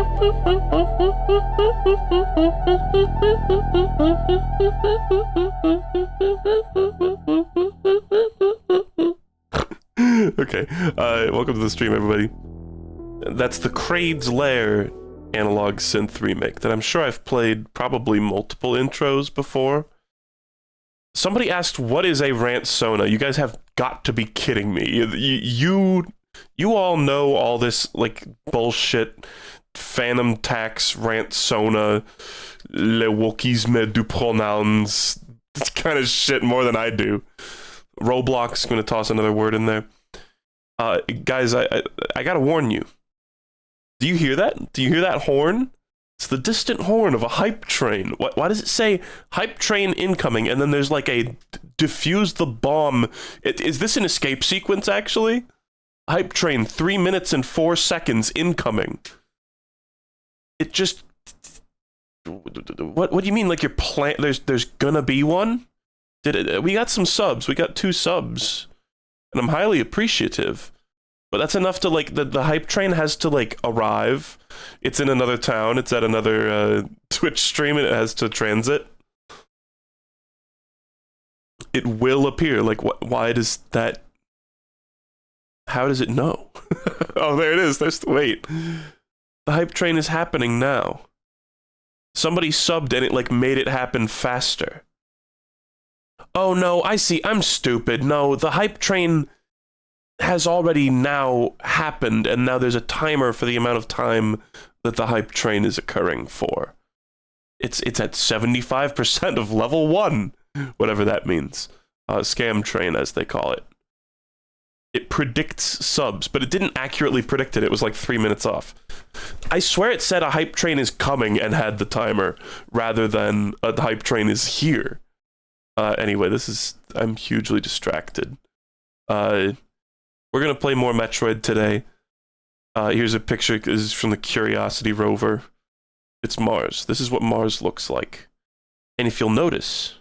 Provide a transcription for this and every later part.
Okay, welcome to the stream, everybody. That's the Kraid's Lair analog synth remake that I'm sure I've played probably multiple intros before. Somebody asked, what is a rant sona? You guys have got to be kidding me. You all know all this, like, bullshit, phantom tax, rant sona, le wokisme du pronouns, this kind of shit more than I do. Roblox, gonna toss another word in there. Guys, I gotta warn you. Do you hear that? Do you hear that horn? It's the distant horn of a hype train. Why does it say hype train incoming and then there's like a defuse the bomb? Is this an escape sequence, actually? Hype train, 3 minutes and 4 seconds incoming. It just... What do you mean, like, your plan... There's gonna be one? We got some subs. We got 2 subs. And I'm highly appreciative. But that's enough to, like, the hype train has to, like, arrive. It's in another town. It's at another Twitch stream, and it has to transit. It will appear. Like, why does that... How does it know? Oh, there it is. Wait. The hype train is happening now. Somebody subbed, and it, like, made it happen faster. Oh, no, I see. I'm stupid. No, the hype train has already now happened, and now there's a timer for the amount of time that the hype train is occurring for. It's at 75% of level 1, whatever that means. Scam train, as they call it. It predicts subs, but it didn't accurately predict it. It was like 3 minutes off. I swear it said a hype train is coming and had the timer, rather than the hype train is here. Anyway, I'm hugely distracted. We're gonna play more Metroid today. Here's a picture. This is from the Curiosity rover. It's Mars. This is what Mars looks like. And if you'll notice,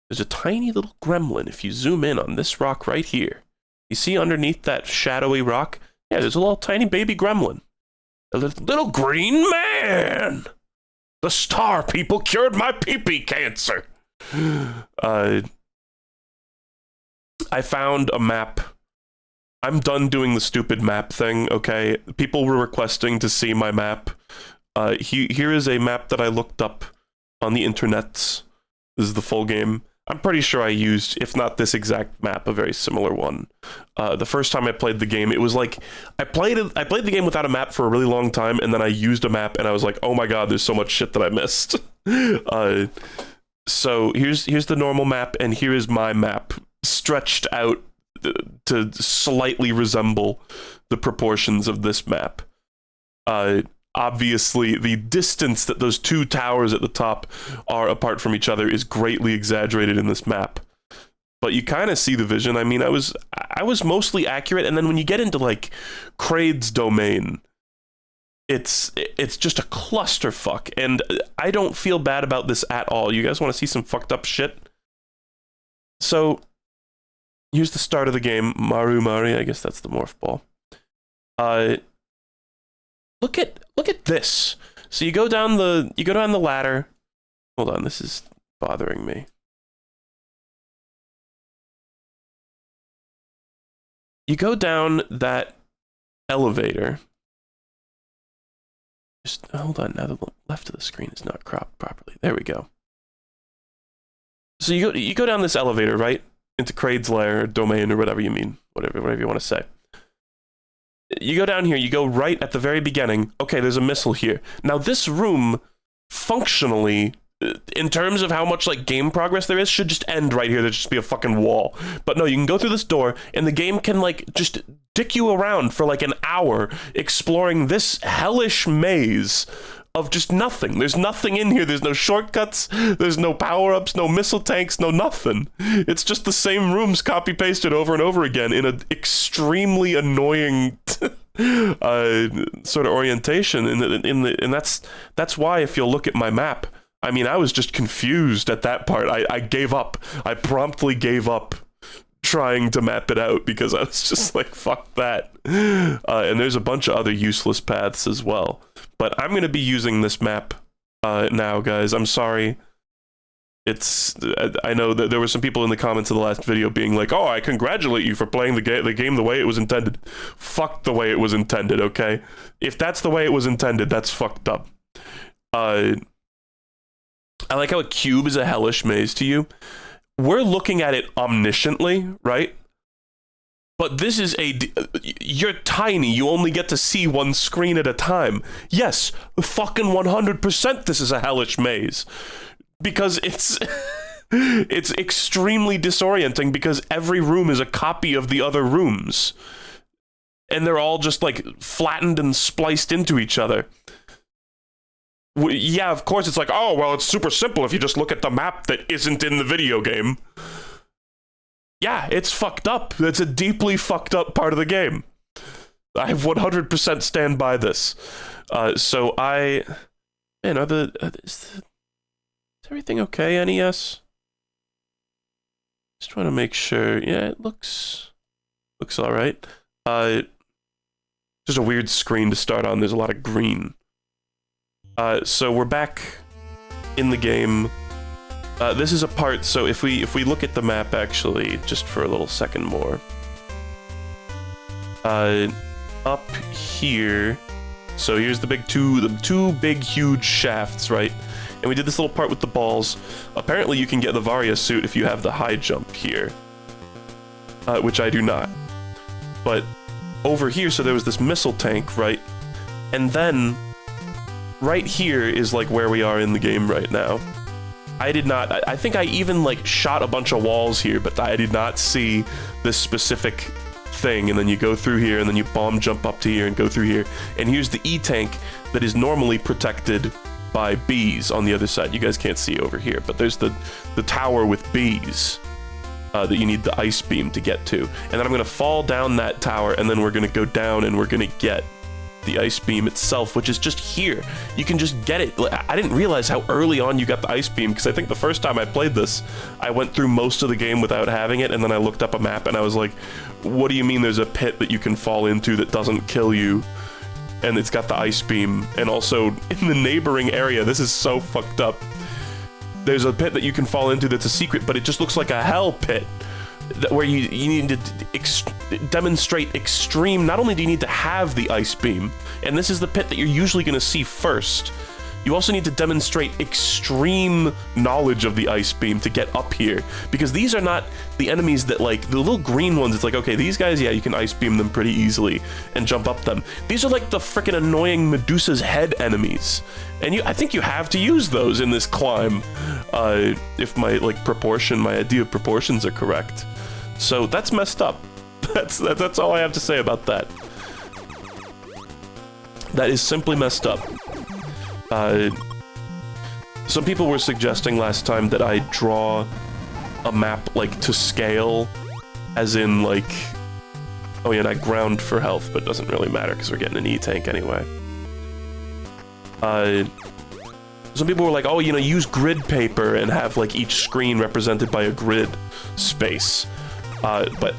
there's a tiny little gremlin. If you zoom in on this rock right here, you see underneath that shadowy rock? Yeah, there's a little tiny baby gremlin. A little green man! The star people cured my pee-pee cancer! I found a map. I'm done doing the stupid map thing, okay? People were requesting to see my map. Here is a map that I looked up on the internets. This is the full game. I'm pretty sure I used, if not this exact map, a very similar one. The first time I played the game, it was like, I played the game without a map for a really long time, and then I used a map, and I was like, oh my god, there's so much shit that I missed. So here's the normal map, and here is my map, stretched out to slightly resemble the proportions of this map. Obviously, the distance that those 2 towers at the top are apart from each other is greatly exaggerated in this map. But you kind of see the vision. I mean, I was mostly accurate, and then when you get into, like, Kraid's domain, it's just a clusterfuck, and I don't feel bad about this at all. You guys want to see some fucked up shit? So, here's the start of the game. Maru Mari, I guess that's the morph ball. Look at this. So you go down the ladder. Hold on, this is bothering me. You go down that elevator. Just hold on, now the left of the screen is not cropped properly. There we go. So you go down this elevator, right? Into Kraid's Lair, or domain, or whatever you mean. Whatever you want to say. You go down here, you go right at the very beginning. Okay, there's a missile here. Now this room, functionally, in terms of how much, like, game progress there is, should just end right here. There'd just be a fucking wall. But no, you can go through this door, and the game can, like, just dick you around for, like, an hour exploring this hellish maze of just nothing. There's nothing in here. There's no shortcuts. There's no power-ups, no missile tanks, no nothing. It's just the same rooms copy-pasted over and over again in an extremely annoying sort of orientation. And that's why, if you'll look at my map, I mean, I was just confused at that part. I gave up. I promptly gave up trying to map it out because I was just like, fuck that. And there's a bunch of other useless paths as well. but I'm going to be using this map now, guys. I'm sorry. I know that there were some people in the comments of the last video being like, oh, I congratulate you for playing the game the way it was intended. Fuck the way it was intended, okay? If that's the way it was intended, that's fucked up. I like how a cube is a hellish maze to you. We're looking at it omnisciently, right? But this is you're tiny, you only get to see one screen at a time. Yes, fucking 100% this is a hellish maze. Because it's it's extremely disorienting because every room is a copy of the other rooms. And they're all just like flattened and spliced into each other. Yeah, of course it's like, oh, well, it's super simple if you just look at the map that isn't in the video game. Yeah, it's fucked up. It's a deeply fucked up part of the game. I 100% stand by this. So I... Man, is everything okay, NES? Just want to make sure. Yeah, it looks all right. Just a weird screen to start on. There's a lot of green. So we're back in the game. This is a part. So if we look at the map, actually, just for a little second more. Up here. So here's the two big huge shafts, right? And we did this little part with the balls. Apparently you can get the Varia suit if you have the high jump here. Which I do not. But over here, so there was this missile tank, right? And then right here is like where we are in the game right now. I think I even like shot a bunch of walls here, but I did not see this specific thing. And then you go through here and then you bomb jump up to here and go through here. And here's the E-tank that is normally protected by bees on the other side. You guys can't see over here, but there's the tower with bees that you need the ice beam to get to. And then I'm gonna fall down that tower and then we're gonna go down and we're gonna get the ice beam itself, which is just here. You can just get it. I didn't realize how early on you got the ice beam, because I think the first time I played this, I went through most of the game without having it, and then I looked up a map and I was like, what do you mean there's a pit that you can fall into that doesn't kill you? And it's got the ice beam. And also, in the neighboring area, this is so fucked up. There's a pit that you can fall into that's a secret, but it just looks like a hell pit. Where you need to demonstrate extreme... Not only do you need to have the ice beam, and this is the pit that you're usually going to see first, you also need to demonstrate extreme knowledge of the ice beam to get up here. Because these are not the enemies that, like, the little green ones, it's like, okay, these guys, yeah, you can ice beam them pretty easily and jump up them. These are like the freaking annoying Medusa's head enemies. And I think you have to use those in this climb, if my, like, my idea of proportions are correct. So that's messed up. That's all I have to say about that. That is simply messed up. Some people were suggesting last time that I draw a map, like, to scale, as in, like... Oh yeah, and I ground for health, but it doesn't really matter because we're getting an E-tank anyway. Some people were like, oh, you know, use grid paper and have, like, each screen represented by a grid space. But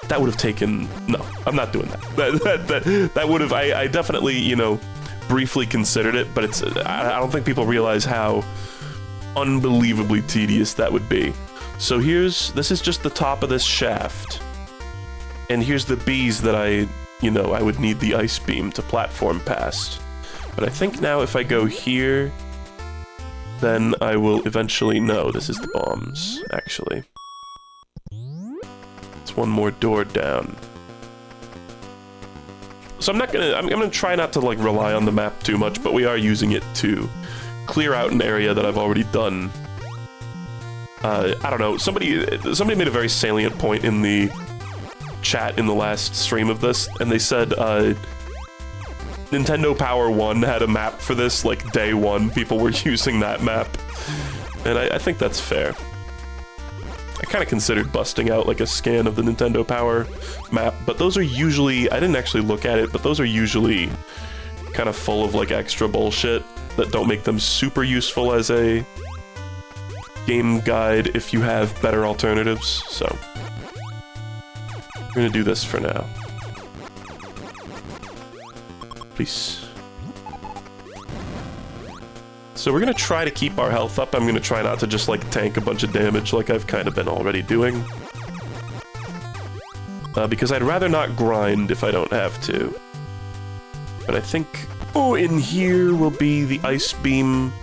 that would have taken... No, I'm not doing that. That would have... I definitely, you know, briefly considered it, but it's... I don't think people realize how unbelievably tedious that would be. So this is just the top of this shaft. And here's the bees that I would need the ice beam to platform past. But I think now if I go here, then I will eventually know. This is the bombs, actually. It's one more door down. So I'm gonna try not to, like, rely on the map too much, but we are using it to clear out an area that I've already done. I don't know, somebody made a very salient point in the chat in the last stream of this, and they said, Nintendo Power 1 had a map for this, like, day one, people were using that map. And I think that's fair. I kind of considered busting out, like, a scan of the Nintendo Power map, but those are usually... I didn't actually look at it, but those are usually kind of full of, like, extra bullshit that don't make them super useful as a game guide if you have better alternatives, so... We're gonna do this for now. Please. So we're gonna try to keep our health up. I'm gonna try not to just like tank a bunch of damage like I've kind of been already doing. Because I'd rather not grind if I don't have to. But I think, oh, in here will be the ice beam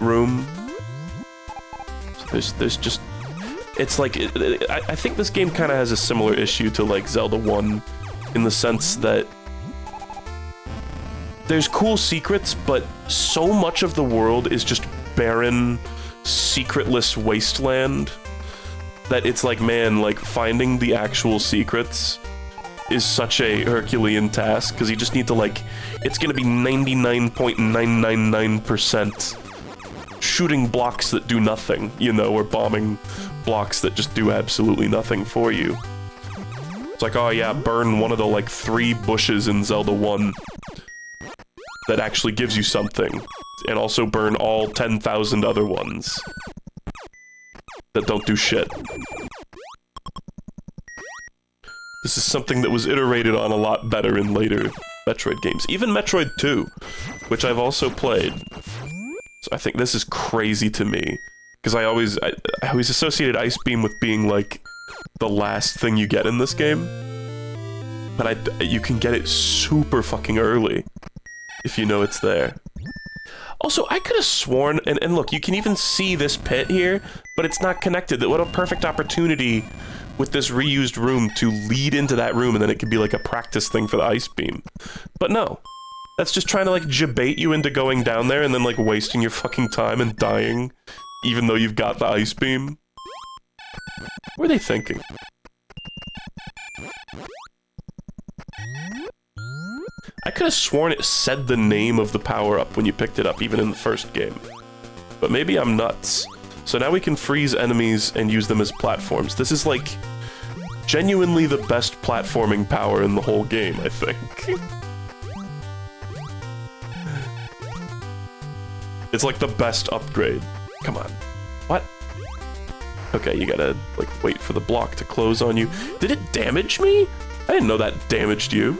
room. So there's just, it's like, I think this game kind of has a similar issue to like Zelda 1 in the sense that there's cool secrets, but so much of the world is just barren, secretless wasteland that it's like, man, like finding the actual secrets is such a Herculean task, because you just need to like, it's gonna be 99.999% shooting blocks that do nothing, you know, or bombing blocks that just do absolutely nothing for you. It's like, oh yeah, burn one of the like 3 bushes in Zelda 1 that actually gives you something, and also burn all 10,000 other ones that don't do shit. This is something that was iterated on a lot better in later Metroid games. Even Metroid 2, which I've also played. So I think this is crazy to me, because I always associated Ice Beam with being like the last thing you get in this game. But you can get it super fucking early if you know it's there. Also, I could have sworn, and look, you can even see this pit here, but it's not connected. What a perfect opportunity with this reused room to lead into that room, and then it could be like a practice thing for the ice beam. But no. That's just trying to like jabait you into going down there and then like wasting your fucking time and dying, even though you've got the ice beam. What are they thinking? I could have sworn it said the name of the power-up when you picked it up, even in the first game. But maybe I'm nuts. So now we can freeze enemies and use them as platforms. This is like genuinely the best platforming power in the whole game, I think. It's like the best upgrade. Come on. What? Okay, you gotta like wait for the block to close on you. Did it damage me? I didn't know that damaged you.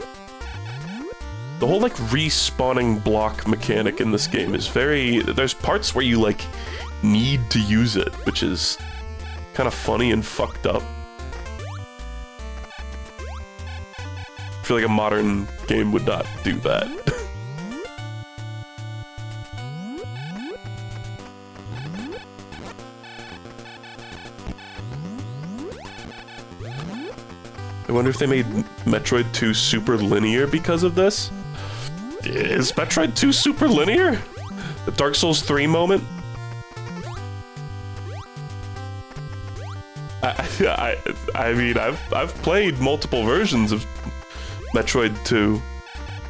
The whole, like, respawning block mechanic in this game is very... There's parts where you, like, need to use it, which is kind of funny and fucked up. I feel like a modern game would not do that. I wonder if they made Metroid 2 super linear because of this? Is Metroid 2 super linear? The Dark Souls 3 moment? I mean, I've played multiple versions of Metroid 2.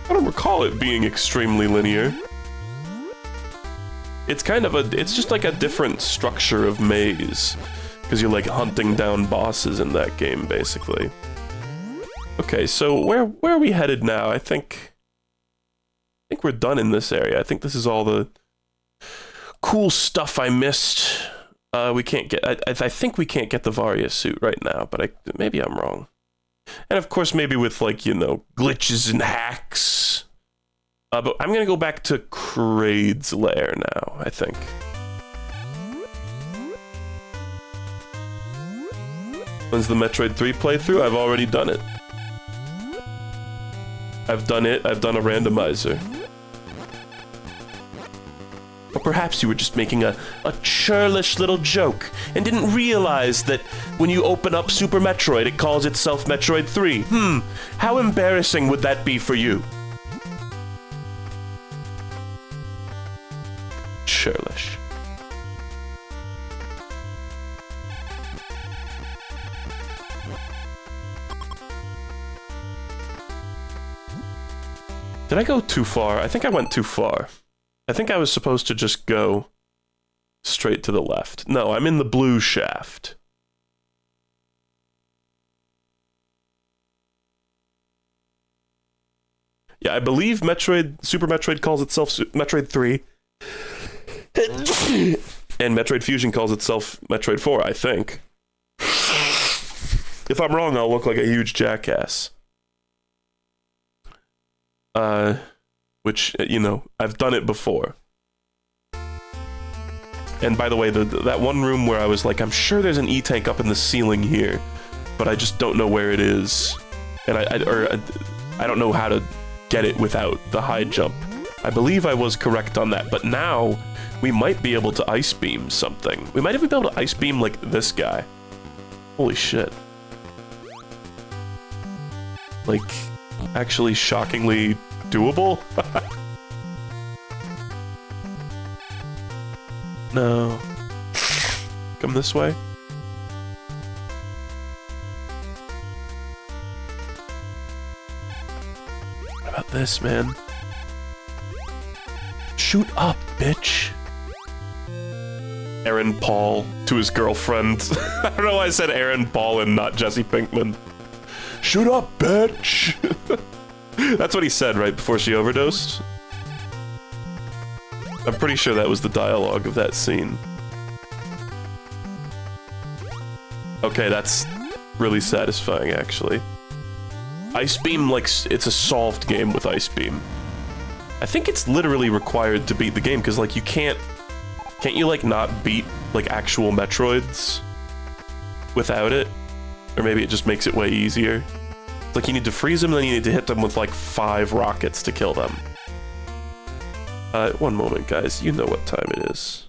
I don't recall it being extremely linear. It's kind of it's just like a different structure of maze. Because you're like hunting down bosses in that game, basically. Okay, so where are we headed now? I think we're done in this area. I think this is all the cool stuff I missed. We can't get... I think we can't get the Varia suit right now, but maybe I'm wrong. And of course, maybe with, like, you know, glitches and hacks. But I'm gonna go back to Kraid's lair now, I think. When's the Metroid 3 playthrough? I've already done it. I've done a randomizer. Or perhaps you were just making a churlish little joke and didn't realize that when you open up Super Metroid, it calls itself Metroid 3. How embarrassing would that be for you? Churlish. Did I go too far? I think I went too far. I think I was supposed to just go straight to the left. No, I'm in the blue shaft. Yeah, I believe Super Metroid calls itself Metroid 3. And Metroid Fusion calls itself Metroid 4, I think. If I'm wrong, I'll look like a huge jackass. Which, you know, I've done it before. And by the way, that one room where I was like, I'm sure there's an E-tank up in the ceiling here, but I just don't know where it is. And I don't know how to get it without the high jump. I believe I was correct on that, but now we might be able to ice beam something. We might even be able to ice beam, like, this guy. Holy shit. Like, actually shockingly doable? No. Come this way? What about this, man? Shoot up, bitch. Aaron Paul to his girlfriend. I don't know why I said Aaron Paul and not Jesse Pinkman. Shoot up, bitch! That's what he said right before she overdosed. I'm pretty sure that was the dialogue of that scene. Okay, that's really satisfying, actually. Ice Beam, like, it's a solved game with Ice Beam. I think it's literally required to beat the game, because, like, you can't you, like, not beat, like, actual Metroids without it? Or maybe it just makes it way easier. It's like you need to freeze them, then you need to hit them with, like, 5 rockets to kill them. One moment, guys. You know what time it is.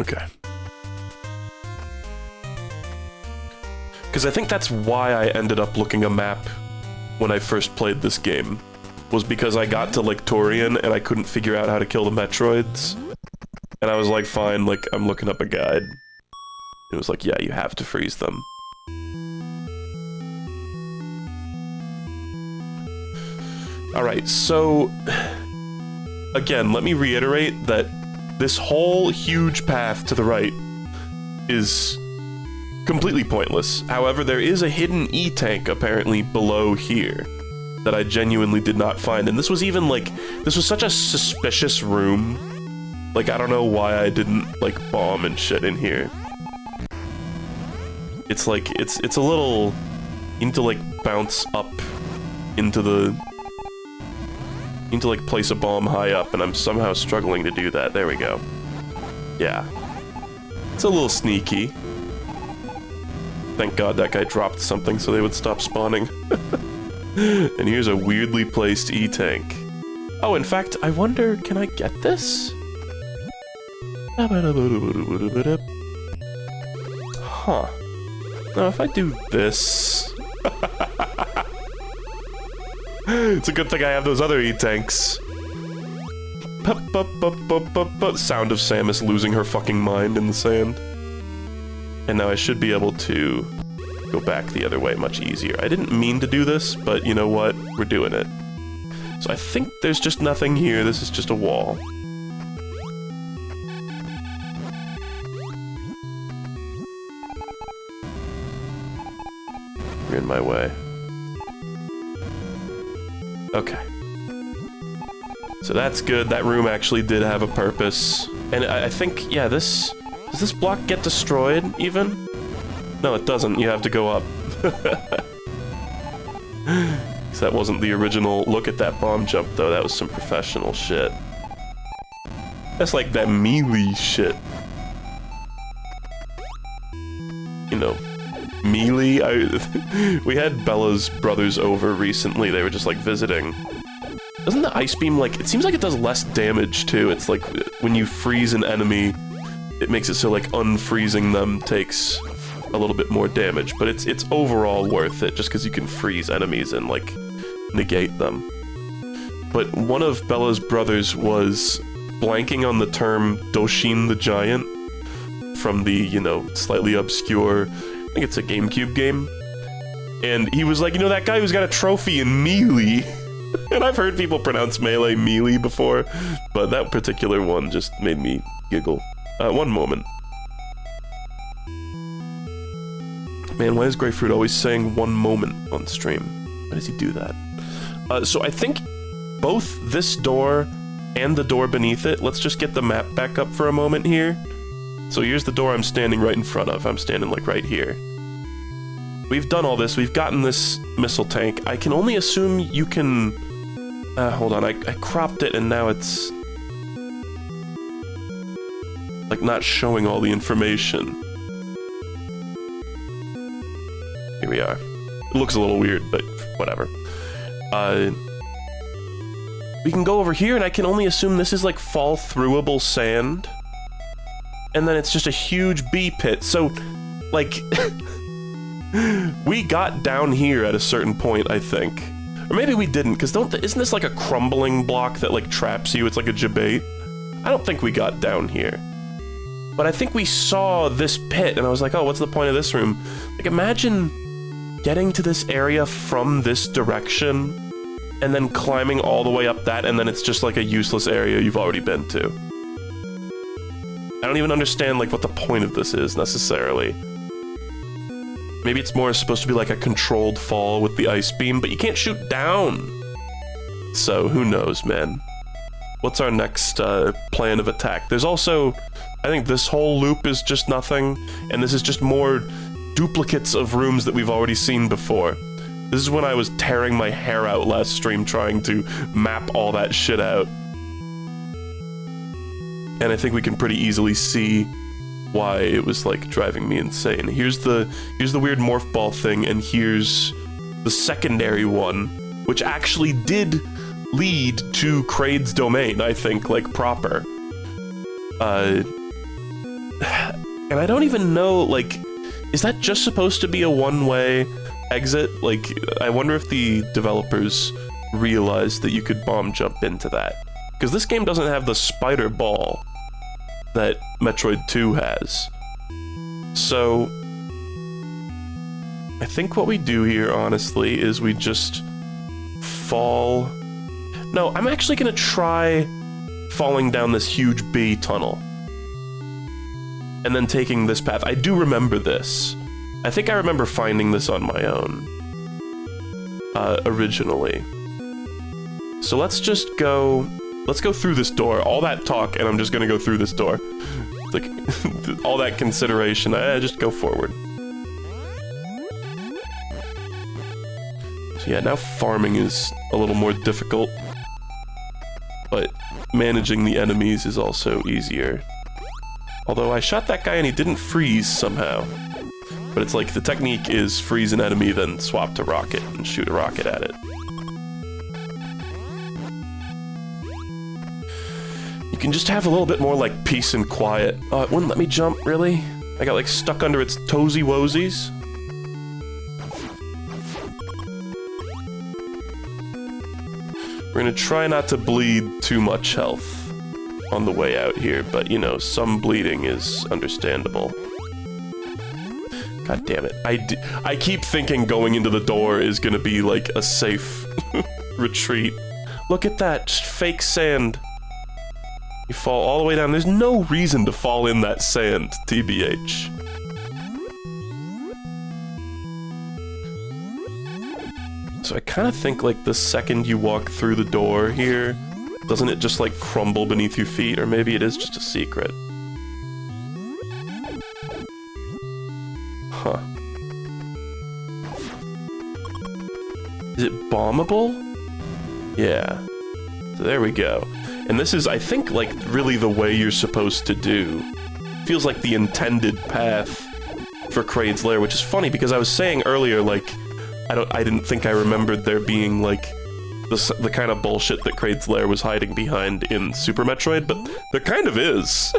Okay. Because I think that's why I ended up looking a map when I first played this game. Was because I got to, like, Torian and I couldn't figure out how to kill the Metroids. And I was like, fine, like, I'm looking up a guide. It was like, yeah, you have to freeze them. Alright, so... Again, let me reiterate that this whole huge path to the right is completely pointless. However, there is a hidden E-tank, apparently, below here that I genuinely did not find. And this was even, like, this was such a suspicious room. Like, I don't know why I didn't, like, bomb and shit in here. It's like, it's a little... You need to, like, bounce up into the... You need to, like, place a bomb high up, and I'm somehow struggling to do that. There we go. Yeah. It's a little sneaky. Thank God that guy dropped something so they would stop spawning. And here's a weirdly placed E-tank. Oh, in fact, I wonder, can I get this? Huh. Now, if I do this... It's a good thing I have those other E-tanks. Sound of Samus losing her fucking mind in the sand. And now I should be able to go back the other way much easier. I didn't mean to do this, but you know what? We're doing it. So I think there's just nothing here. This is just a wall. You're in my way. Okay. So that's good. That room actually did have a purpose. And I think, yeah, this... Does this block get destroyed, even? No, it doesn't. You have to go up. Because that wasn't the original... Look at that bomb jump, though. That was some professional shit. That's like that melee shit. You know, melee? We had Bella's brothers over recently. They were just, like, visiting. Doesn't the ice beam, like... It seems like it does less damage, too. It's like, when you freeze an enemy... It makes it so, like, unfreezing them takes a little bit more damage, but it's overall worth it, just because you can freeze enemies and, like, negate them. But one of Bella's brothers was blanking on the term Doshin the Giant from the, you know, slightly obscure, I think it's a GameCube game, and he was like, you know, that guy who's got a trophy in Melee, and I've heard people pronounce Melee Melee before, but that particular one just made me giggle. One moment. Man, why is Grapefruit always saying one moment on stream? Why does he do that? So I think both this door and the door beneath it, let's just get the map back up for a moment here. So here's the door I'm standing right in front of. I'm standing, like, right here. we've done all this. We've gotten this missile tank. I can only assume you can... hold on, I cropped it and now it's... like, not showing all the information. Here we are. It looks a little weird, but whatever. We can go over here, and I can only assume this is, like, fall-throughable sand. And then it's just a huge bee pit, so, like... we got down here at a certain point, I think. Or maybe we didn't, because isn't this like a crumbling block that, like, traps you? It's like a debate. I don't think we got down here. But I think we saw this pit, and I was like, oh, what's the point of this room? Like, imagine getting to this area from this direction, and then climbing all the way up that, and then it's just like a useless area you've already been to. I don't even understand, like, what the point of this is, necessarily. Maybe it's more supposed to be like a controlled fall with the ice beam, but you can't shoot down! So, who knows, man. What's our next, plan of attack? There's also... I think this whole loop is just nothing, and this is just more duplicates of rooms that we've already seen before. This is when I was tearing my hair out last stream trying to map all that shit out. And I think we can pretty easily see why it was, like, driving me insane. Here's the weird morph ball thing, and here's the secondary one, which actually did lead to Kraid's domain, I think, like, proper. And I don't even know, like, is that just supposed to be a one-way exit? Like, I wonder if the developers realized that you could bomb jump into that. Because this game doesn't have the spider ball that Metroid 2 has. So, I think what we do here, honestly, is we just fall... No, I'm actually gonna try falling down this huge bee tunnel. And then taking this path. I do remember this. I think I remember finding this on my own. Originally. So let's just go... Let's go through this door. All that talk, and I'm just gonna go through this door. Like, all that consideration. Just go forward. So yeah, now farming is a little more difficult. But managing the enemies is also easier. Although I shot that guy and he didn't freeze somehow. But it's like the technique is freeze an enemy, then swap to rocket and shoot a rocket at it. You can just have a little bit more like peace and quiet. Oh, it wouldn't let me jump, really? I got like stuck under its toesy woesies. We're gonna try not to bleed too much health on the way out here, but you know, some bleeding is understandable. God damn it. I keep thinking going into the door is gonna be like a safe retreat. Look at that, just fake sand. You fall all the way down. There's no reason to fall in that sand, TBH. So I kind of think like the second you walk through the door here, doesn't it just like crumble beneath your feet? Or maybe it is just a secret. Huh. Is it bombable? Yeah. So there we go. And this is, I think, like, really the way you're supposed to do. Feels like the intended path for Kraid's Lair, which is funny because I was saying earlier, like, I didn't think I remembered there being, like, the kind of bullshit that Kraid's Lair was hiding behind in Super Metroid, but there kind of is.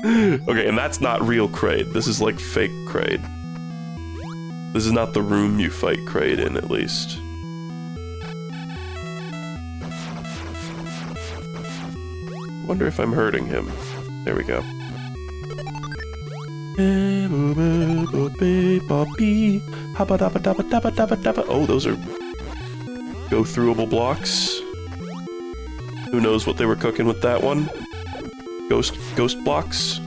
Okay, and that's not real Kraid. This is, like, fake Kraid. This is not the room you fight Kraid in, at least. Wonder if I'm hurting him. There we go. Oh, those are go-throughable blocks. Who knows what they were cooking with that one? Ghost blocks.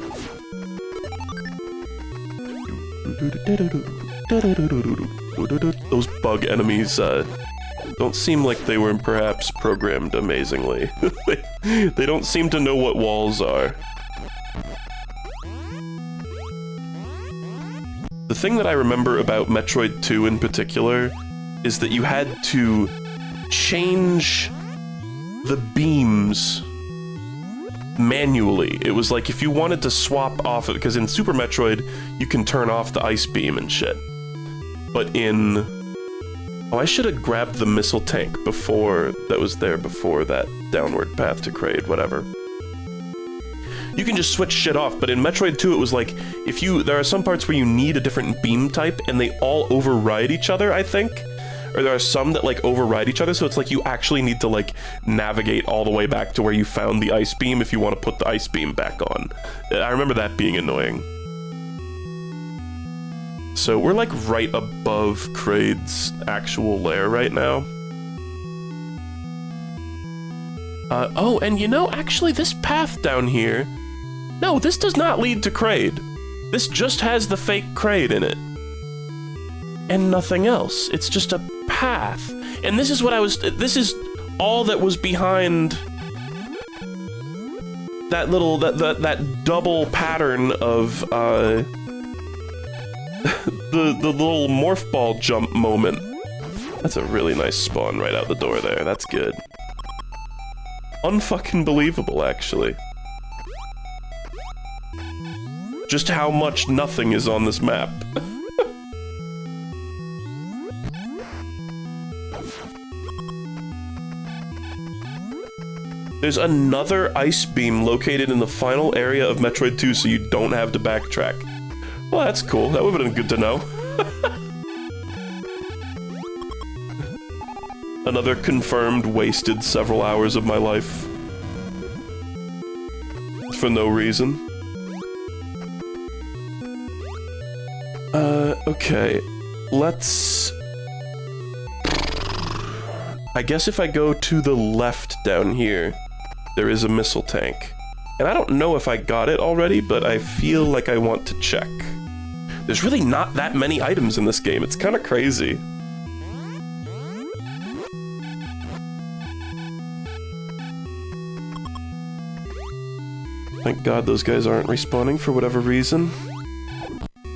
Those bug enemies, don't seem like they were perhaps programmed amazingly. They don't seem to know what walls are. The thing that I remember about Metroid 2 in particular is that you had to change the beams manually. It was like if you wanted to swap off it, because in Super Metroid, you can turn off the ice beam and shit. But in... Oh, I should have grabbed the missile tank before that was there before that downward path to Kraid, whatever. You can just switch shit off, but in Metroid 2 it was like, if you... There are some parts where you need a different beam type, and they all override each other, I think? Or there are some that, like, override each other, so it's like you actually need to, like, navigate all the way back to where you found the ice beam if you want to put the ice beam back on. I remember that being annoying. So we're, like, right above Kraid's actual lair right now. Oh, and you know, actually, this path down here... No, this does not lead to Kraid. This just has the fake Kraid in it. And nothing else. It's just a path. And this is what I was... This is all that was behind... that little... that double pattern of, the little morph ball jump moment. That's a really nice spawn right out the door there. That's good. Unfucking believable, actually. Just how much nothing is on this map. There's another ice beam located in the final area of Metroid 2, so you don't have to backtrack. Well, that's cool. That would have been good to know. Another confirmed wasted several hours of my life. For no reason. Okay. Let's... I guess if I go to the left down here, there is a missile tank. And I don't know if I got it already, but I feel like I want to check. There's really not that many items in this game. It's kind of crazy. Thank God those guys aren't respawning for whatever reason.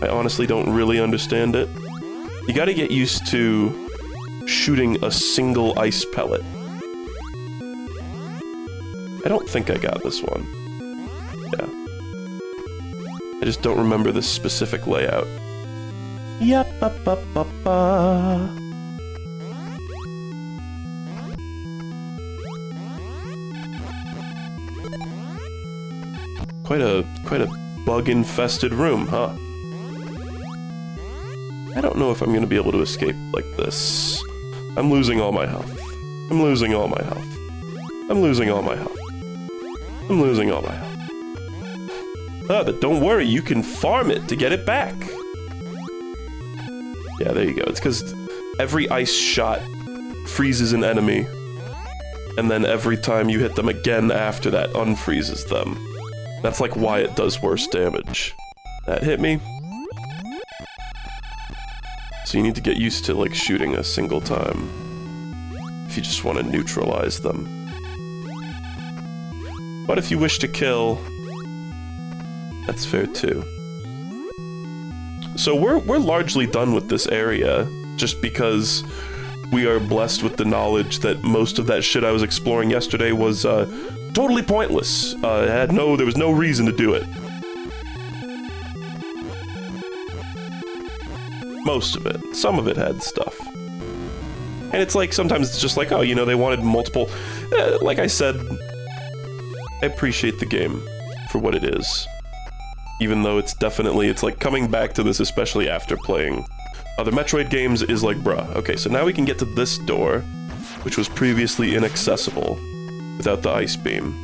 I honestly don't really understand it. You gotta get used to shooting a single ice pellet. I don't think I got this one. Yeah. I just don't remember this specific layout. Yap-ba-ba-ba-ba. Quite a bug-infested room, huh? I don't know if I'm gonna be able to escape like this. I'm losing all my health. I'm losing all my health. I'm losing all my health. I'm losing all my health. Ah, but don't worry, you can farm it to get it back. Yeah, there you go. It's because every ice shot freezes an enemy, and then every time you hit them again after that, unfreezes them. That's like why it does worse damage. That hit me. So you need to get used to, like, shooting a single time if you just want to neutralize them. But if you wish to kill, that's fair too. So we're largely done with this area, just because we are blessed with the knowledge that most of that shit I was exploring yesterday was totally pointless. There was no reason to do it. Most of it. Some of it had stuff. And it's like, sometimes it's just like, oh, you know, they wanted multiple... like I said, I appreciate the game for what it is. Even though it's definitely, it's like coming back to this, especially after playing other Metroid games, is like, bruh. Okay, so now we can get to this door, which was previously inaccessible without the ice beam.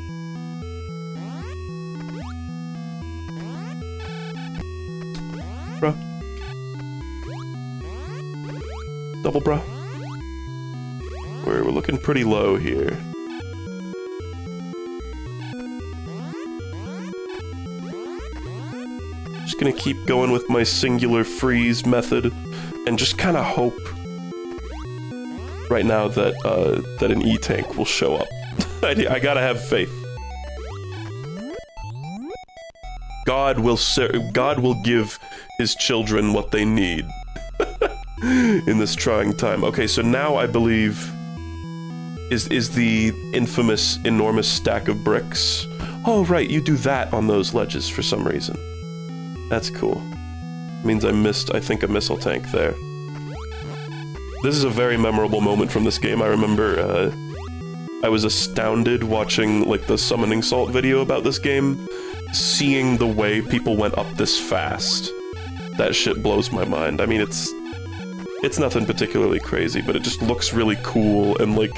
Bruh. Double bruh. We're looking pretty low here. Just gonna keep going with my singular freeze method and just kind of hope right now that that an E-tank will show up. I gotta have faith. God will give his children what they need in this trying time. Okay, so now I believe is the infamous enormous stack of bricks. Oh, right, you do that on those ledges for some reason. That's cool. Means I missed, I think, a missile tank there. This is a very memorable moment from this game. I remember, I was astounded watching, like, the Summoning Salt video about this game, seeing the way people went up this fast. That shit blows my mind. I mean, it's nothing particularly crazy, but it just looks really cool and, like,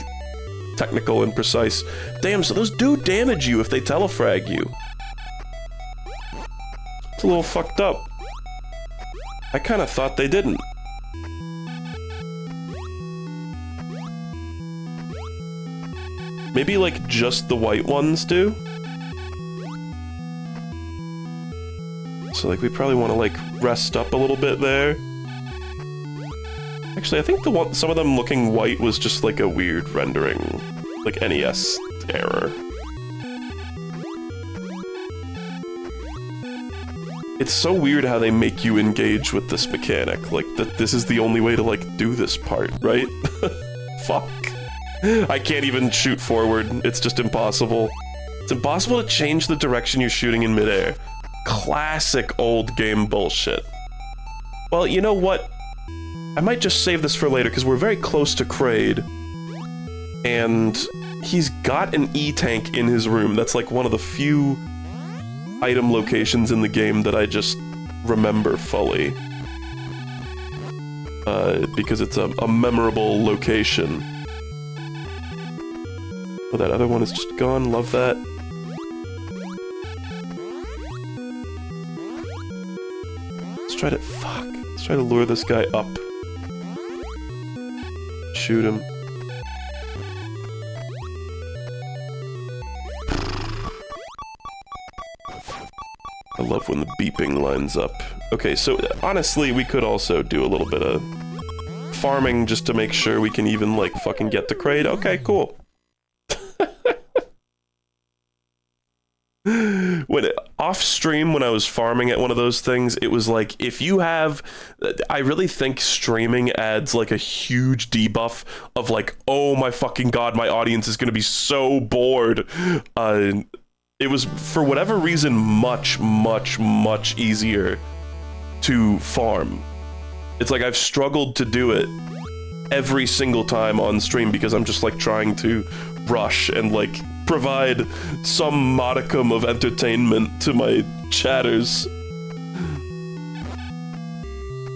technical and precise. Damn, so those do damage you if they telefrag you. It's a little fucked up. I kind of thought they didn't. Maybe, like, just the white ones do? So, like, we probably want to, like, rest up a little bit there. Actually, I think some of them looking white was just, like, a weird rendering. Like, NES error. It's so weird how they make you engage with this mechanic. Like, that this is the only way to, like, do this part, right? Fuck. I can't even shoot forward. It's just impossible. It's impossible to change the direction you're shooting in midair. Classic old game bullshit. Well, you know what? I might just save this for later, because we're very close to Kraid. And he's got an E-tank in his room. That's like one of the few item locations in the game that I just remember fully. Because it's a memorable location. Oh, that other one is just gone. Love that. Let's try to... Fuck. Let's try to lure this guy up. Shoot him. I love when the beeping lines up. Okay, so honestly, we could also do a little bit of farming just to make sure we can even, like, fucking get to Kraid. Okay, cool. Off stream, when I was farming at one of those things, it was like, if you have... I really think streaming adds, like, a huge debuff of, like, oh my fucking god, my audience is gonna be so bored. It was, for whatever reason, much, much, much easier to farm. It's like I've struggled to do it every single time on stream because I'm just, like, trying to rush and, like, provide some modicum of entertainment to my chatters.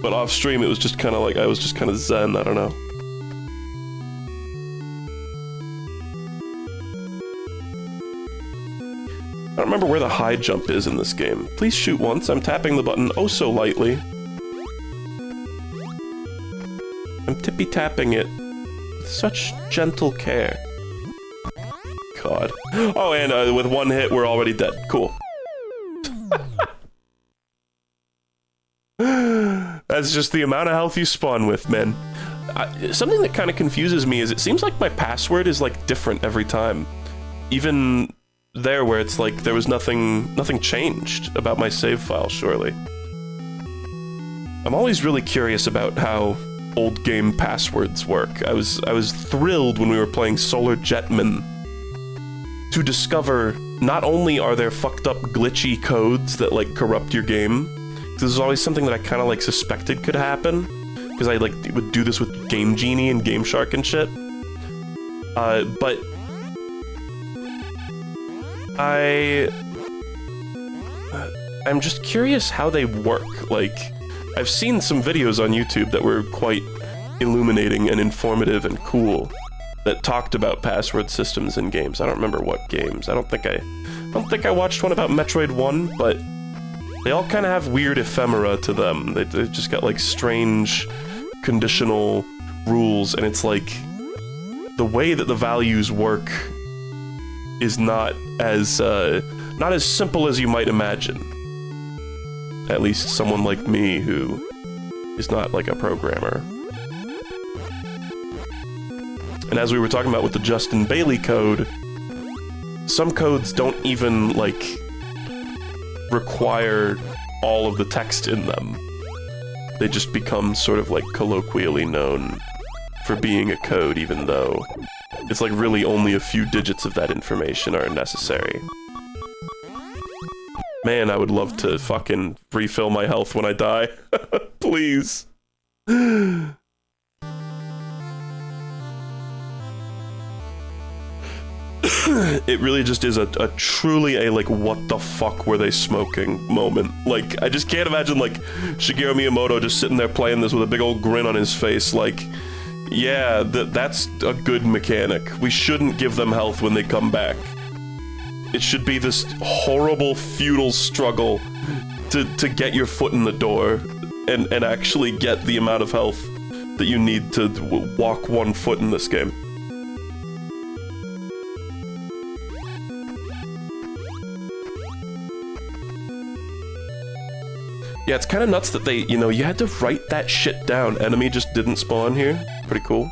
But off stream, it was just kind of like, I was just kind of zen, I don't know. I don't remember where the high jump is in this game. Please shoot once. I'm tapping the button oh so lightly. I'm tippy-tapping it with such gentle care. God. Oh, and with one hit, we're already dead. Cool. That's just the amount of health you spawn with, man. Something that kind of confuses me is it seems like my password is, like, different every time. Even there where it's like there was nothing changed about my save file, surely. I'm always really curious about how old game passwords work. I was thrilled when we were playing Solar Jetman to discover not only are there fucked up glitchy codes that, like, corrupt your game. This is always something that I kind of, like, suspected could happen, because I, like, would do this with Game Genie and Game Shark and shit. But I'm just curious how they work. Like, I've seen some videos on YouTube that were quite illuminating and informative and cool that talked about password systems in games. I don't remember what games. I don't think I watched one about Metroid 1, but they all kind of have weird ephemera to them. They've just got, like, strange conditional rules, and it's like the way that the values work is not as simple as you might imagine. At least someone like me who is not, like, a programmer. And as we were talking about with the Justin Bailey code, some codes don't even, like, require all of the text in them. They just become sort of like colloquially known for being a code, even though it's like really only a few digits of that information are necessary. Man, I would love to fucking refill my health when I die. Please. It really just is a truly a, like, what the fuck were they smoking moment. Like, I just can't imagine, like, Shigeru Miyamoto just sitting there playing this with a big old grin on his face, like, yeah, that's a good mechanic. We shouldn't give them health when they come back. It should be this horrible, futile struggle to get your foot in the door and actually get the amount of health that you need to walk one foot in this game. Yeah, it's kind of nuts that they, you know, you had to write that shit down. Enemy just didn't spawn here. Pretty cool.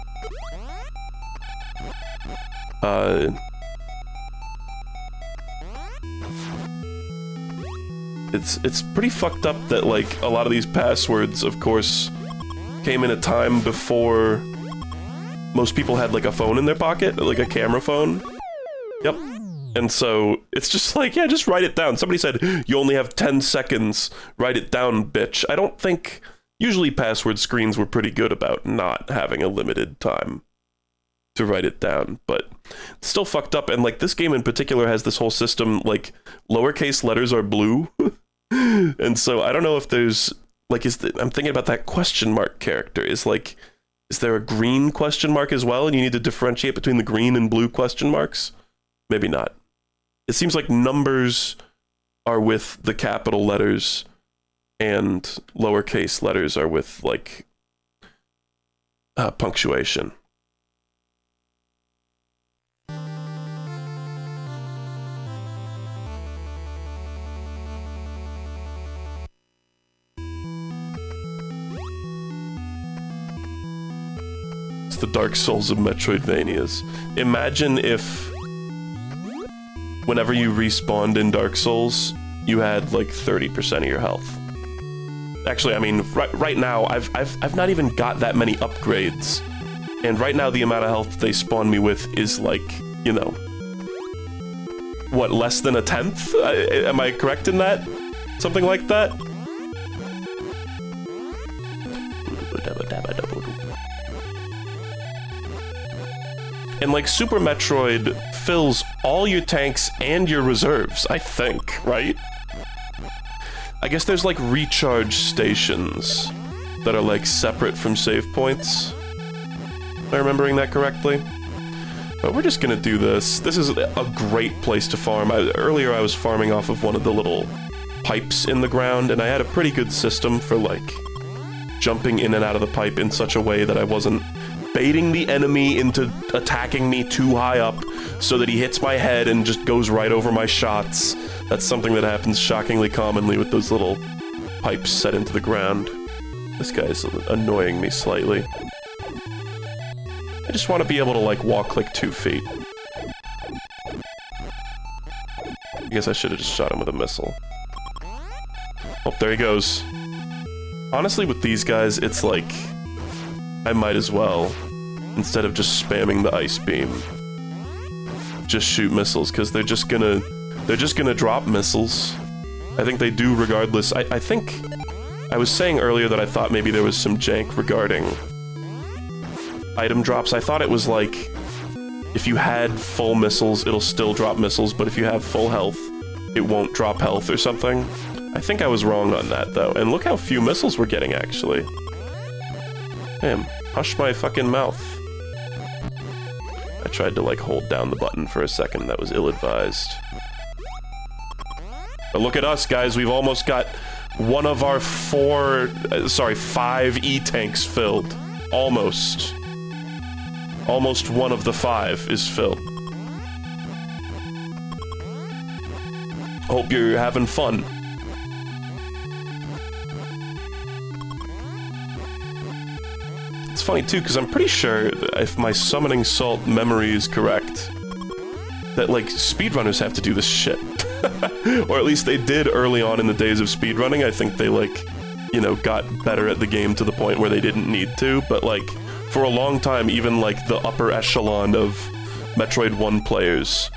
It's pretty fucked up that, like, a lot of these passwords, of course, came in a time before most people had, like, a phone in their pocket, like a camera phone. Yep. And so, it's just like, yeah, just write it down. Somebody said, you only have 10 seconds, write it down, bitch. I don't think... Usually password screens were pretty good about not having a limited time to write it down, but it's still fucked up. And, like, this game in particular has this whole system, like, lowercase letters are blue. And so, I don't know if there's, like, I'm thinking about that question mark character. Is there a green question mark as well, and you need to differentiate between the green and blue question marks? Maybe not. It seems like numbers are with the capital letters and lowercase letters are with, like, punctuation. It's the Dark Souls of Metroidvanias. Imagine if whenever you respawned in Dark Souls, you had like 30% of your health. Actually, I mean, right now, I've not even got that many upgrades. And right now, the amount of health they spawn me with is like, you know, what, less than a tenth? Am I correct in that? Something like that? And like Super Metroid fills all your tanks and your reserves, I think, right? I guess there's like recharge stations that are like separate from save points. Am I remembering that correctly? But we're just gonna do this. This is a great place to farm. Earlier I was farming off of one of the little pipes in the ground, and I had a pretty good system for like jumping in and out of the pipe in such a way that I wasn't baiting the enemy into attacking me too high up so that he hits my head and just goes right over my shots. That's something that happens shockingly commonly with those little pipes set into the ground. This guy's annoying me slightly. I just want to be able to, like, walk like 2 feet. I guess I should have just shot him with a missile. Oh, there he goes. Honestly, with these guys, it's like I might as well, instead of just spamming the ice beam, just shoot missiles, because they're just gonna drop missiles. I think they do regardless. I think I was saying earlier that I thought maybe there was some jank regarding item drops. I thought it was like, if you had full missiles, it'll still drop missiles, but if you have full health, it won't drop health or something. I think I was wrong on that, though. And look how few missiles we're getting, actually. Damn, hush my fucking mouth. I tried to, like, hold down the button for a second. That was ill-advised. But look at us, guys. We've almost got one of our 5 E-tanks filled. Almost. Almost one of the 5 is filled. Hope you're having fun. It's funny too, because I'm pretty sure if my summoning salt memory is correct, that, like, speedrunners have to do this shit. Or at least they did early on in the days of speedrunning. I think they, like, you know, got better at the game to the point where they didn't need to, but, like, for a long time, even, like, the upper echelon of Metroid 1 players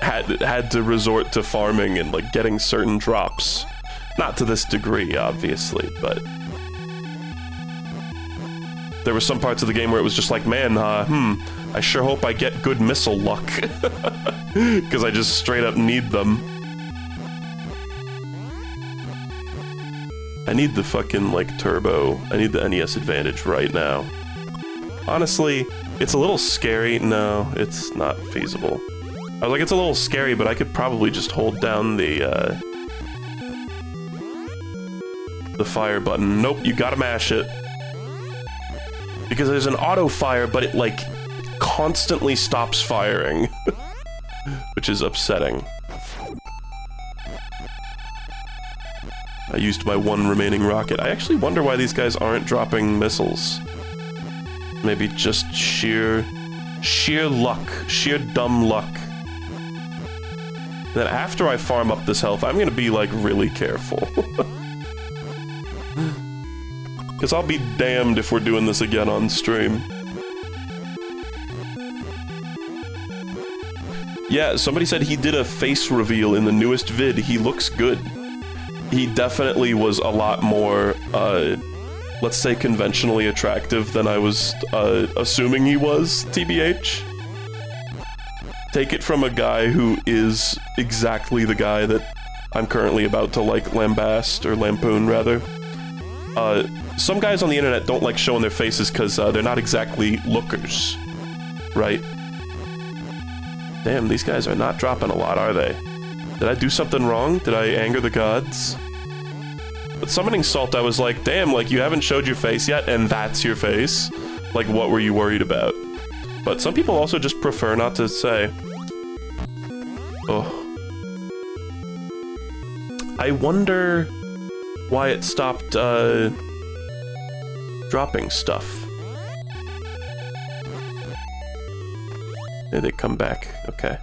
had to resort to farming and, like, getting certain drops. Not to this degree, obviously, but there were some parts of the game where it was just like, man, I sure hope I get good missile luck. Because I just straight up need them. I need the fucking, like, turbo. I need the NES Advantage right now. Honestly, it's a little scary. No, it's not feasible. I was like, it's a little scary, but I could probably just hold down the fire button. Nope, you gotta mash it. Because there's an auto fire, but it, like, constantly stops firing. Which is upsetting. I used my one remaining rocket. I actually wonder why these guys aren't dropping missiles. Maybe just sheer luck. Sheer dumb luck. Then after I farm up this health, I'm gonna be, like, really careful. Because I'll be damned if we're doing this again on stream. Yeah, somebody said he did a face reveal in the newest vid. He looks good. He definitely was a lot more, let's say, conventionally attractive than I was assuming he was, TBH. Take it from a guy who is exactly the guy that I'm currently about to, like, lambast, or lampoon, rather. Some guys on the internet don't like showing their faces because they're not exactly lookers, right? Damn, these guys are not dropping a lot, are they? Did I do something wrong? Did I anger the gods? But summoning Salt, I was like, damn, like, you haven't showed your face yet, and that's your face? Like, what were you worried about? But some people also just prefer not to say. Oh. I wonder why it stopped, dropping stuff. There they come back. Okay.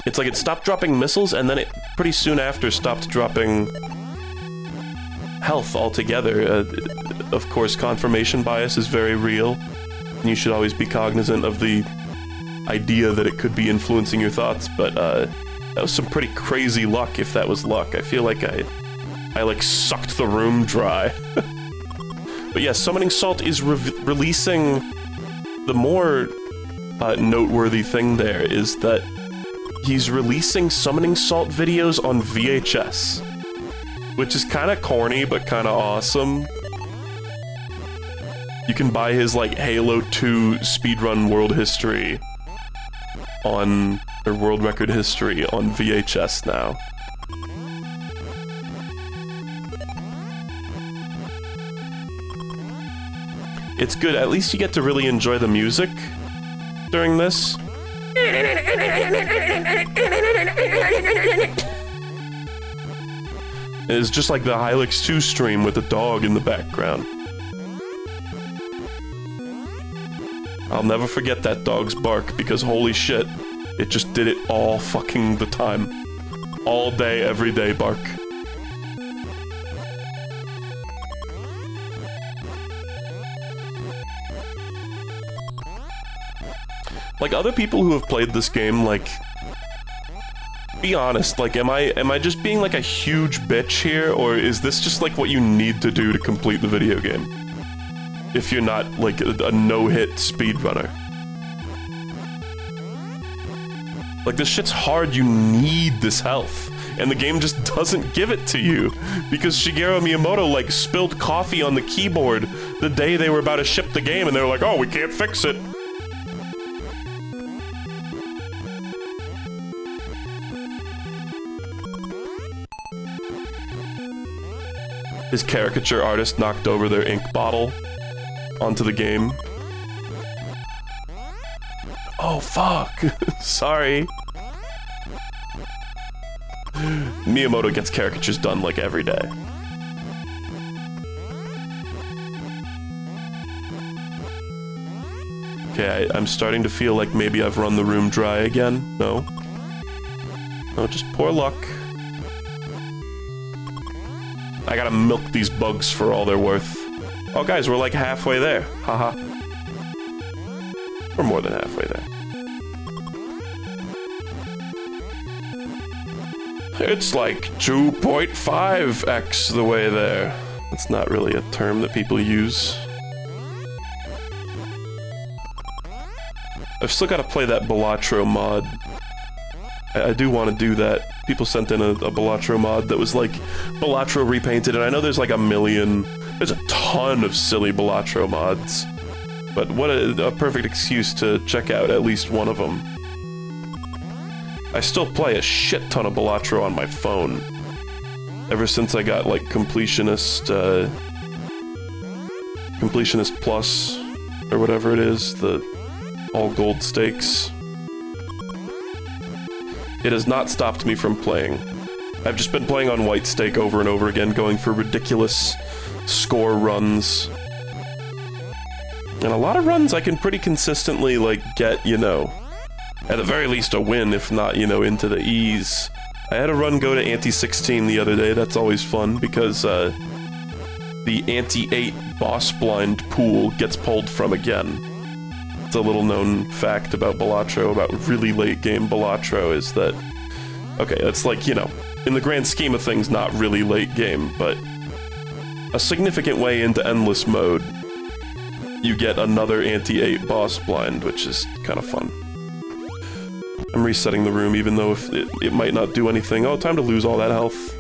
It's like it stopped dropping missiles, and then it pretty soon after stopped dropping health altogether. Of course, confirmation bias is very real, and you should always be cognizant of the idea that it could be influencing your thoughts, but that was some pretty crazy luck, if that was luck. I feel like I like, sucked the room dry. But yeah, Summoning Salt is releasing... The more noteworthy thing there is that he's releasing Summoning Salt videos on VHS. Which is kind of corny, but kind of awesome. You can buy his, like, Halo 2 speedrun world history on... or world record history on VHS now. It's good, at least you get to really enjoy the music during this. It's just like the Hylix 2 stream with the dog in the background. I'll never forget that dog's bark, because holy shit, it just did it all fucking the time. All day, every day bark. Like, other people who have played this game, like, be honest, like, am I just being, like, a huge bitch here, or is this just, like, what you need to do to complete the video game? If you're not, like, a no-hit speedrunner. Like, this shit's hard, you need this health, and the game just doesn't give it to you, because Shigeru Miyamoto, like, spilled coffee on the keyboard the day they were about to ship the game, and they were like, oh, we can't fix it. His caricature artist knocked over their ink bottle onto the game. Oh, fuck. Sorry. Miyamoto gets caricatures done, like, every day. Okay, I'm starting to feel like maybe I've run the room dry again. No? No, just poor luck. I gotta milk these bugs for all they're worth. Oh, guys, we're like halfway there. Haha. We're more than halfway there. It's like 2.5x the way there. That's not really a term that people use. I've still got to play that Balatro mod. I do want to do that. People sent in a Balatro mod that was like Balatro repainted, and I know there's like a million... There's a ton of silly Balatro mods. But what a perfect excuse to check out at least one of them. I still play a shit ton of Balatro on my phone. Ever since I got like Completionist Plus, or whatever it is, the all gold stakes. It has not stopped me from playing. I've just been playing on white stake over and over again, going for ridiculous score runs. And a lot of runs I can pretty consistently, like, get, you know, at the very least a win, if not, you know, into the E's. I had a run go to Ante 16 the other day. That's always fun, because, the Ante 8 boss blind pool gets pulled from again. It's a little known fact about Balatro, about really late game Balatro, is that... Okay, it's like, you know, in the grand scheme of things, not really late game, but a significant way into endless mode, you get another Ante 8 boss blind, which is kind of fun. I'm resetting the room, even though if it might not do anything. Oh, time to lose all that health.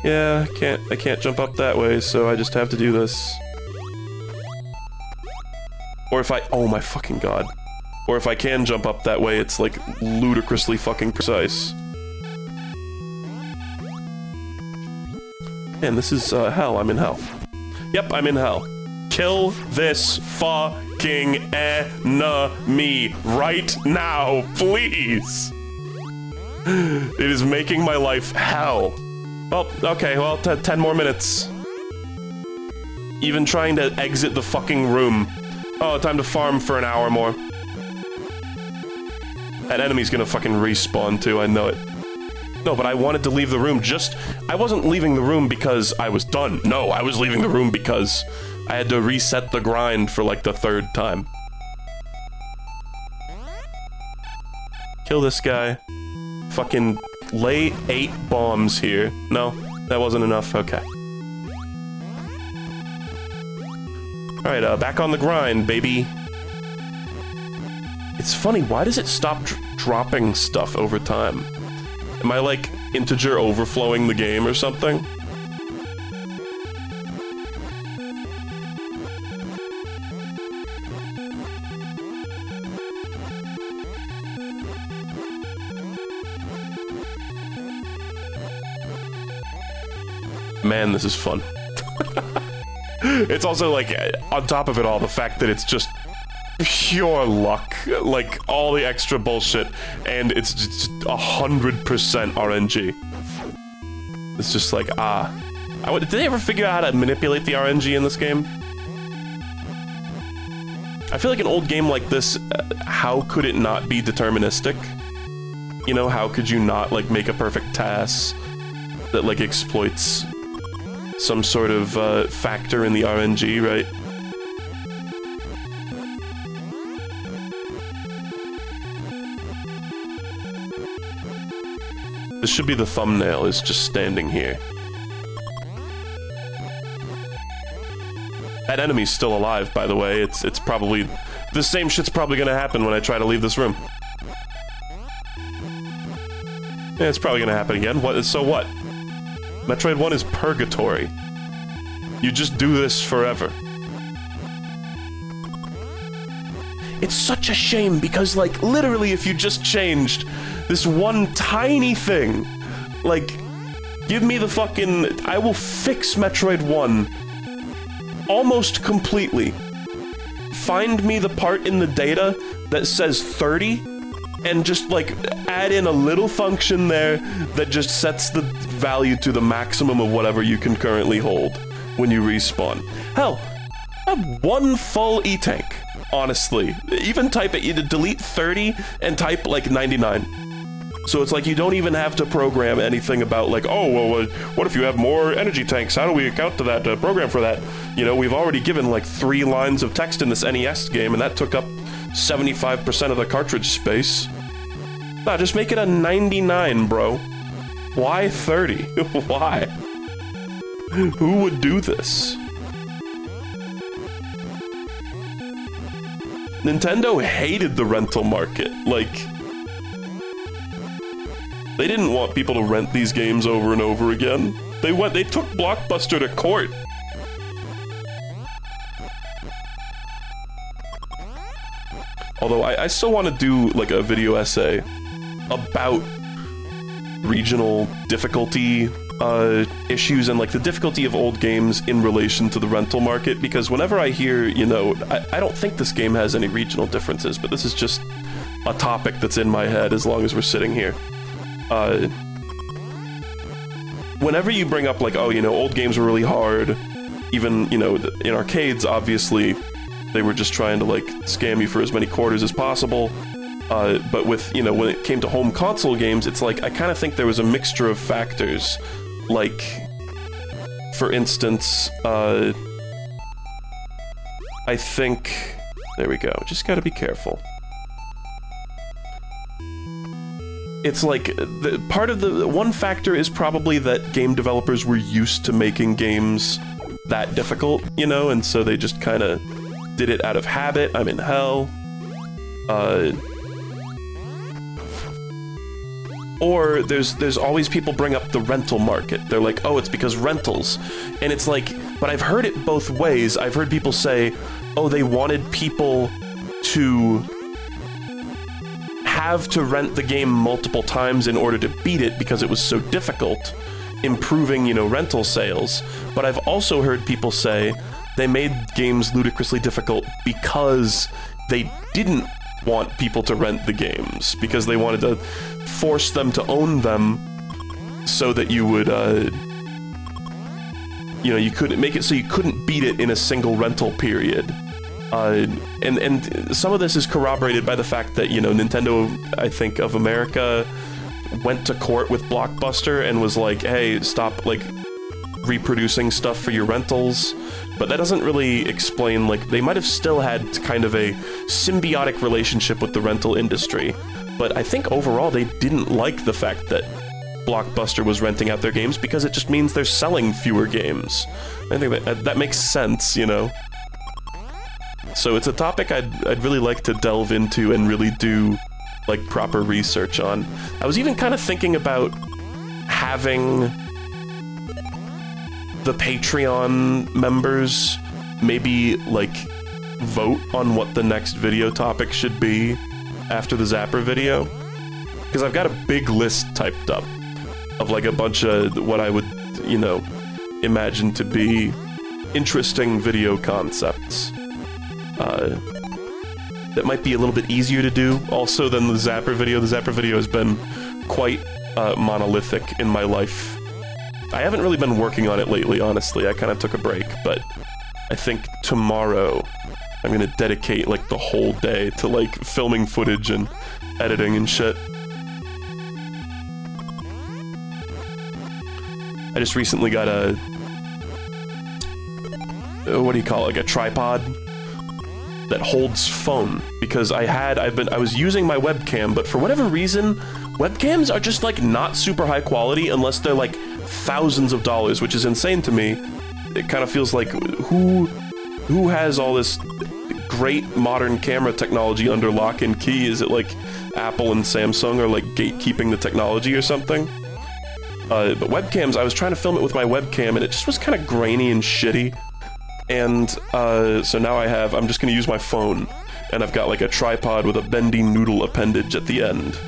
Yeah, I can't jump up that way, so I just have to do this. Or if I... Oh my fucking god. Or if I can jump up that way, it's like ludicrously fucking precise. Man, this is hell. I'm in hell. Yep, I'm in hell. Kill this fucking enemy right now, please! It is making my life hell. Well, okay, well, 10 more minutes. Even trying to exit the fucking room. Oh, time to farm for an hour more. That enemy's gonna fucking respawn too, I know it. No, but I wanted to leave the room just... I wasn't leaving the room because I was done. No, I was leaving the room because I had to reset the grind for like the 3rd time. Kill this guy. Fucking lay 8 bombs here. No, that wasn't enough. Okay. Alright, back on the grind, baby. It's funny, why does it stop dropping stuff over time? Am I, like, integer overflowing the game or something? Man, this is fun. It's also, like, on top of it all, the fact that it's just pure luck. Like, all the extra bullshit, and it's just 100% RNG. It's just like, did they ever figure out how to manipulate the RNG in this game? I feel like an old game like this, how could it not be deterministic? You know, how could you not, like, make a perfect task that, like, exploits some sort of, factor in the RNG, right? This should be the thumbnail, is just standing here. That enemy's still alive, by the way. It's probably... The same shit's probably gonna happen when I try to leave this room. Yeah, it's probably gonna happen again. So what? Metroid 1 is purgatory. You just do this forever. It's such a shame, because, like, literally if you just changed this one tiny thing, like, give me the fucking... I will fix Metroid 1 almost completely. Find me the part in the data that says 30, and just, like, add in a little function there that just sets the value to the maximum of whatever you can currently hold when you respawn. Hell, one full E-tank, honestly. Even type it, either delete 30 and type like 99. So it's like you don't even have to program anything about like, oh, well, what if you have more energy tanks? How do we account to that, program for that? You know, we've already given like 3 lines of text in this NES game, and that took up 75% of the cartridge space. Nah, just make it a 99, bro. Why 30? Why? Who would do this? Nintendo hated the rental market. Like, they didn't want people to rent these games over and over again. They took Blockbuster to court. Although I still want to do like a video essay about regional difficulty issues and like the difficulty of old games in relation to the rental market, because whenever I hear, you know, I don't think this game has any regional differences, but this is just a topic that's in my head as long as we're sitting here. Whenever you bring up like, oh, you know, old games were really hard, even, you know, in arcades, obviously, they were just trying to like scam you for as many quarters as possible. But with, you know, when it came to home console games, it's like, I kind of think there was a mixture of factors. Like, for instance, I think, there we go, just gotta be careful. It's like, one factor is probably that game developers were used to making games that difficult, you know, and so they just kind of did it out of habit. I'm in hell. Or there's always people bring up the rental market. They're like, oh, it's because rentals. And it's like, but I've heard it both ways. I've heard people say, oh, they wanted people to have to rent the game multiple times in order to beat it because it was so difficult, improving, you know, rental sales. But I've also heard people say they made games ludicrously difficult because they didn't want people to rent the games, because they wanted to force them to own them so that you would, you know, you couldn't make it so you couldn't beat it in a single rental period. And some of this is corroborated by the fact that, you know, Nintendo, I think, of America went to court with Blockbuster and was like, hey, stop, like, reproducing stuff for your rentals. But that doesn't really explain, like, they might have still had kind of a symbiotic relationship with the rental industry. But I think overall they didn't like the fact that Blockbuster was renting out their games, because it just means they're selling fewer games. I think that makes sense, you know? So it's a topic I'd really like to delve into and really do, like, proper research on. I was even kind of thinking about having the Patreon members maybe, like, vote on what the next video topic should be after the Zapper video. Because I've got a big list typed up of, like, a bunch of what I would, you know, imagine to be interesting video concepts. That might be a little bit easier to do also than the Zapper video. The Zapper video has been quite monolithic in my life. I haven't really been working on it lately, honestly. I kind of took a break, but I think tomorrow I'm gonna dedicate, like, the whole day to, like, filming footage and editing and shit. I just recently got a... what do you call it? Like a tripod that holds phone, because I was using my webcam, but for whatever reason, webcams are just, like, not super high quality unless they're, like, thousands of dollars, which is insane to me. It kind of feels like, who has all this great modern camera technology under lock and key? Is it, like, Apple and Samsung are, like, gatekeeping the technology or something? But webcams, I was trying to film it with my webcam, and it just was kind of grainy and shitty. And, so now I'm just gonna use my phone, and I've got, like, a tripod with a bendy noodle appendage at the end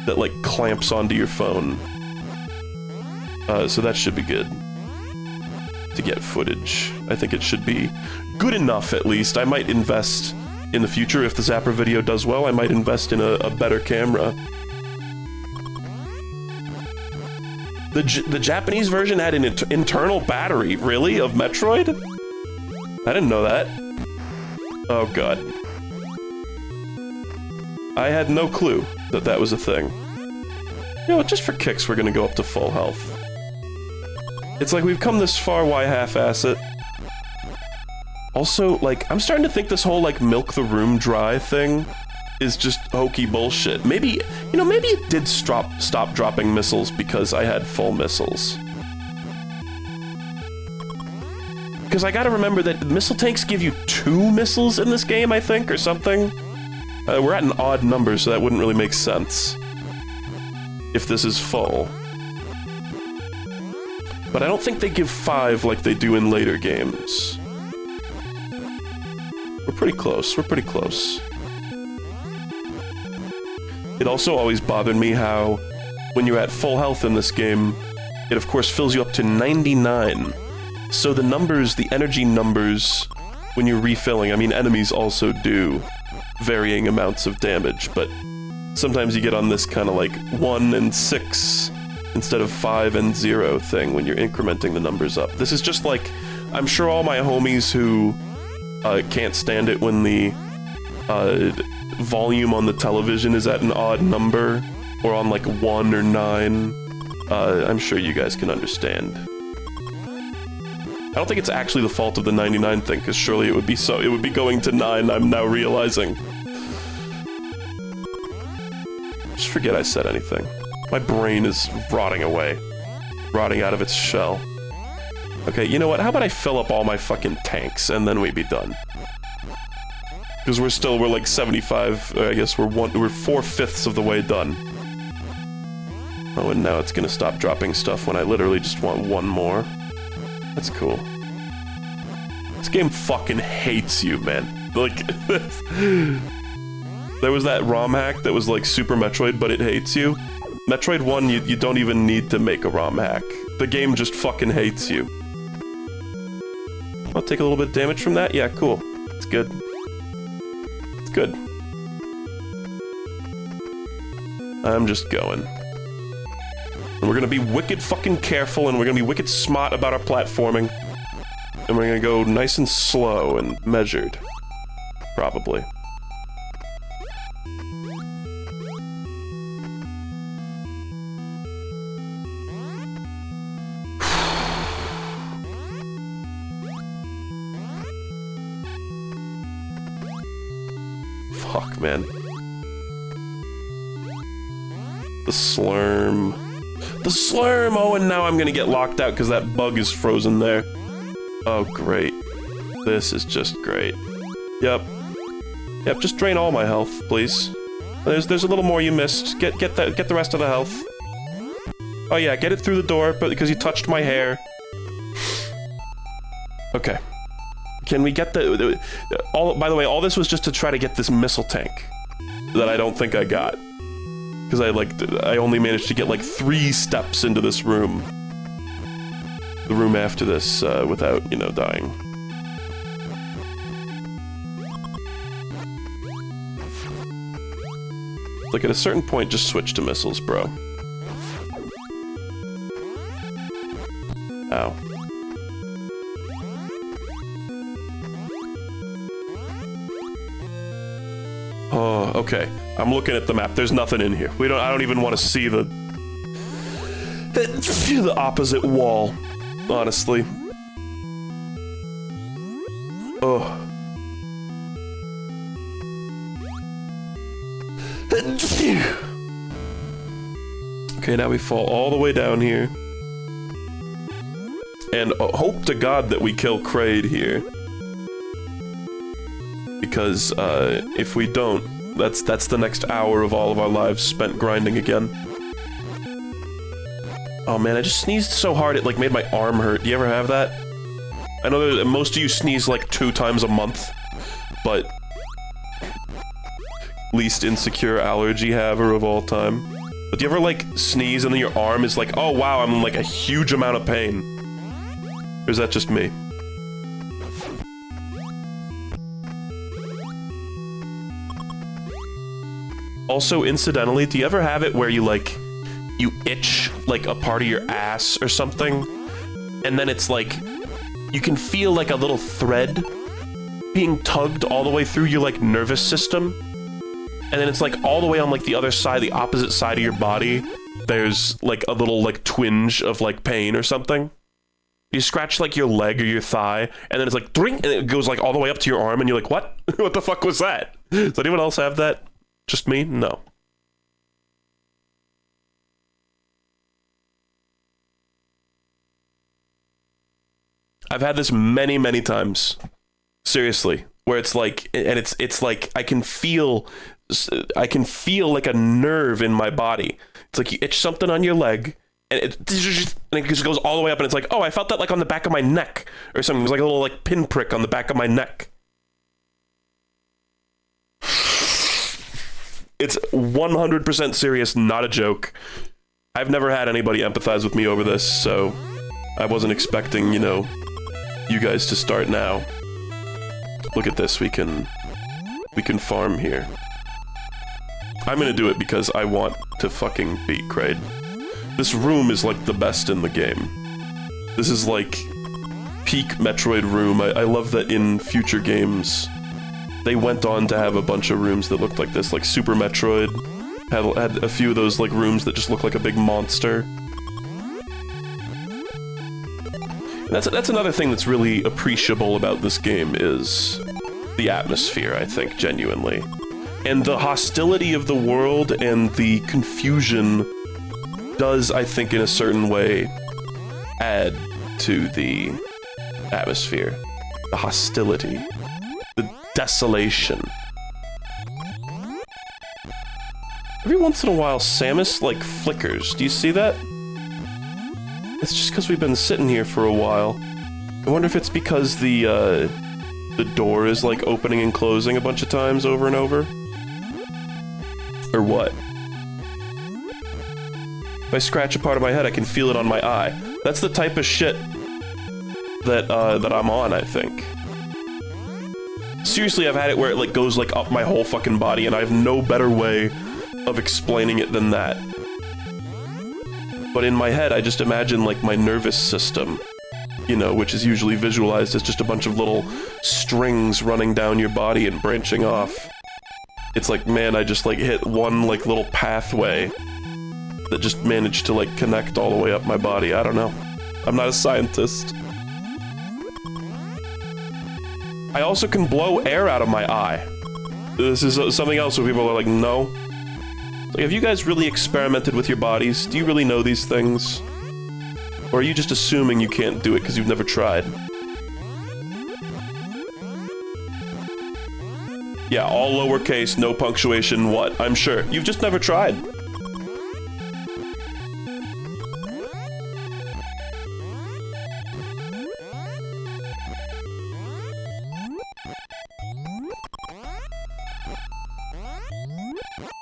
that, like, clamps onto your phone. So that should be good to get footage. I think it should be good enough, at least. I might invest in the future. If the Zapper video does well, I might invest in a better camera. The Japanese version had an internal battery, really, of Metroid? I didn't know that. Oh god. I had no clue that that was a thing. You know what, just for kicks, we're gonna go up to full health. It's like, we've come this far, why half-ass it? Also, like, I'm starting to think this whole, like, milk the room dry thing is just hokey bullshit. Maybe, you know, maybe it did stop dropping missiles because I had full missiles. Because I gotta remember that missile tanks give you 2 missiles in this game, I think, or something. We're at an odd number, so that wouldn't really make sense if this is full. But I don't think they give 5 like they do in later games. We're pretty close, we're pretty close. It also always bothered me how, when you're at full health in this game, it of course fills you up to 99. So the numbers, the energy numbers, when you're refilling, I mean enemies also do varying amounts of damage, but sometimes you get on this kind of like 1 and 6 instead of 5 and 0 thing when you're incrementing the numbers up. This is just like, I'm sure all my homies who can't stand it when the volume on the television is at an odd number, or on like 1 or 9, I'm sure you guys can understand. I don't think it's actually the fault of the 99 thing, because surely it would be going to 9, I'm now realizing. Just forget I said anything. My brain is rotting away. Rotting out of its shell. Okay, you know what? How about I fill up all my fucking tanks, and then we'd be done. Because we're like 75, I guess we're 4/5 of the way done. Oh, and now it's gonna stop dropping stuff when I literally just want 1 more. That's cool. This game fucking hates you, man. Like, there was that ROM hack that was like Super Metroid, but it hates you. Metroid 1, you don't even need to make a ROM hack. The game just fucking hates you. I'll take a little bit of damage from that? Yeah, cool. It's good. It's good. I'm just going. And we're gonna be wicked fucking careful, and we're gonna be wicked smart about our platforming. And we're gonna go nice and slow and measured. Probably. Fuck, man. The slurm. The slurm! Oh, and now I'm gonna get locked out because that bug is frozen there. Oh, great. This is just great. Yep. Yep, just drain all my health, please. There's a little more you missed. Get the rest of the health. Oh yeah, get it through the door, but because you touched my hair. Okay. Can we get the by the way, all this was just to try to get this missile tank that I don't think I got. Because I only managed to get like 3 steps into this room. The room after this, without, you know, dying. Like, at a certain point, just switch to missiles, bro. Ow. Oh, okay. I'm looking at the map. There's nothing in here. I don't even want to see the opposite wall, honestly. Oh. Okay, now we fall all the way down here. And hope to God that we kill Kraid here. Because, if we don't, that's the next hour of all of our lives spent grinding again. Oh man, I just sneezed so hard it like made my arm hurt. Do you ever have that? I know that most of you sneeze like 2 times a month, but least insecure allergy haver of all time. But do you ever like sneeze and then your arm is like, oh wow, I'm in like a huge amount of pain? Or is that just me? Also, incidentally, do you ever have it where you itch, like, a part of your ass or something? And then it's like, you can feel like a little thread being tugged all the way through your, like, nervous system. And then it's, like, all the way on, like, the other side, the opposite side of your body, there's, like, a little, like, twinge of, like, pain or something. You scratch, like, your leg or your thigh, and then it's like, drink, and it goes, like, all the way up to your arm, and you're like, what? What the fuck was that? Does anyone else have that? Just me? No. I've had this many, many times. Seriously. Where it's like, and it's like, I can feel like a nerve in my body. It's like you itch something on your leg, and it just goes all the way up, and it's like, oh, I felt that like on the back of my neck or something. It was like a little like pinprick on the back of my neck. It's 100% serious, not a joke. I've never had anybody empathize with me over this, so I wasn't expecting, you know, you guys to start now. Look at this, we can farm here. I'm gonna do it because I want to fucking beat Kraid. This room is like the best in the game. This is like peak Metroid room. I love that in future games they went on to have a bunch of rooms that looked like this, like Super Metroid had a few of those like rooms that just look like a big monster. And that's another thing that's really appreciable about this game is the atmosphere, I think, genuinely. And the hostility of the world and the confusion does, I think, in a certain way, add to the atmosphere. The hostility. The desolation. Every once in a while, Samus, like, flickers. Do you see that? It's just because we've been sitting here for a while. I wonder if it's because the door is, like, opening and closing a bunch of times over and over? Or what? If I scratch a part of my head, I can feel it on my eye. That's the type of shit that I'm on, I think. Seriously, I've had it where it, like, goes, like, up my whole fucking body, and I have no better way of explaining it than that. But in my head, I just imagine, like, my nervous system, you know, which is usually visualized as just a bunch of little strings running down your body and branching off. It's like, man, I just, like, hit one, like, little pathway that just managed to, like, connect all the way up my body. I don't know. I'm not a scientist. I also can blow air out of my eye. This is something else where people are like, no. Like, have you guys really experimented with your bodies? Do you really know these things? Or are you just assuming you can't do it because you've never tried? Yeah, all lowercase, no punctuation, what? I'm sure. You've just never tried.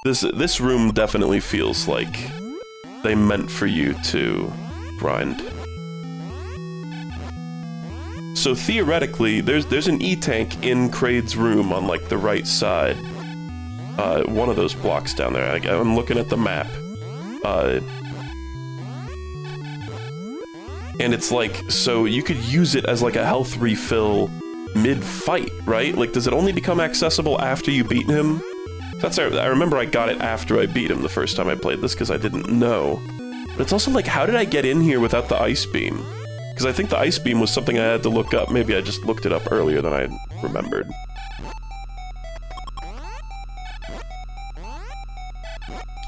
This room definitely feels like they meant for you to grind. So theoretically, there's an E-tank in Kraid's room on, like, the right side. One of those blocks down there. I'm looking at the map. And it's like, so you could use it as, like, a health refill mid-fight, right? Like, does it only become accessible after you beat him? I remember I got it after I beat him the first time I played this, because I didn't know. But it's also like, how did I get in here without the ice beam? Because I think the ice beam was something I had to look up. Maybe I just looked it up earlier than I remembered.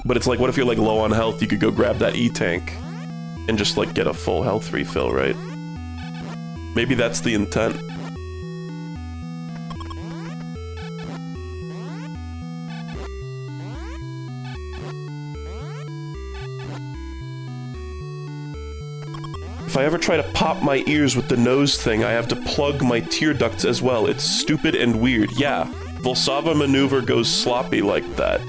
But it's like, what if you're, like, low on health? You could go grab that E-tank and just, like, get a full health refill, right? Maybe that's the intent. If I ever try to pop my ears with the nose thing, I have to plug my tear ducts as well. It's stupid and weird. Yeah, Volsava maneuver goes sloppy like that.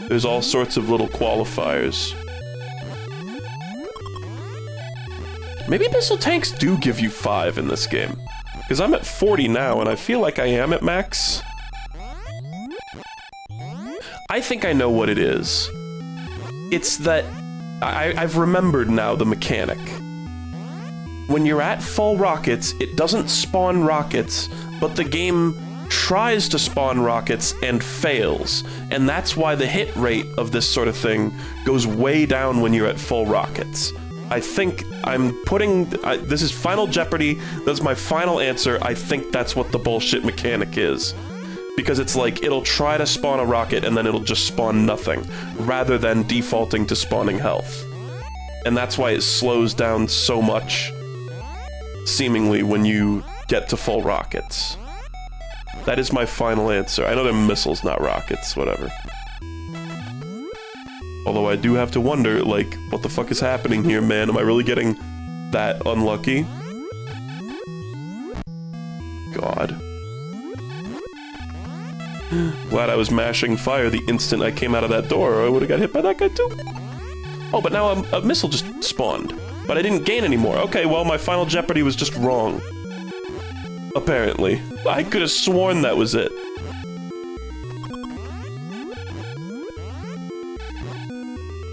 There's all sorts of little qualifiers. Maybe missile tanks do give you 5 in this game. Because I'm at 40 now, and I feel like I am at max. I think I know what it is. It's that... I've remembered now the mechanic. when you're at full rockets, it doesn't spawn rockets, but the game tries to spawn rockets and fails. And that's why the hit rate of this sort of thing goes way down when you're at full rockets. I think I'm putting... this is Final Jeopardy. That's my final answer. I think that's what the bullshit mechanic is. Because it's like, it'll try to spawn a rocket and then it'll just spawn nothing, rather than defaulting to spawning health. And that's why it slows down so much, seemingly, when you get to full rockets. That is my final answer. I know they're missiles, not rockets, whatever. Although I do have to wonder, like, what the fuck is happening here, man? Am I really getting that unlucky? God. Glad I was mashing fire the instant I came out of that door, or I would've got hit by that guy too. Oh, but now a missile just spawned. But I didn't gain anymore. Okay, well, my Final Jeopardy was just wrong. Apparently. I could have sworn that was it.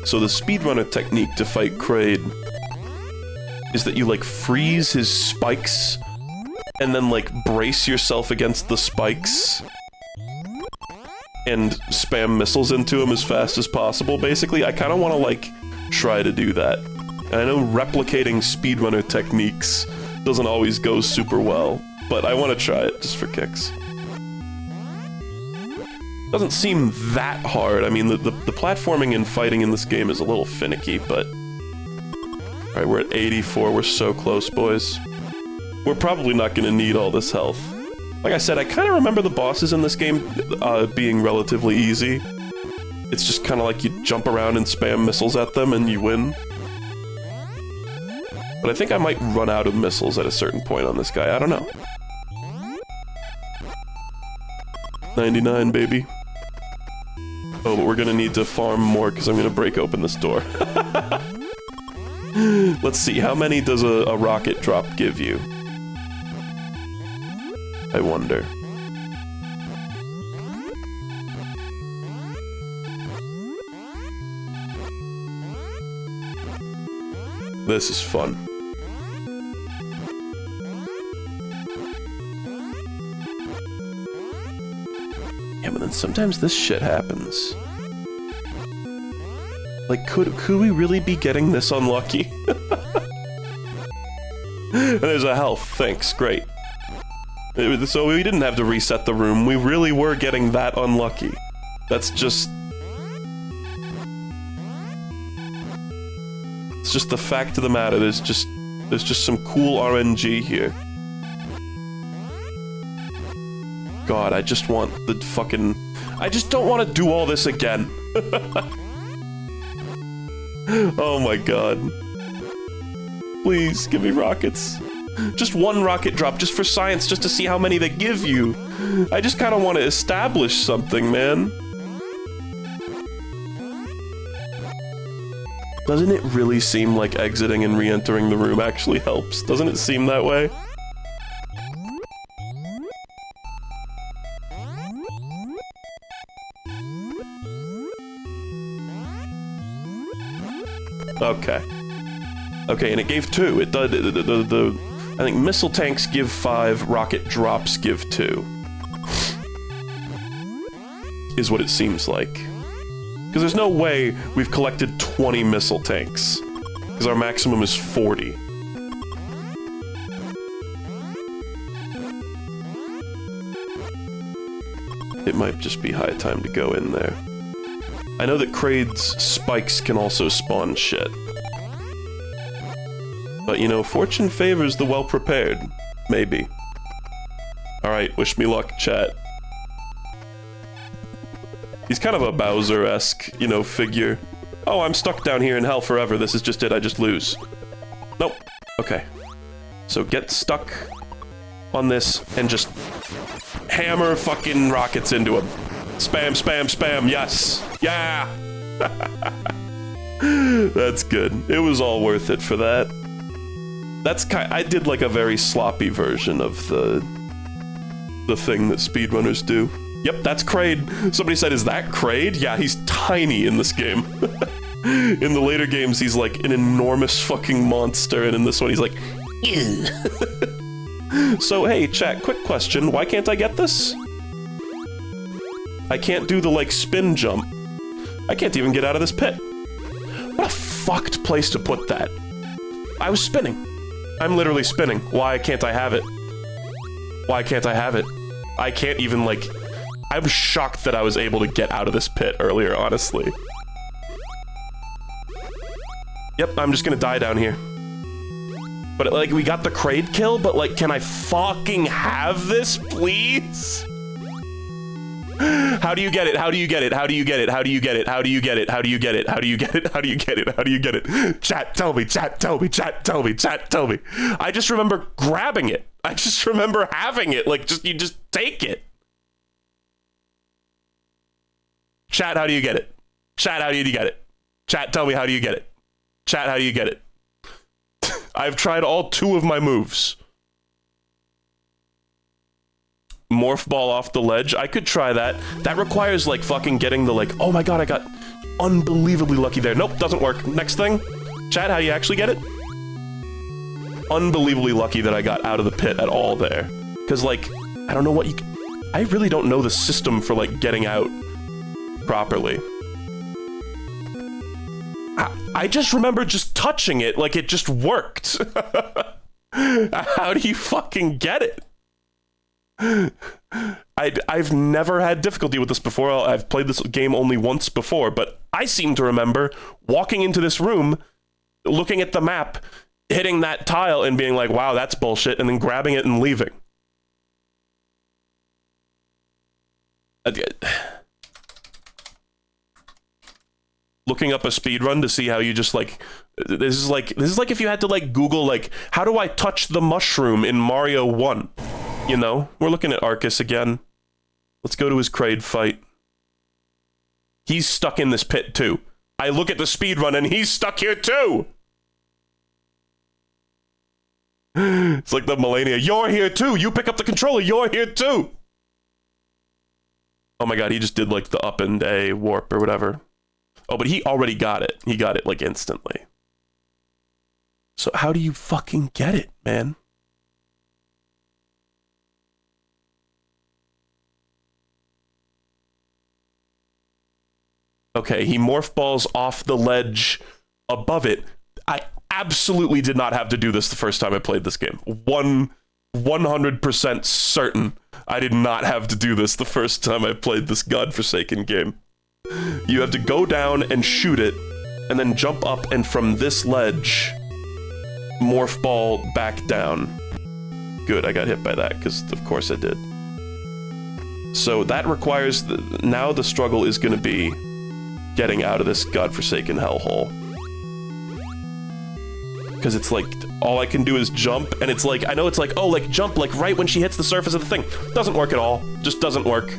So the speedrunner technique to fight Kraid is that you, like, freeze his spikes and then, like, brace yourself against the spikes and spam missiles into him as fast as possible, basically. I kind of want to, like, try to do that. And I know replicating speedrunner techniques doesn't always go super well, but I want to try it, just for kicks. Doesn't seem that hard. I mean, the platforming and fighting in this game is a little finicky, but... Alright, we're at 84, we're so close, boys. We're probably not gonna need all this health. Like I said, I kind of remember the bosses in this game being relatively easy. It's just kind of like you jump around and spam missiles at them and you win. But I think I might run out of missiles at a certain point on this guy, I don't know. 99, baby. Oh, but we're gonna need to farm more because I'm gonna break open this door. Let's see, how many does a rocket drop give you? I wonder. This is fun. Yeah, but then sometimes this shit happens. Like, could we really be getting this unlucky? And there's a health, thanks, great. So we didn't have to reset the room, we really were getting that unlucky. That's just... It's just the fact of the matter, there's just some cool RNG here. God, I just want the fucking... I just don't want to do all this again. Oh my god. Please, give me rockets. Just one rocket drop, just for science, just to see how many they give you. I just kind of want to establish something, man. Doesn't it really seem like exiting and re-entering the room actually helps? Doesn't it seem that way? Okay. Okay, and it gave 2. It did. I think missile tanks give 5, rocket drops give 2. Is what it seems like. Because there's no way we've collected 20 missile tanks. Because our maximum is 40. It might just be high time to go in there. I know that Kraid's spikes can also spawn shit. But, you know, fortune favors the well-prepared. Maybe. Alright, wish me luck, chat. He's kind of a Bowser-esque, you know, figure. Oh, I'm stuck down here in hell forever, this is just it, I just lose. Nope. Okay. So get stuck on this and just hammer fucking rockets into him. Spam, spam, spam, yes! Yeah! That's good. It was all worth it for that. That's I did like a very sloppy version of the thing that speedrunners do. Yep, that's Kraid. Somebody said, is that Kraid? Yeah, he's tiny in this game. In the later games, he's like an enormous fucking monster, and in this one, he's like So, hey, chat, quick question. Why can't I get this? I can't do the, like, spin jump. I can't even get out of this pit. What a fucked place to put that. I was spinning. I'm literally spinning. Why can't I have it? Why can't I have it? I can't even, like... I'm shocked that I was able to get out of this pit earlier, honestly. Yep, I'm just gonna die down here. But, like, we got the Kraid kill, but, like, can I fucking have this, please? How do you get it? How do you get it? How do you get it? How do you get it? How do you get it? How do you get it? How do you get it? How do you get it? How do you get it? Chat, tell me, chat, tell me, chat, tell me, chat, tell me. I just remember grabbing it. I just remember having it. Like, you just take it. Chat, how do you get it? Chat, how do you get it? Chat, tell me, how do you get it? Chat, how do you get it? I've tried all 2 of my moves. Morph ball off the ledge. I could try that. That requires, like, fucking getting the, like, oh my god, I got unbelievably lucky there. Nope, doesn't work. Next thing. Chat, how do you actually get it? Unbelievably lucky that I got out of the pit at all there. Because, like, I don't know what you... I really don't know the system for, like, getting out properly. I just remember just touching it like it just worked. How do you fucking get it? I've never had difficulty with this before. I've played this game only once before, but I seem to remember walking into this room, looking at the map, hitting that tile and being like, wow, that's bullshit, and then grabbing it and leaving. Looking up a speedrun to see how you just, like, this is like if you had to, like, Google, like, how do I touch the mushroom in Mario 1? You know? We're looking at Arcus again. Let's go to his Kraid fight. He's stuck in this pit, too. I look at the speedrun and he's stuck here, too! It's like the Millennia. You're here, too! You pick up the controller! You're here, too! Oh my god, he just did, like, the up and A warp or whatever. Oh, but he already got it. He got it, like, instantly. So how do you fucking get it, man? Okay, he morph balls off the ledge above it. I absolutely did not have to do this the first time I played this game. 100% certain I did not have to do this the first time I played this godforsaken game. You have to go down and shoot it, and then jump up, and from this ledge, morph ball back down. Good, I got hit by that, because of course I did. So that requires... now the struggle is going to be getting out of this godforsaken hellhole. Because it's like, all I can do is jump, and it's like, I know it's like, oh, like, jump, like, right when she hits the surface of the thing. Doesn't work at all. Just doesn't work.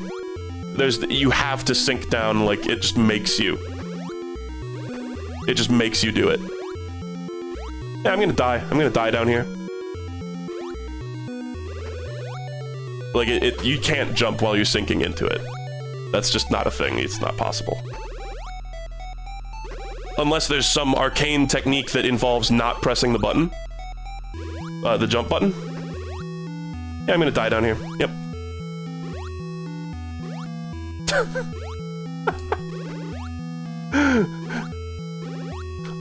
You have to sink down, like, it just makes you. It just makes you do it. Yeah, I'm gonna die. I'm gonna die down here. Like, you can't jump while you're sinking into it. That's just not a thing. It's not possible. Unless there's some arcane technique that involves not pressing the button. The jump button. Yeah, I'm gonna die down here. Yep.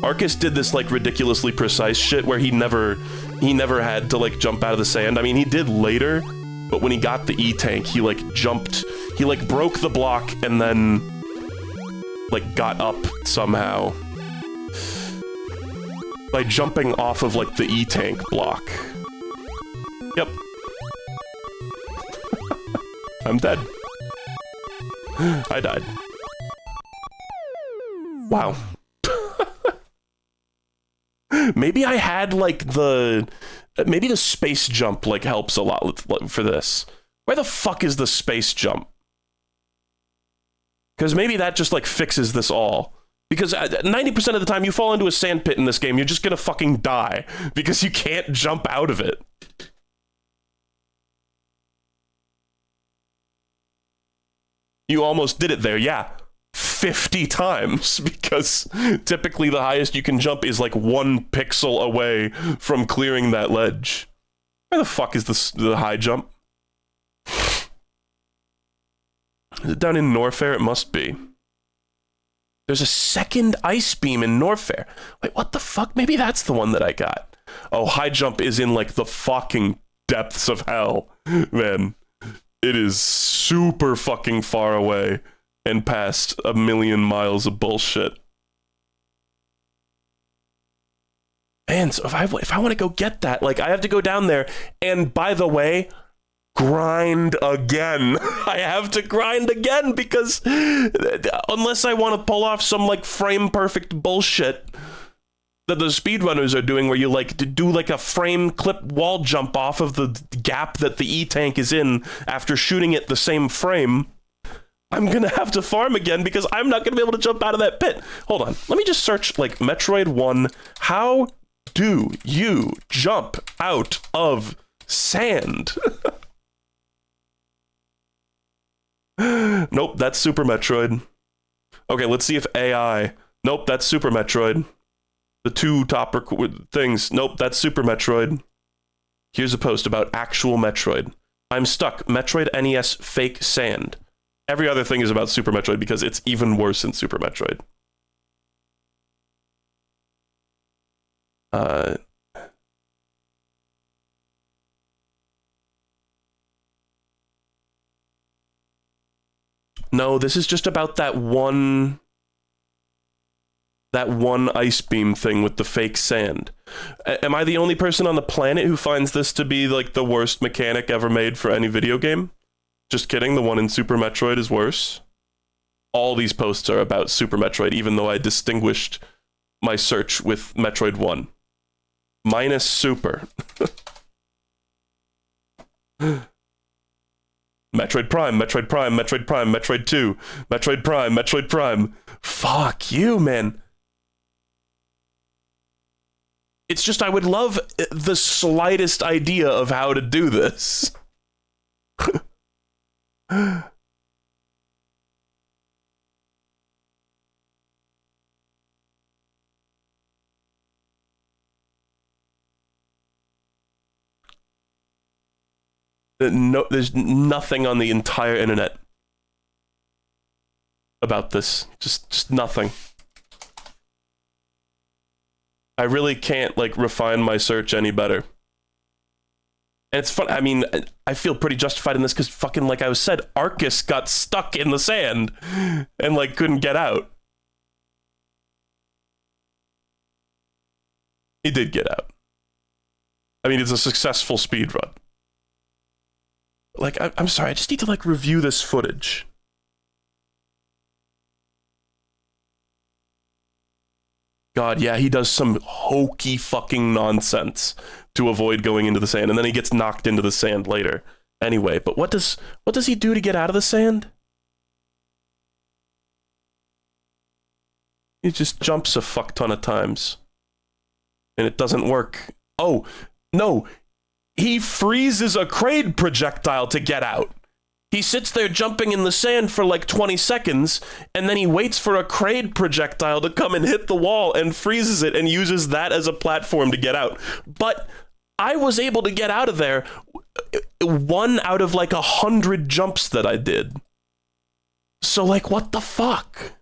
Arcus did this, like, ridiculously precise shit where he never had to, like, jump out of the sand. I mean, he did later, but when he got the E-tank, he, like, jumped, he, like, broke the block and then, like, got up somehow by jumping off of, like, the E-tank block. Yep. I'm dead. I died. Wow. Maybe I had, like, maybe the space jump, like, helps a lot for this. Where the fuck is the space jump? Because maybe that just, like, fixes this all. Because 90% of the time you fall into a sand pit in this game, you're just gonna fucking die. Because you can't jump out of it. You almost did it there, yeah. 50 times because typically the highest you can jump is like 1 pixel away from clearing that ledge. Where the fuck is the high jump? Is it down in Norfair? It must be. There's a second ice beam in Norfair. Wait, what the fuck? Maybe that's the one that I got. Oh, high jump is in like the fucking depths of hell. Man, it is super fucking far away and past a million miles of bullshit. Man, so if I want to go get that, like, I have to go down there, and by the way, grind again. I have to grind again because unless I want to pull off some, like, frame-perfect bullshit that the speedrunners are doing where you, like, do, like, a frame clip wall jump off of the gap that the E-tank is in after shooting it the same frame, I'm gonna have to farm again because I'm not gonna be able to jump out of that pit. Hold on. Let me just search, like, Metroid 1. How do you jump out of sand? Nope, that's Super Metroid. Okay, let's see if AI. Nope, that's Super Metroid. The 2 top things. Nope, that's Super Metroid. Here's a post about actual Metroid. I'm stuck. Metroid NES fake sand. Every other thing is about Super Metroid because it's even worse in Super Metroid. No, this is just about that one ice beam thing with the fake sand. Am I the only person on the planet who finds this to be like the worst mechanic ever made for any video game? Just kidding, the one in Super Metroid is worse. All these posts are about Super Metroid, even though I distinguished my search with Metroid 1. Minus Super. Metroid Prime, Metroid Prime, Metroid Prime, Metroid 2, Metroid Prime, Metroid Prime. Fuck you, man. It's just I would love the slightest idea of how to do this. No, there's nothing on the entire internet about this. Just nothing. I really can't, like, refine my search any better. And it's fun. I mean, I feel pretty justified in this because fucking, like I said, Arcus got stuck in the sand and, like, couldn't get out. He did get out. I mean, it's a successful speedrun. Like, I'm sorry, I just need to, like, review this footage. God, yeah, he does some hokey fucking nonsense to avoid going into the sand, and then he gets knocked into the sand later. Anyway, but what does he do to get out of the sand? He just jumps a fuck ton of times. And it doesn't work. Oh, no. He freezes a Kraid projectile to get out. He sits there jumping in the sand for like 20 seconds, and then he waits for a Kraid projectile to come and hit the wall and freezes it and uses that as a platform to get out. But I was able to get out of there 1 out of like 100 jumps that I did. So, like, what the fuck?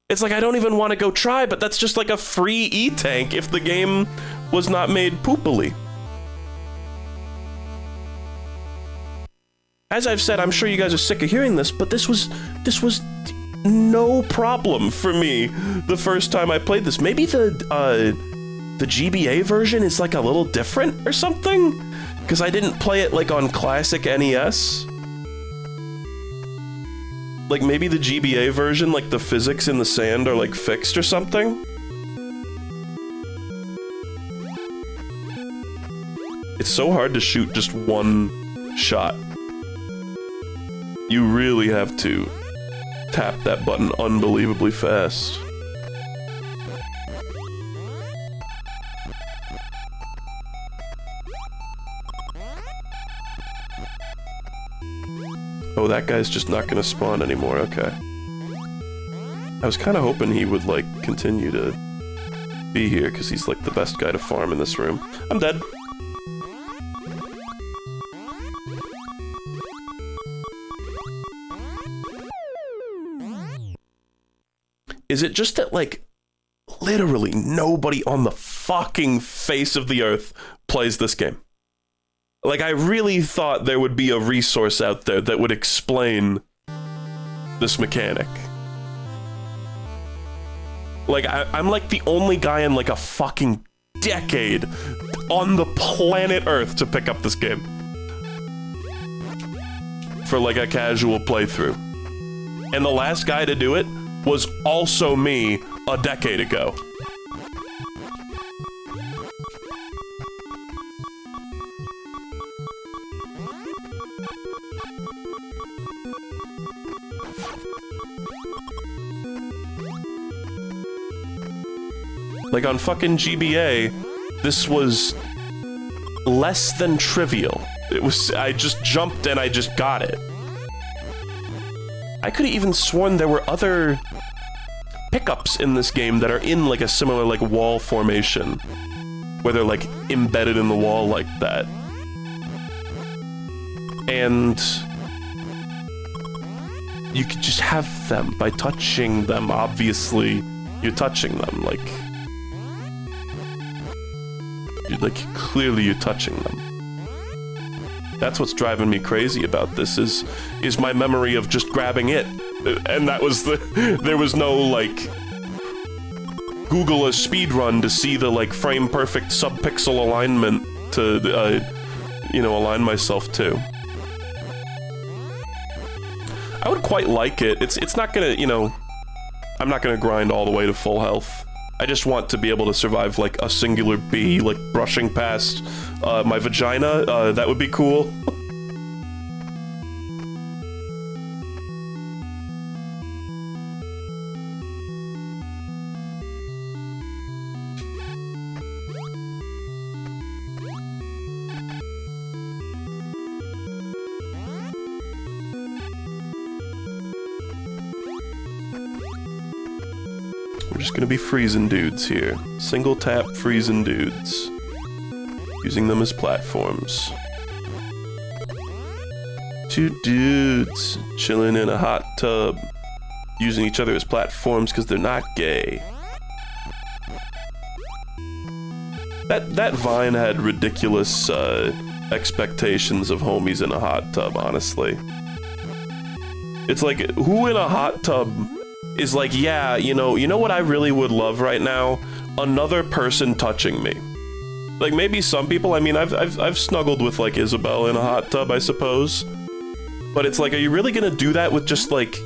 It's like I don't even want to go try, but that's just like a free E-tank if the game was not made poopily. As I've said, I'm sure you guys are sick of hearing this, but this was no problem for me the first time I played this. Maybe the GBA version is like a little different or something? Because I didn't play it like on classic NES. Like maybe the GBA version, like the physics in the sand are like fixed or something? It's so hard to shoot just one shot. You really have to tap that button unbelievably fast. Oh, Oh, that guy's just not gonna spawn anymore, okay. I was kind of hoping he would, like, continue to be here, because he's, like, the best guy to farm in this room. I'm dead. Is it just that, like, literally nobody on the fucking face of the earth plays this game? Like, I really thought there would be a resource out there that would explain this mechanic. Like, I'm like the only guy in like a fucking decade on the planet Earth to pick up this game. For like a casual playthrough. And the last guy to do it was also me a decade ago. Like on fucking GBA, this was less than trivial. It was, I just jumped and I just got it. I could have even sworn there were other pickups in this game that are in like a similar like wall formation, where they're like embedded in the wall like that. And you could just have them by touching them. Obviously, you're touching them, like clearly you're touching them. That's what's driving me crazy about this is my memory of just grabbing it. And that was there was no like Google a speedrun to see the like frame perfect sub-pixel alignment to you know, align myself to. I would quite like it. It's not gonna, you know, I'm not gonna grind all the way to full health. I just want to be able to survive like a singular bee, like brushing past my vagina. That would be cool. We're just gonna be freezing dudes here. Single tap freezing dudes. Using them as platforms. Two dudes chilling in a hot tub. Using each other as platforms because they're not gay. That Vine had ridiculous expectations of homies in a hot tub, honestly. It's like, who in a hot tub is like, yeah, you know what I really would love right now? Another person touching me. Like, maybe some people, I mean, I've snuggled with, like, Isabel in a hot tub, I suppose. But it's like, are you really gonna do that with just, like,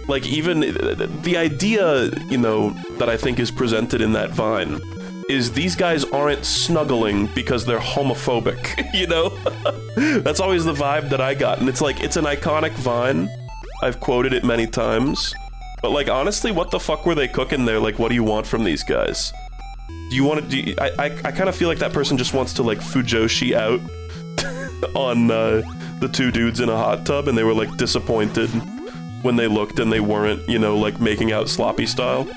even, the idea, you know, that I think is presented in that Vine is these guys aren't snuggling because they're homophobic, you know? That's always the vibe that I got, and it's like, it's an iconic Vine. I've quoted it many times. But, like, honestly, what the fuck were they cooking there? Like, what do you want from these guys? Do you want to... I kind of feel like that person just wants to, like, Fujoshi out on the two dudes in a hot tub, and they were, like, disappointed when they looked and they weren't, you know, like, making out sloppy style.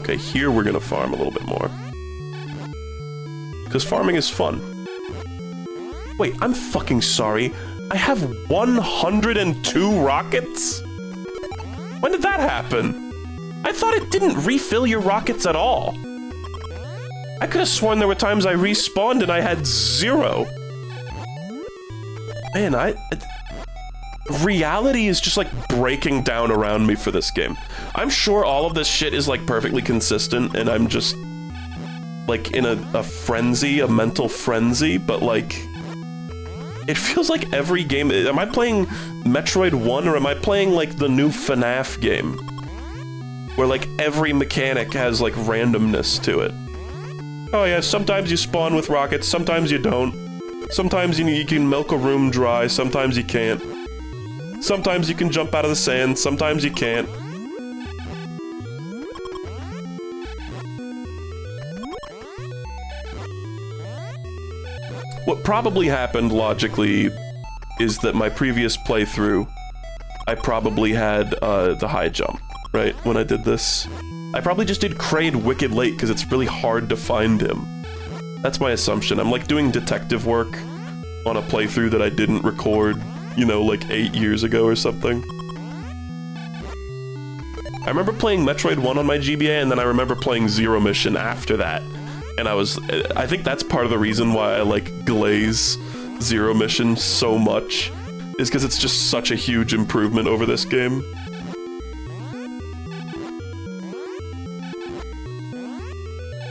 Okay, here we're gonna farm a little bit more. Because farming is fun. Wait, I'm fucking sorry. I have 102 rockets? When did that happen? I thought it didn't refill your rockets at all. I could have sworn there were times I respawned and I had 0. Man, reality is just like breaking down around me for this game. I'm sure all of this shit is like perfectly consistent and I'm just like in a frenzy, a mental frenzy, but like... It feels like every game... Am I playing Metroid 1 or am I playing, like, the new FNAF game? Where, like, every mechanic has, like, randomness to it. Oh yeah, sometimes you spawn with rockets, sometimes you don't. Sometimes you can milk a room dry, sometimes you can't. Sometimes you can jump out of the sand, sometimes you can't. What probably happened logically is that my previous playthrough, I probably had the high jump, right, when I did this. I probably just did Kraid wicked late because it's really hard to find him. That's my assumption. I'm like doing detective work on a playthrough that I didn't record, you know, like 8 years ago or something. I remember playing Metroid 1 on my GBA, and then I remember playing Zero Mission after that. And I think that's part of the reason why I like glaze Zero Mission so much, is because it's just such a huge improvement over this game.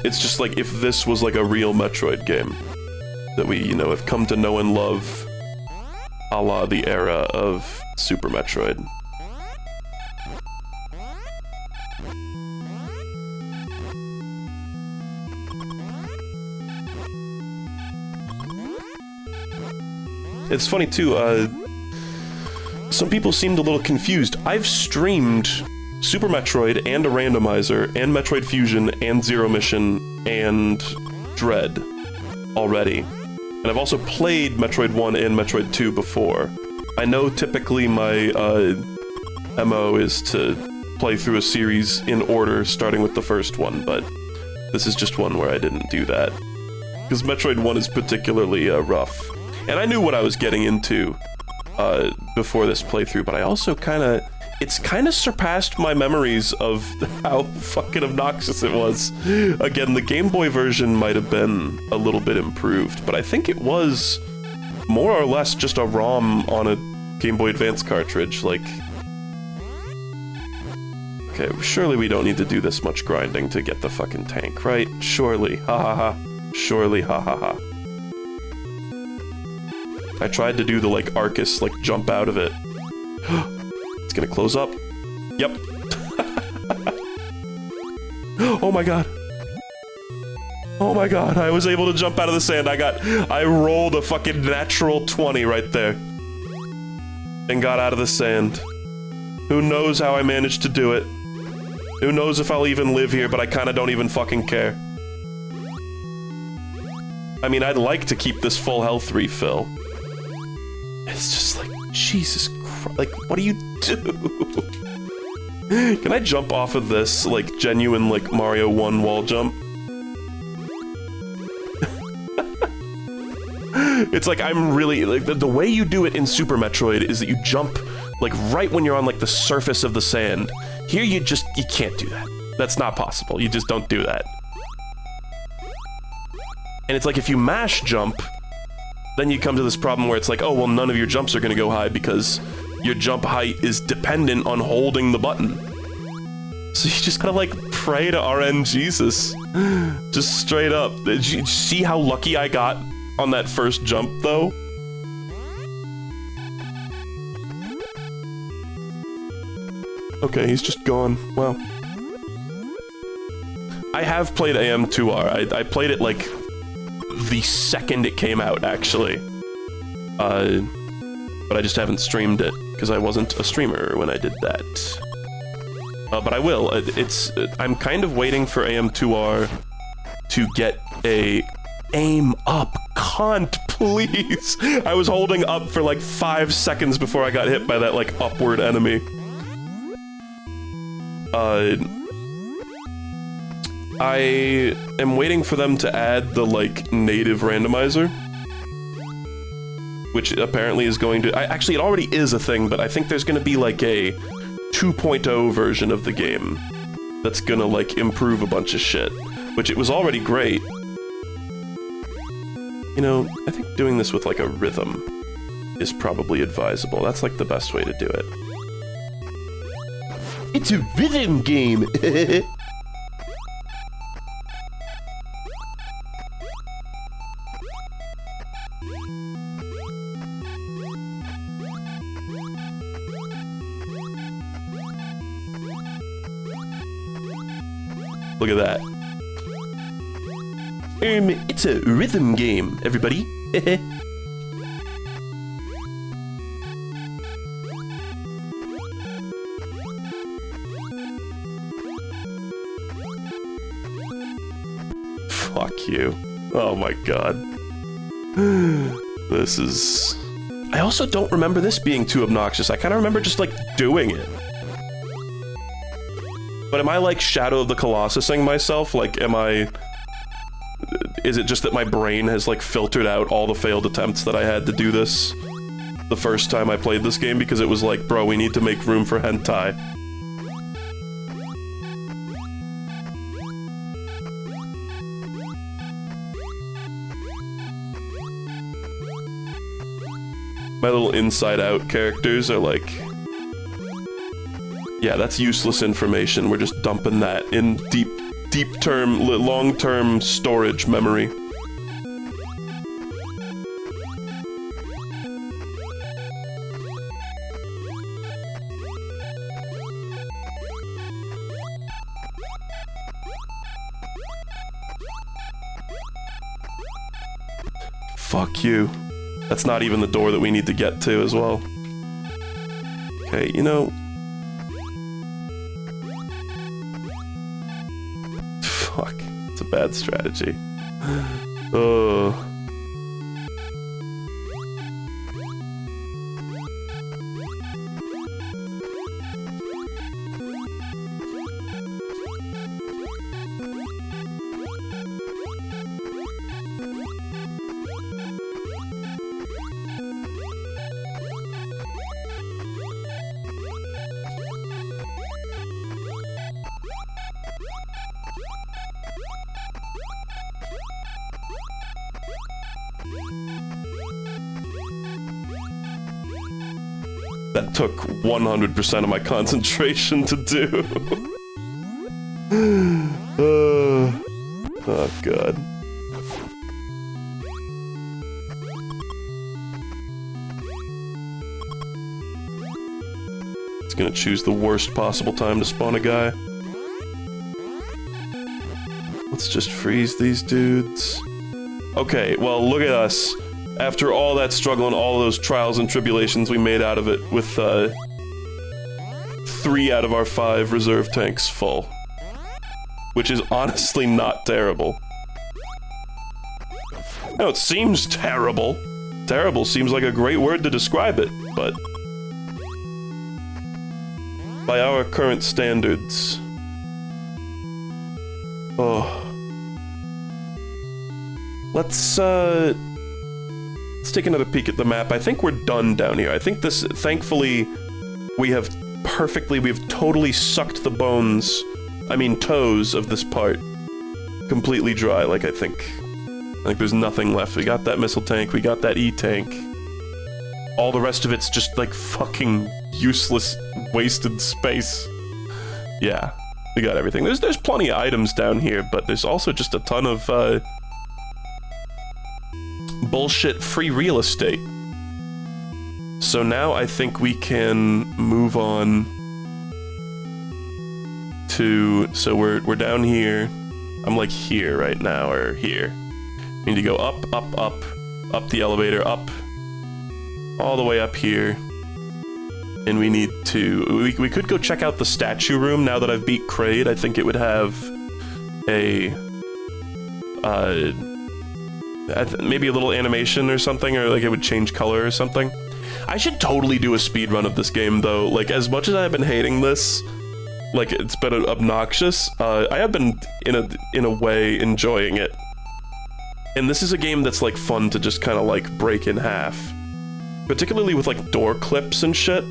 It's just like if this was like a real Metroid game that we, you know, have come to know and love, a la the era of Super Metroid. It's funny too, some people seemed a little confused. I've streamed Super Metroid and a randomizer and Metroid Fusion and Zero Mission and Dread already. And I've also played Metroid 1 and Metroid 2 before. I know typically my MO is to play through a series in order, starting with the first one, but this is just one where I didn't do that. Because Metroid 1 is particularly rough. And I knew what I was getting into before this playthrough, but I also it's kind of surpassed my memories of how fucking obnoxious it was. Again, the Game Boy version might have been a little bit improved, but I think it was more or less just a ROM on a Game Boy Advance cartridge, like... Okay, surely we don't need to do this much grinding to get the fucking tank, right? Surely, ha ha ha. Surely, ha ha ha. I tried to do the, like, Arcus, like, jump out of it. It's gonna close up. Yep. Oh my god. Oh my god, I was able to jump out of the sand. I rolled a fucking natural 20 right there. And got out of the sand. Who knows how I managed to do it? Who knows if I'll even live here, but I kinda don't even fucking care. I mean, I'd like to keep this full health refill. It's just like, Jesus Christ, like, what do you do? Can I jump off of this, like, genuine, like, Mario 1 wall jump? It's like, I'm really, like, the way you do it in Super Metroid is that you jump, like, right when you're on, like, the surface of the sand. Here, you can't do that. That's not possible. You just don't do that. And it's like, if you mash jump, then you come to this problem where it's like, oh, well, none of your jumps are gonna go high because your jump height is dependent on holding the button. So you just gotta, like, pray to RNGesus. Just straight up. Did you see how lucky I got on that first jump, though? Okay, he's just gone. Wow. I have played AM2R. I played it, like, the second it came out, actually. But I just haven't streamed it, because I wasn't a streamer when I did that. But I will. I'm kind of waiting for AM2R to get a aim up. Cunt, please! I was holding up for like 5 seconds before I got hit by that, like, upward enemy. I am waiting for them to add the, like, native randomizer. Which apparently is going to... actually, it already is a thing, but I think there's gonna be, like, a 2.0 version of the game that's gonna, like, improve a bunch of shit. Which it was already great. You know, I think doing this with, like, a rhythm is probably advisable. That's, like, the best way to do it. It's a rhythm game! Look at that. It's a rhythm game, everybody. Fuck you. Oh my god. This is... I also don't remember this being too obnoxious. I kind of remember just, like, doing it. But am I, like, Shadow of the Colossusing myself? Like, am I... Is it just that my brain has, like, filtered out all the failed attempts that I had to do this the first time I played this game? Because it was like, bro, we need to make room for hentai. My little Inside Out characters are like... Yeah, that's useless information. We're just dumping that in deep-term, long-term storage memory. Fuck you. That's not even the door that we need to get to as well. Okay, you know... Fuck. It's a bad strategy. Ugh. That took 100% of my concentration to do. Oh, God. It's gonna choose the worst possible time to spawn a guy. Let's just freeze these dudes. Okay, well, look at us. After all that struggle and all those trials and tribulations, we made out of it with 3 out of our 5 reserve tanks full. Which is honestly not terrible. No, it seems terrible. Terrible seems like a great word to describe it, but... by our current standards... Oh... Let's take another peek at the map. I think we're done down here. I think this, thankfully, we have totally sucked the bones, I mean toes of this part completely dry, like I think there's nothing left. We got that missile tank, we got that E-tank. All the rest of it's just like fucking useless, wasted space. Yeah, we got everything. There's plenty of items down here, but there's also just a ton of, bullshit free real estate. So now I think we can move on to... So we're down here. I'm like here right now, or here. We need to go up, up, up, up the elevator, up, all the way up here. And we need to... We could go check out the statue room now that I've beat Kraid. I think it would have a... maybe a little animation or something, or like it would change color or something. I should totally do a speed run of this game though. Like, as much as I've been hating this, like it's been obnoxious, I have been in a way enjoying it. And this is a game that's like fun to just kind of like break in half, particularly with like door clips and shit.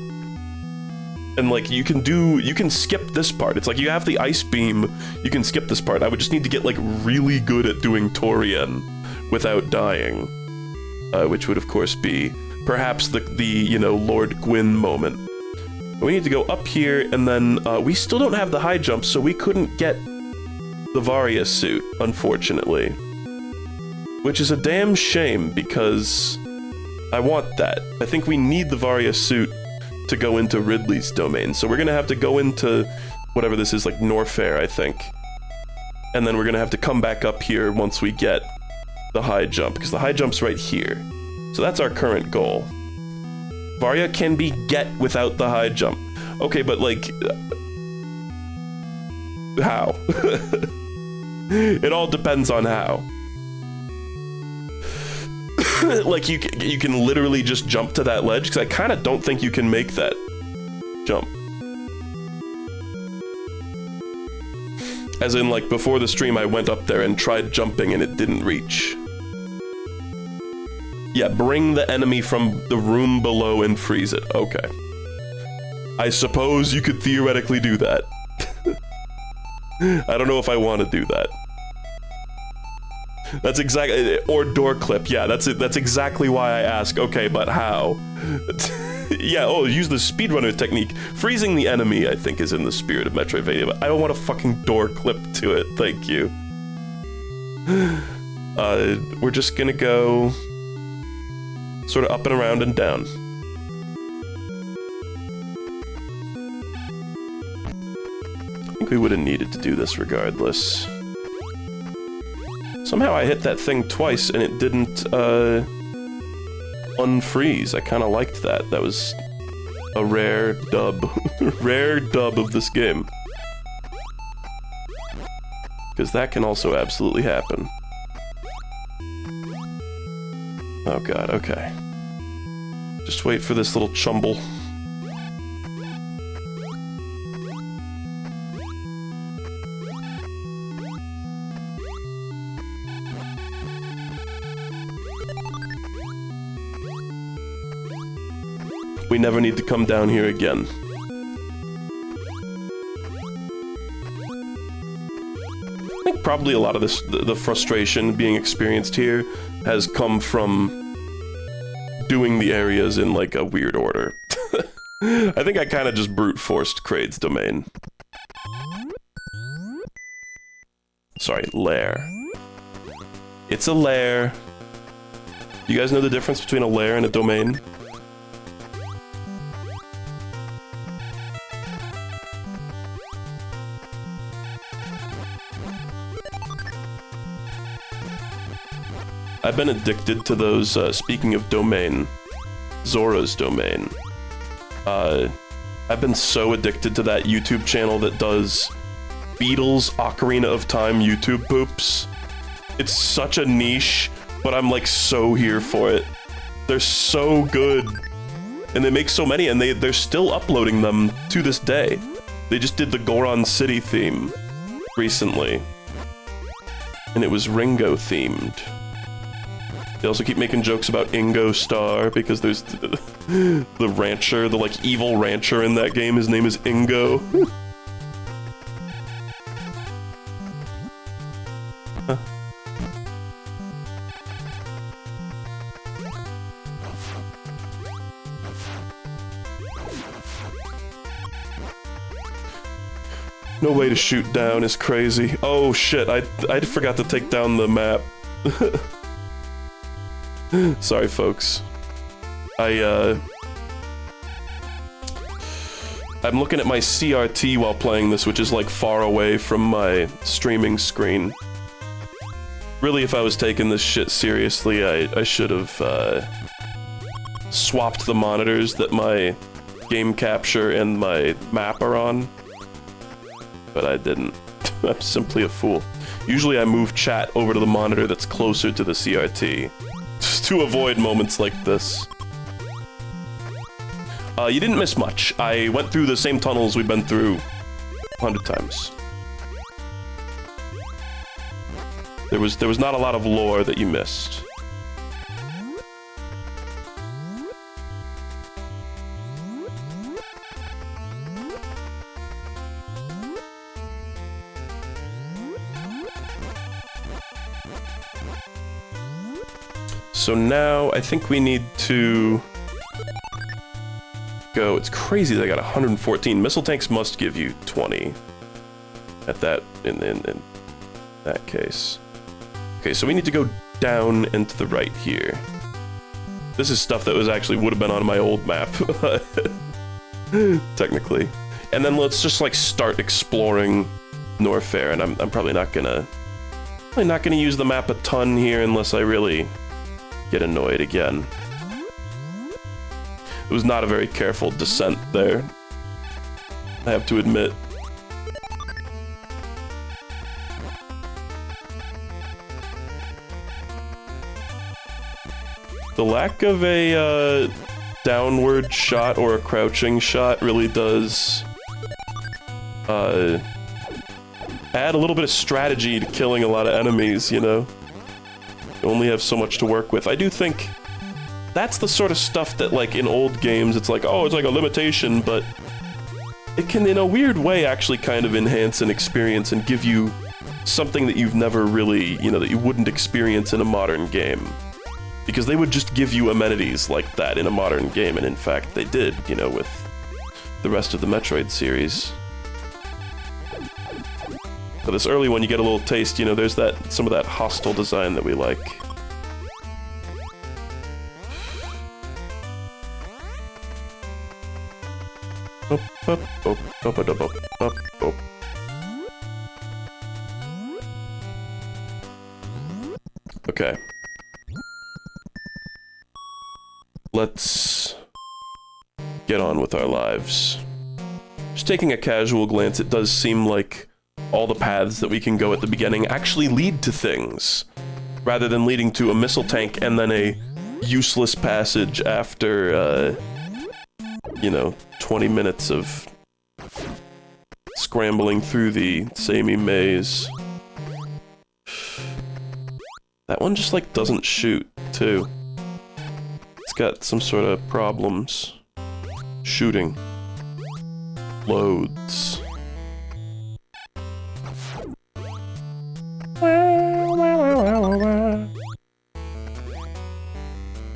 And like you can skip this part. It's like you have the ice beam, you can skip this part. I would just need to get like really good at doing Torian without dying, which would of course be perhaps the you know, Lord Gwyn moment. We need to go up here, and then we still don't have the high jump, so we couldn't get the Varia suit, unfortunately, which is a damn shame because I want that. I think we need the Varia suit to go into Ridley's domain, so we're gonna have to go into whatever this is, like Norfair, I think, and then we're gonna have to come back up here once we get the high jump, because the high jump's right here. So that's our current goal. Varia can be get without the high jump. Okay, but like... how? It all depends on how. like you can literally just jump to that ledge, because I kind of don't think you can make that jump. As in, like, before the stream I went up there and tried jumping and it didn't reach. Yeah, bring the enemy from the room below and freeze it. Okay. I suppose you could theoretically do that. I don't know if I want to do that. That's exactly, or door clip. Yeah, that's it. That's exactly why I ask. Okay, but how? Yeah. Oh, use the speedrunner technique. Freezing the enemy, I think, is in the spirit of Metroidvania. But I don't want a fucking door clip to it. Thank you. We're just gonna go sort of up and around and down. I think we would have needed to do this regardless. Somehow I hit that thing twice and it didn't, unfreeze. I kind of liked that. That was a rare dub. Rare dub of this game. Because that can also absolutely happen. Oh god, okay. Just wait for this little chumble. We never need to come down here again. I think probably a lot of this, the frustration being experienced here has come from doing the areas in like a weird order. I think I kind of just brute forced Kraid's domain. Sorry, lair. It's a lair. You guys know the difference between a lair and a domain? I've been addicted to those, speaking of domain, Zora's domain. I've been so addicted to that YouTube channel that does Beatles Ocarina of Time YouTube poops. It's such a niche, but I'm like so here for it. They're so good. And they make so many, and they're still uploading them to this day. They just did the Goron City theme recently. And it was Ringo themed. They also keep making jokes about Ingo Star, because there's the rancher, the like evil rancher in that game, his name is Ingo. Huh. No way to shoot down is crazy. Oh shit, I forgot to take down the map. Sorry, folks. I'm looking at my CRT while playing this, which is like far away from my streaming screen. Really, if I was taking this shit seriously, I should have swapped the monitors that my game capture and my map are on. But I didn't. I'm simply a fool. Usually I move chat over to the monitor that's closer to the CRT. Just to avoid moments like this. You didn't miss much. I went through the same tunnels we've been through 100 times. There was not a lot of lore that you missed. So now I think we need to go. It's crazy that I got 114. Missile tanks must give you 20 at that in that case. Okay, so we need to go down and to the right here. This is stuff that would have been on my old map. Technically. And then let's just like start exploring Norfair, and I'm probably not gonna use the map a ton here unless I really get annoyed again. It was not a very careful descent there, I have to admit. The lack of a downward shot or a crouching shot really does add a little bit of strategy to killing a lot of enemies, you know? You only have so much to work with. I do think that's the sort of stuff that, like, in old games, it's like, oh, it's like a limitation, but it can, in a weird way, actually kind of enhance an experience and give you something that you've never really, you know, that you wouldn't experience in a modern game. Because they would just give you amenities like that in a modern game, and in fact, they did, you know, with the rest of the Metroid series. But this early one, you get a little taste, you know, there's that, some of that hostile design that we like. Okay. Let's get on with our lives. Just taking a casual glance, it does seem like all the paths that we can go at the beginning actually lead to things, rather than leading to a missile tank and then a useless passage after, you know, 20 minutes of scrambling through the samey maze. That one just, like, doesn't shoot, too. It's got some sort of problems. Shooting. Loads.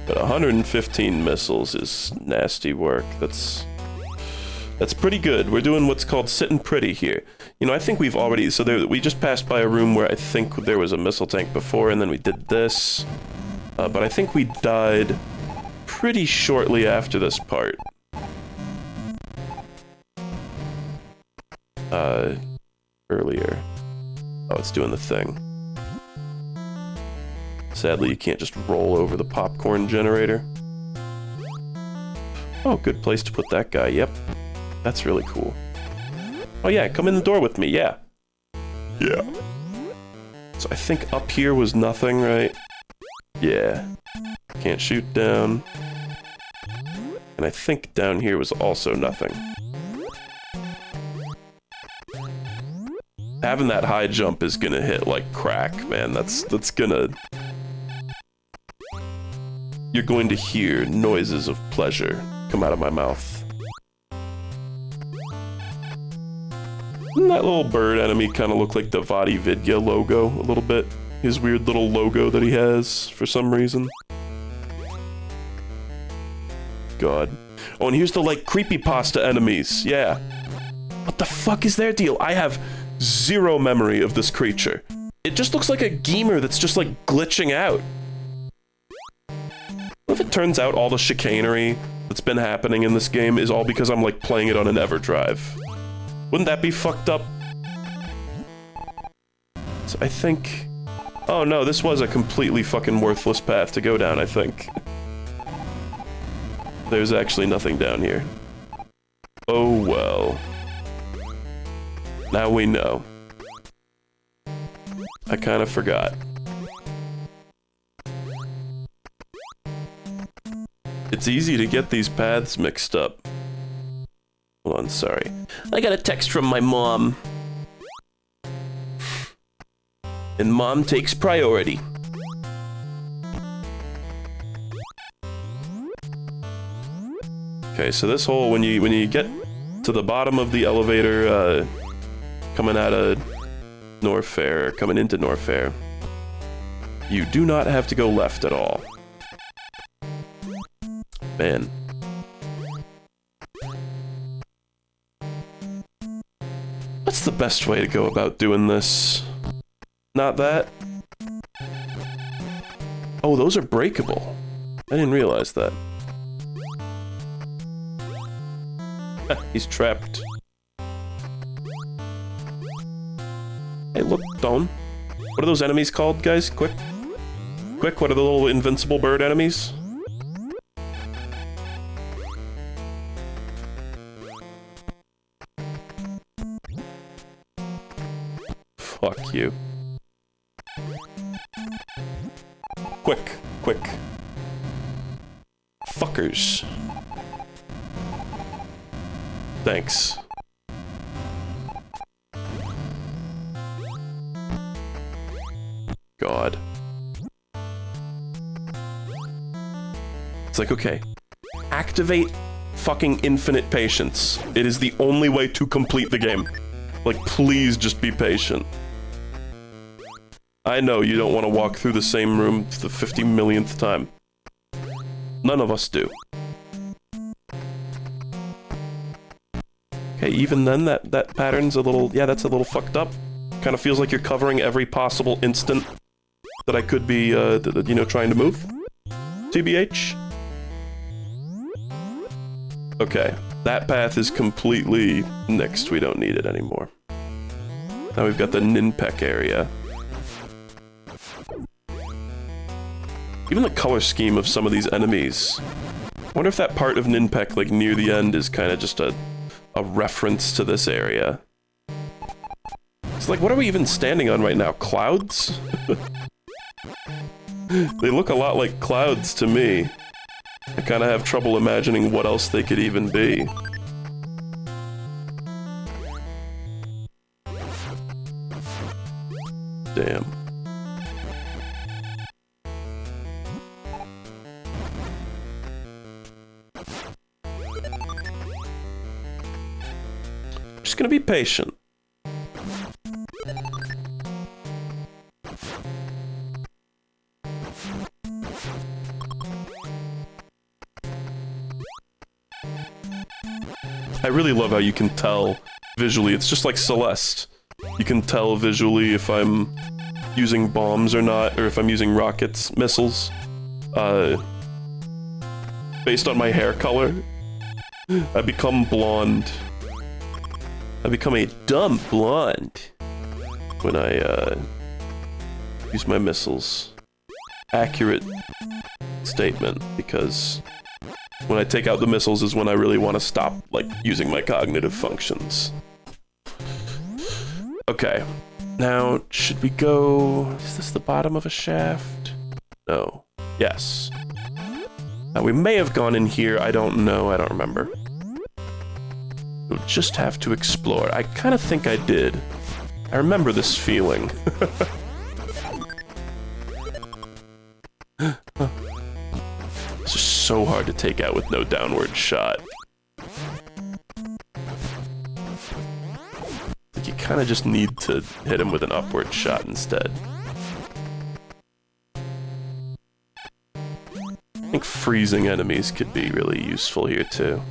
But 115 missiles is nasty work. That's pretty good. We're doing what's called sitting pretty here. You know, I think we've already... So we just passed by a room where I think there was a missile tank before, and then we did this. But I think we died pretty shortly after this part. Earlier. Oh, it's doing the thing. Sadly, you can't just roll over the popcorn generator. Oh, good place to put that guy, yep. That's really cool. Oh yeah, come in the door with me, yeah. Yeah. So I think up here was nothing, right? Yeah. Can't shoot down. And I think down here was also nothing. Having that high jump is gonna hit like crack, man. That's gonna... You're going to hear noises of pleasure come out of my mouth. Doesn't that little bird enemy kind of look like the Vadi Vidya logo a little bit? His weird little logo that he has for some reason. God. Oh, and here's the, like, creepypasta enemies. Yeah. What the fuck is their deal? I have zero memory of this creature. It just looks like a gamer that's just, like, glitching out. What if it turns out all the chicanery that's been happening in this game is all because I'm, like, playing it on an EverDrive? Wouldn't that be fucked up? So I think... Oh no, this was a completely fucking worthless path to go down, I think. There's actually nothing down here. Oh well. Now we know. I kind of forgot. It's easy to get these paths mixed up. Hold on, sorry. I got a text from my mom. And mom takes priority. Okay, so this hole, when you get to the bottom of the elevator, coming out of Norfair, coming into Norfair, you do not have to go left at all. Man. What's the best way to go about doing this? Not that. Oh, those are breakable. I didn't realize that. He's trapped. Hey, look, Dawn. What are those enemies called, guys? Quick. Quick, what are the little invincible bird enemies? Fuck you. Quick, quick. fuckers. Thanks. God. It's like, okay. Activate fucking infinite patience. It is the only way to complete the game. Like, please just be patient. I know you don't want to walk through the same room for the 50 millionth time. None of us do. Okay, even then, that pattern's a little... Yeah, that's a little fucked up. Kind of feels like you're covering every possible instant that I could be, you know, trying to move. TBH. Okay, that path is completely nixed. We don't need it anymore. Now we've got the Ninpek area. Even the color scheme of some of these enemies. I wonder if that part of Ninpek, like, near the end is kind of just a reference to this area. It's like, what are we even standing on right now? Clouds? They look a lot like clouds to me. I kind of have trouble imagining what else they could even be. Damn. Just gonna be patient. I really love how you can tell visually. It's just like Celeste. You can tell visually if I'm using bombs or not, or if I'm using rockets, missiles. Based on my hair color. I become blonde. I become a dumb blonde when I use my missiles. Accurate statement, because when I take out the missiles is when I really want to stop, like, using my cognitive functions. Okay. Now, should we go... Is this the bottom of a shaft? No. Yes. Now, we may have gone in here. I don't know. I don't remember. We'll just have to explore. I kind of think I did. I remember this feeling. It's just so hard to take out with no downward shot. Like, you kind of just need to hit him with an upward shot instead. I think freezing enemies could be really useful here too.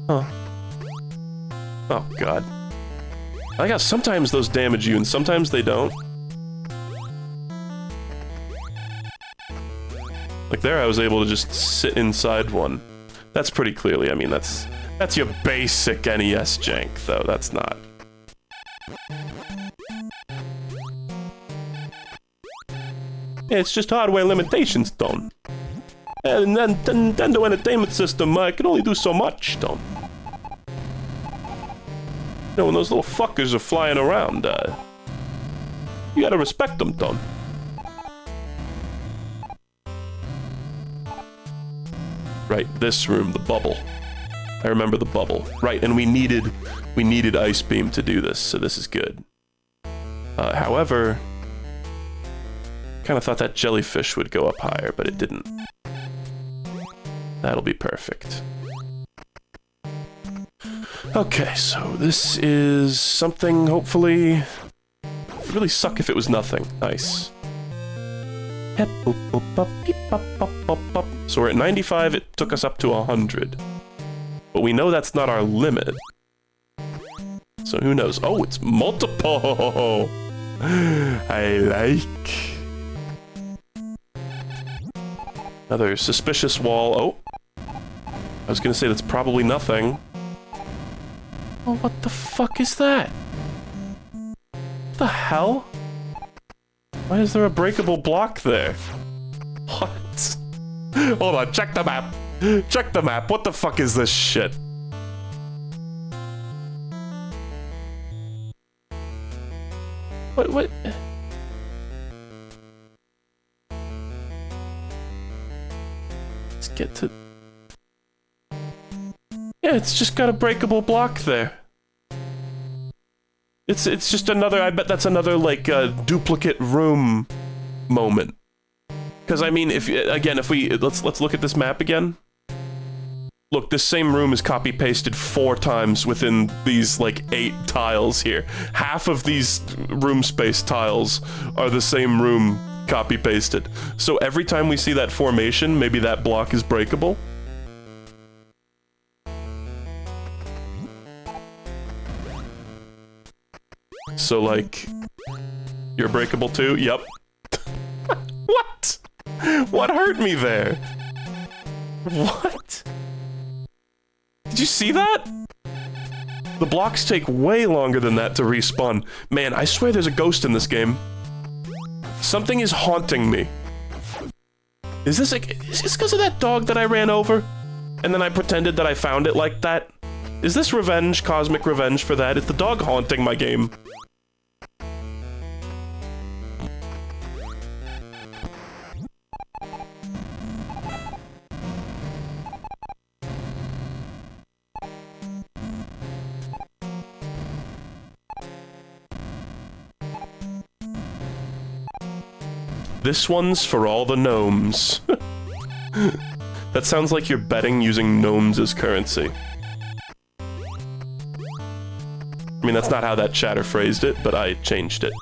Huh. Oh god. I guess sometimes those damage you and sometimes they don't. Like there I was able to just sit inside one. That's pretty clearly, I mean, that's your basic NES jank, though. That's not. It's just hardware limitations, Don. And then Nintendo Entertainment System can only do so much, Don. You know, when those little fuckers are flying around, you gotta respect them, Don. Right, this room, the bubble. I remember the bubble. Right, and we needed Ice Beam to do this, so this is good. However, kind of thought that jellyfish would go up higher, but it didn't. That'll be perfect. Okay, so this is something, hopefully... It'd really suck if it was nothing. Nice. So we're at 95, it took us up to 100. But we know that's not our limit. So who knows? Oh, it's multiple! I like... Another suspicious wall. Oh! I was gonna say that's probably nothing. Oh, what the fuck is that? What the hell? Why is there a breakable block there? What? Hold on, check the map! Check the map! What the fuck is this shit? What? get to... Yeah, it's just got a breakable block there. It's just another, I bet that's another, like, duplicate room moment. Because, I mean, if we, let's look at this map again. Look, this same room is copy-pasted 4 times within these, like, 8 tiles here. Half of these room space tiles are the same room copy-pasted. So every time we see that formation, maybe that block is breakable. So, like, you're breakable too? Yep. What? What hurt me there? What? Did you see that? The blocks take way longer than that to respawn. Man, I swear there's a ghost in this game. Something is haunting me. Is this because of that dog that I ran over? And then I pretended that I found it like that? Is this revenge, cosmic revenge for that? Is the dog haunting my game? This one's for all the gnomes. That sounds like you're betting using gnomes as currency. I mean, that's not how that chatter phrased it, but I changed it.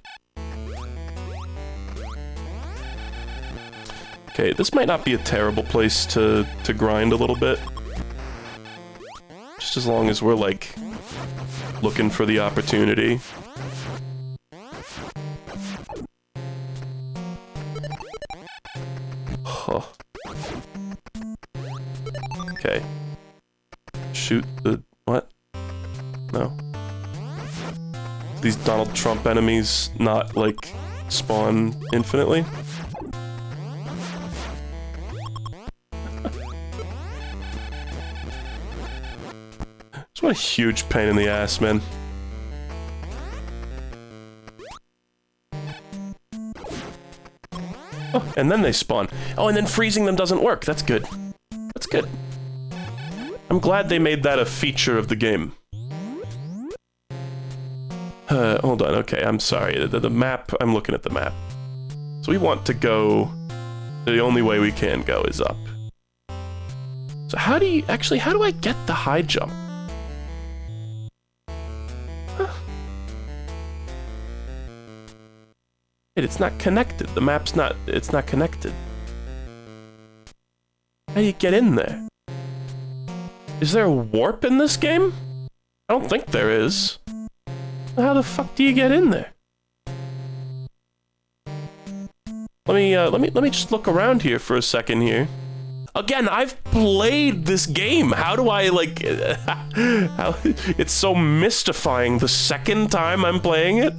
Okay, this might not be a terrible place to grind a little bit. Just as long as we're, like, looking for the opportunity. Huh. Okay. Shoot the... what? No. These Donald Trump enemies not, like, spawn infinitely? What a huge pain in the ass, man. Oh, and then they spawn. Oh, and then freezing them doesn't work. That's good. That's good. I'm glad they made that a feature of the game. Hold on, okay, I'm sorry. The map, I'm looking at the map. So we want to go... the only way we can go is up. So how do you... actually, how do I get the high jump? It's not connected. The map's not... it's not connected. How do you get in there? Is there a warp in this game? I don't think there is. How the fuck do you get in there? Let me just look around here for a second here. Again, I've played this game. How do I, like... how... it's so mystifying the second time I'm playing it.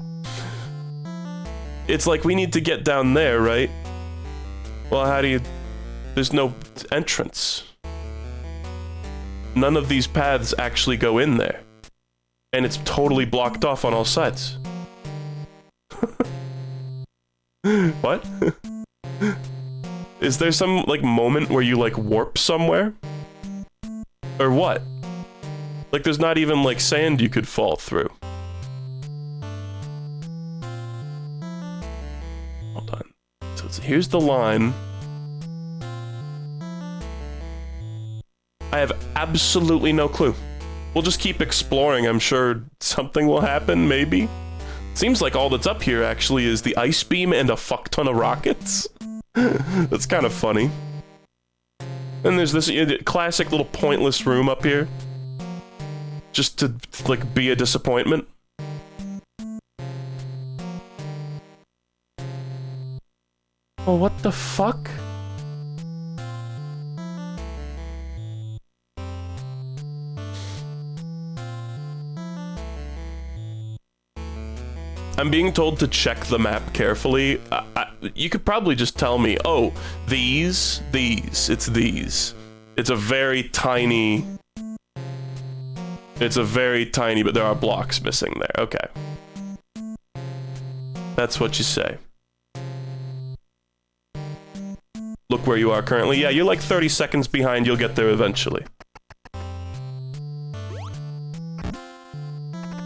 It's like we need to get down there, right? Well, how do you... there's no entrance. None of these paths actually go in there. And it's totally blocked off on all sides. What? Is there some, like, moment where you, like, warp somewhere? Or what? Like, there's not even, like, sand you could fall through. Hold on. So here's the line. I have absolutely no clue. We'll just keep exploring. I'm sure something will happen, maybe. Seems like all that's up here, actually, is the ice beam and a fuck ton of rockets. That's kind of funny. And there's this classic little pointless room up here. Just to, like, be a disappointment. Oh, what the fuck? I'm being told to check the map carefully. You could probably just tell me, oh, these, it's these. It's a very tiny... it's a very tiny, but there are blocks missing there. Okay. That's what you say. Look, where you are currently. Yeah, you're like 30 seconds behind. You'll get there eventually.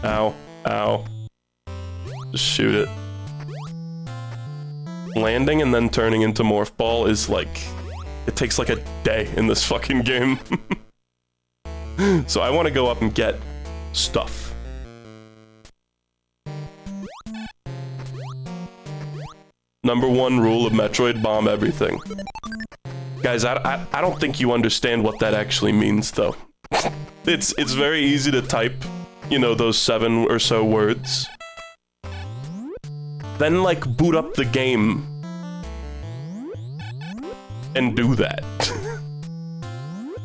Ow. Ow. Just shoot it. Landing and then turning into Morph Ball is like... It takes like a day in this fucking game. So I want to go up and get stuff. Number one rule of Metroid, bomb everything. Guys, I don't think you understand what that actually means, though. It's very easy to type, you know, those 7 or so words. Then, like, boot up the game and do that.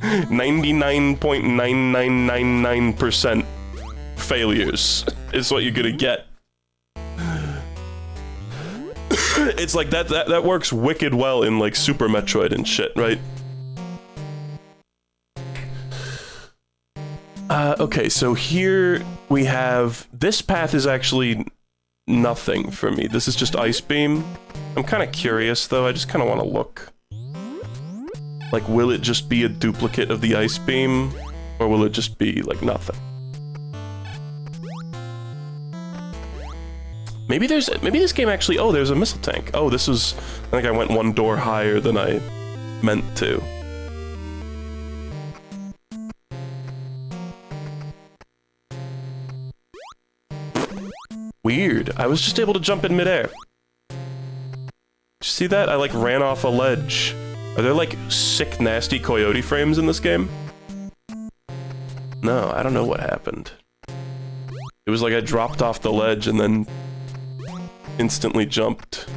99.9999% failures is what you're gonna get. It's like that works wicked well in like Super Metroid and shit, right? Okay, so here we have... This path is actually nothing for me. This is just Ice Beam. I'm kind of curious, though. I just kind of want to look. Like, will it just be a duplicate of the Ice Beam? Or will it just be, like, nothing? Maybe this game actually... Oh, there's a missile tank. Oh, this is... I think I went one door higher than I meant to. Weird. I was just able to jump in midair. Did you see that? I, like, ran off a ledge. Are there, like, sick, nasty coyote frames in this game? No, I don't know what happened. It was like I dropped off the ledge and then instantly jumped.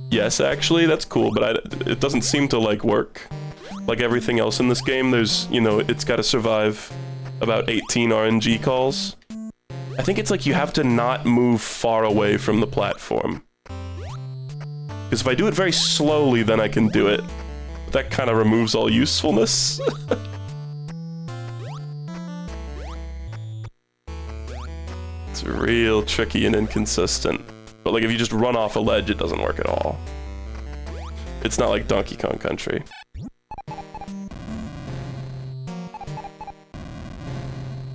Yes, actually, that's cool, but it doesn't seem to, like, work. Like everything else in this game, there's, you know, it's gotta survive about 18 RNG calls. I think it's like you have to not move far away from the platform. Because if I do it very slowly, then I can do it. But that kind of removes all usefulness. It's real tricky and inconsistent. But like if you just run off a ledge, it doesn't work at all. It's not like Donkey Kong Country.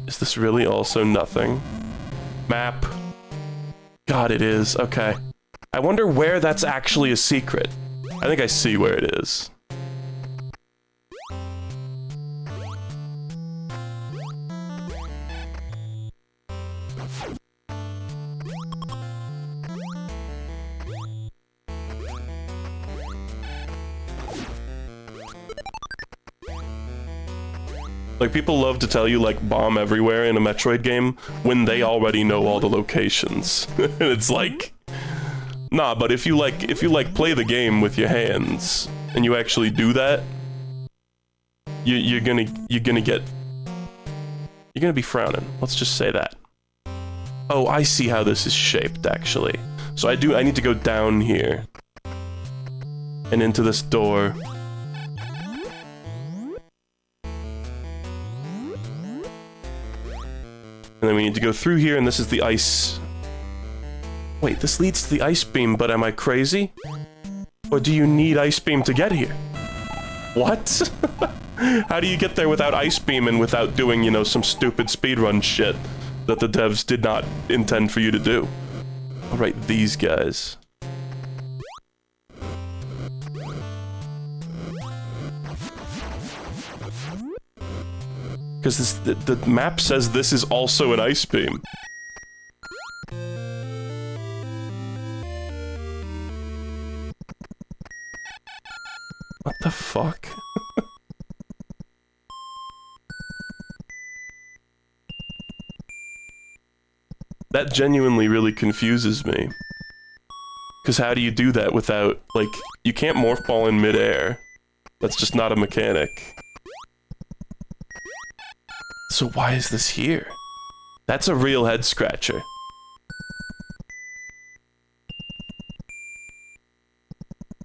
Is this really also nothing? Map. God, it is. Okay. I wonder where that's actually a secret. I think I see where it is. Like, people love to tell you, like, bomb everywhere in a Metroid game when they already know all the locations. It's like... Nah, but if you play the game with your hands, and you actually do that, you're gonna be frowning. Let's just say that. Oh, I see how this is shaped, actually. So I need to go down here. And into this door. And then we need to go through here, and this is the ice... Wait, this leads to the Ice Beam, but am I crazy? Or do you need Ice Beam to get here? What? How do you get there without Ice Beam and without doing, you know, some stupid speedrun shit that the devs did not intend for you to do? Alright, these guys. Because the map says this is also an Ice Beam. What the fuck? That genuinely really confuses me. Because how do you do that without, like, you can't morph ball in midair. That's just not a mechanic. So why is this here? That's a real head scratcher.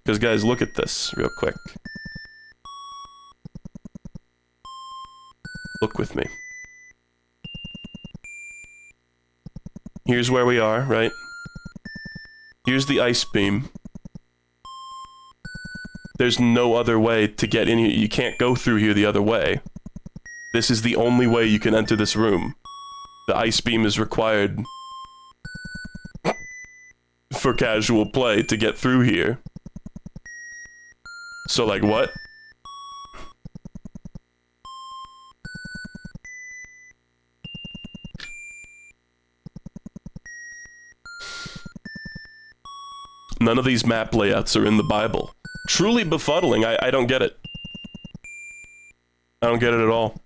Because guys, look at this real quick. Look with me. Here's where we are, right? Here's the ice beam. There's no other way to get in here. You can't go through here the other way. This is the only way you can enter this room. The ice beam is required for casual play to get through here. So, like, what? None of these map layouts are in the Bible. Truly befuddling. I don't get it. I don't get it at all.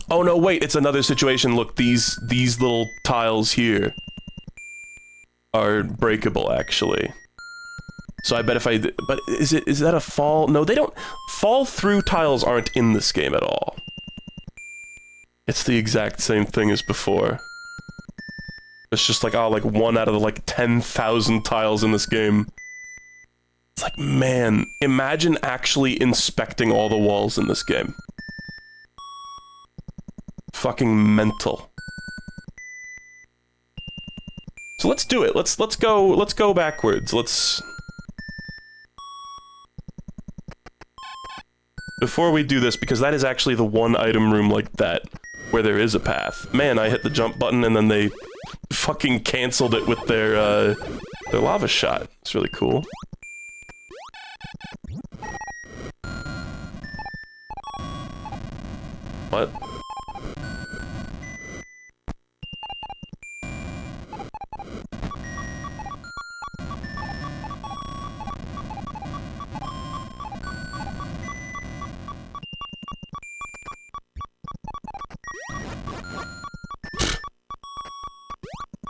Oh no, wait, it's another situation. Look, these little tiles here are breakable, actually. So I bet if but is that a fall? No, they don't. Fall through tiles aren't in this game at all. It's the exact same thing as before. It's just like, oh, like 1 out of the, like, 10,000 tiles in this game. It's like, man, imagine actually inspecting all the walls in this game. Fucking mental. So let's do it. Let's go backwards. Before we do this, because that is actually the one item room like that where there is a path. Man, I hit the jump button and then they fucking canceled it with their lava shot. It's really cool. What?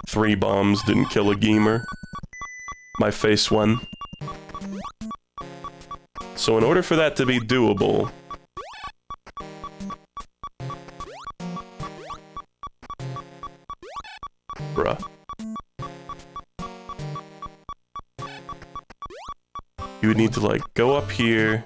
Three bombs didn't kill a gamer. My face won. So in order for that to be doable... Bruh. You would need to, like, go up here...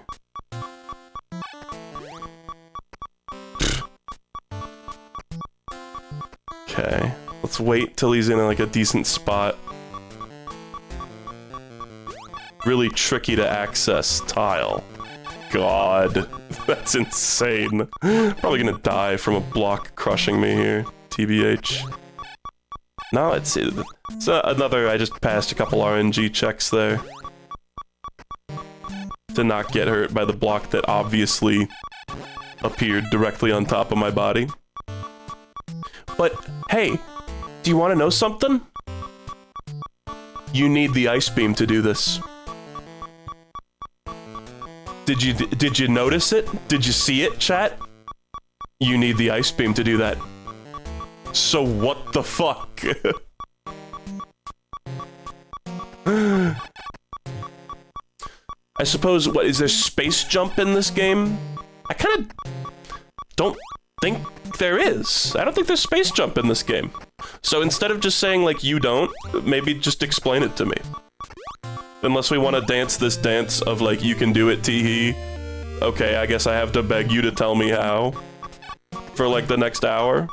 Okay. Let's wait till he's in, like, a decent spot. Really tricky to access tile. God. That's insane. Probably gonna die from a block crushing me here. TBH. No, it's another... I just passed a couple RNG checks there. To not get hurt by the block that obviously appeared directly on top of my body. But, hey, do you want to know something? You need the ice beam to do this. Did you notice it? Did you see it, chat? You need the ice beam to do that. So what the fuck? I suppose, what, is there space jump in this game? I kind of don't think there is. I don't think there's space jump in this game. So instead of just saying, like, you don't, maybe just explain it to me. Unless we want to dance this dance of, like, you can do it, teehee. Okay, I guess I have to beg you to tell me how. For, like, the next hour.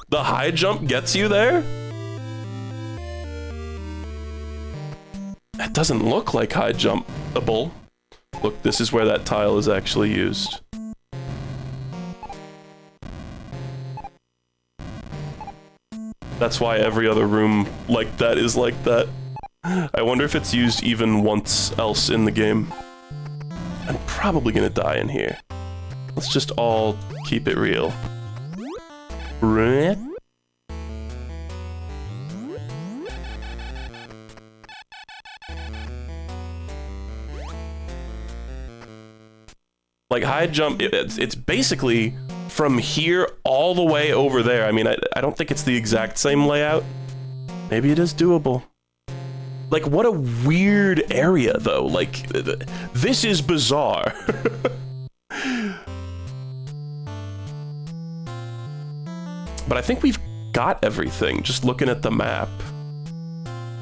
The high jump gets you there? That doesn't look like high jumpable. Look, this is where that tile is actually used. That's why every other room like that is like that. I wonder if it's used even once else in the game. I'm probably gonna die in here. Let's just all keep it real. Like, high jump, it's basically from here all the way over there. I mean, I don't think it's the exact same layout. Maybe it is doable. Like, what a weird area, though. Like, this is bizarre. But I think we've got everything, just looking at the map.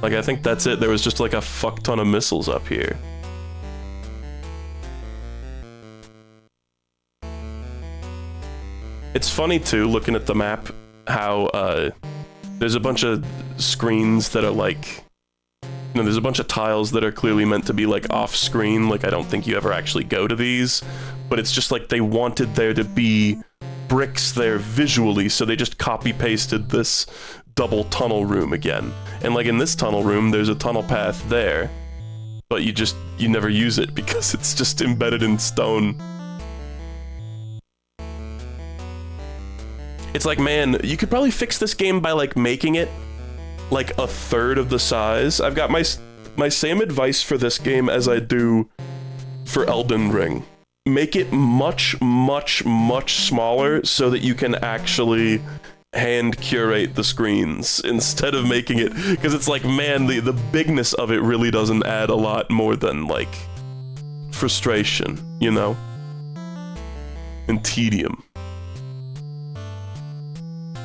Like, I think that's it. There was just, like, a fuck ton of missiles up here. It's funny too, looking at the map, how there's a bunch of screens that are like, you know, there's a bunch of tiles that are clearly meant to be like off screen. Like I don't think you ever actually go to these, but it's just like they wanted there to be bricks there visually, so they just copy pasted this double tunnel room again. And like in this tunnel room, there's a tunnel path there, but you never use it because it's just embedded in stone. It's like, man, you could probably fix this game by like making it like a third of the size. I've got my same advice for this game as I do for Elden Ring. Make it much, much, much smaller so that you can actually hand curate the screens instead of making it, because it's like, man, the bigness of it really doesn't add a lot more than like frustration, you know, and tedium.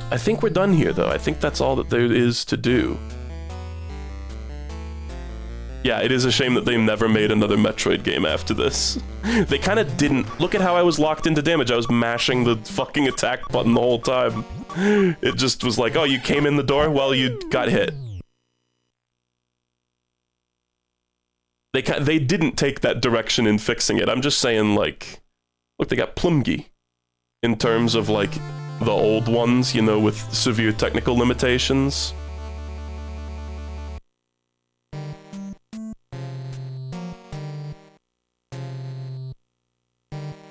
I think we're done here though. I think that's all that there is to do. Yeah, it is a shame that they never made another Metroid game after this. They kind of didn't. Look at how I was locked into damage. I was mashing the fucking attack button the whole time. It just was like, oh, you came in the door? Well, you got hit. They didn't take that direction in fixing it. I'm just saying, like, look, they got Plumgi in terms of, like, the old ones, you know, with severe technical limitations.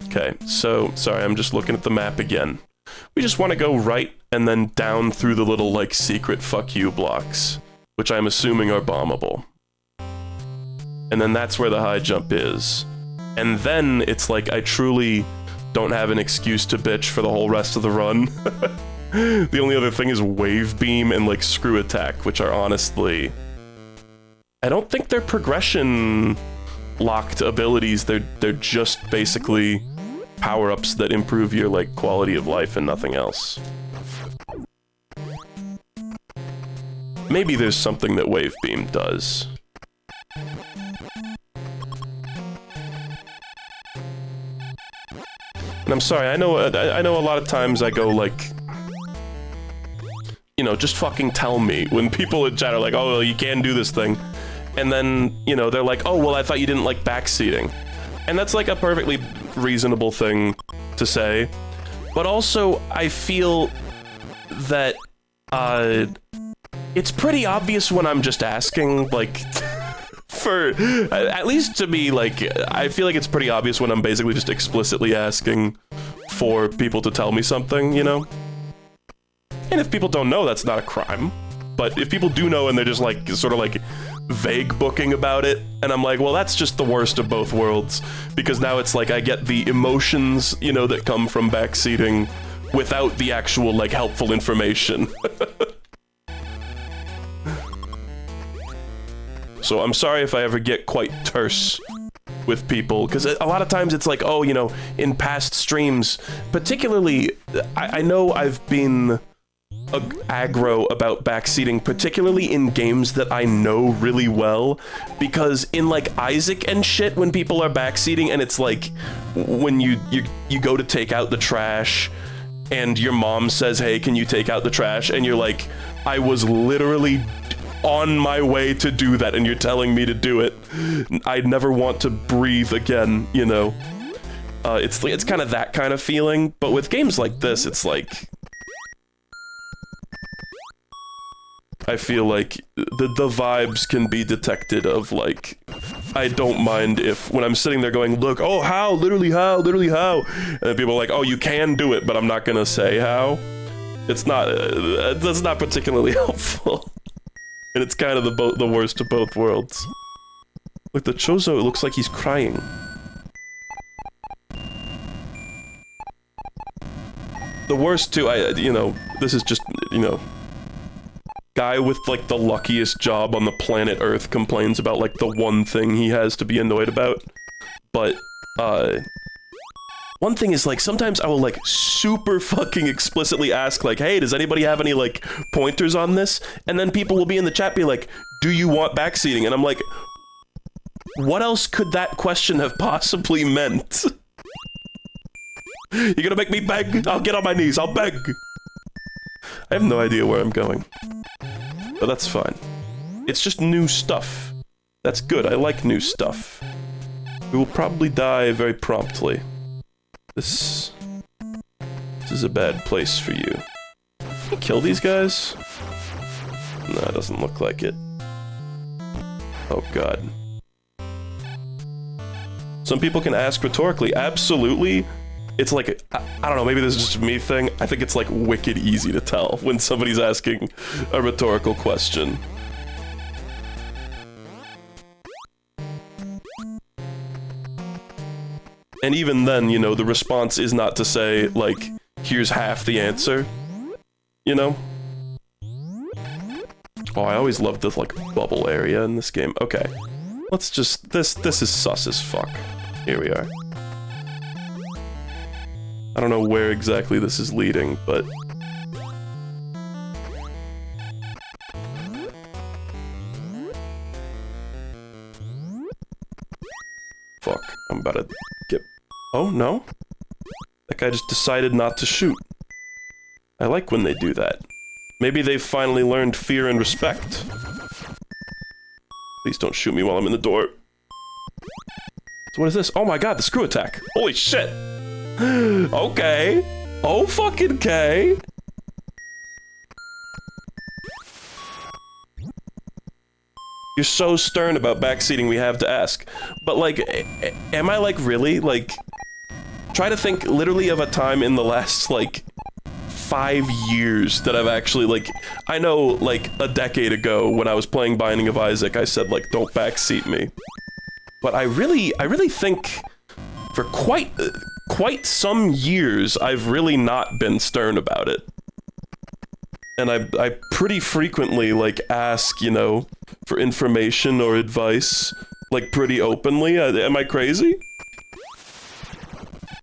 Okay, so, sorry, I'm just looking at the map again. We just want to go right and then down through the little, like, secret fuck you blocks, which I'm assuming are bombable. And then that's where the high jump is. And then it's like I truly don't have an excuse to bitch for the whole rest of the run. The only other thing is wave beam and, like, screw attack, which are honestly... I don't think they're progression locked abilities. They're just basically power-ups that improve your, like, quality of life and nothing else. Maybe there's something that wave beam does. And I'm sorry, I know a lot of times I go like, you know, just fucking tell me when people in chat are like, oh, well, you can do this thing. And then, you know, they're like, oh, well, I thought you didn't like backseating. And that's like a perfectly reasonable thing to say. But also, I feel that, it's pretty obvious when I'm just asking, like, for, at least to me, like, I feel like it's pretty obvious when I'm basically just explicitly asking for people to tell me something, you know? And if people don't know, that's not a crime. But if people do know and they're just, like, sort of, like, vague booking about it, and I'm like, well, that's just the worst of both worlds, because now it's like I get the emotions, you know, that come from backseating without the actual, like, helpful information. So I'm sorry if I ever get quite terse with people, because a lot of times it's like, oh, you know, in past streams, particularly, I know I've been aggro about backseating, particularly in games that I know really well, because in, like, Isaac and shit, when people are backseating, and it's like, when you go to take out the trash, and your mom says, hey, can you take out the trash? And you're like, I was literally on my way to do that, and you're telling me to do it. I'd never want to breathe again, you know? It's kind of that kind of feeling, but with games like this, it's like... I feel like the vibes can be detected of, like, I don't mind if, when I'm sitting there going, look, oh, how? Literally how? Literally how? And then people are like, oh, you can do it, but I'm not gonna say how. It's not, that's not particularly helpful. And it's kind of the worst of both worlds. Look, the Chozo, it looks like he's crying. The worst, too, you know, this is just, you know... Guy with, like, the luckiest job on the planet Earth complains about, like, the one thing he has to be annoyed about. But, one thing is, like, sometimes I will, like, super fucking explicitly ask, like, hey, does anybody have any, like, pointers on this? And then people will be in the chat be like, do you want backseating? And I'm like, what else could that question have possibly meant? You're gonna make me beg? I'll get on my knees, I'll beg! I have no idea where I'm going. But that's fine. It's just new stuff. That's good, I like new stuff. We will probably die very promptly. This is a bad place for you. Can you kill these guys? No, it doesn't look like it. Oh god. Some people can ask rhetorically. Absolutely. It's like, I don't know, maybe this is just a me thing. I think it's like wicked easy to tell when somebody's asking a rhetorical question. And even then, you know, the response is not to say, like, here's half the answer. You know? Oh, I always loved this, like, bubble area in this game. Okay. Let's just... This is sus as fuck. Here we are. I don't know where exactly this is leading, but... Fuck. I'm about to get... Oh, no? That guy just decided not to shoot. I like when they do that. Maybe they've finally learned fear and respect. Please don't shoot me while I'm in the door. So what is this? Oh my god, the screw attack! Holy shit! Okay. Oh fucking K. You're so stern about backseating, we have to ask. But like, am I like really? Like, try to think literally of a time in the last like 5 years that I've actually like, I know like a decade ago when I was playing Binding of Isaac, I said like, don't backseat me. But I really think for quite some years, I've really not been stern about it. And I pretty frequently, like, ask, you know, for information or advice, like, pretty openly. Am I crazy?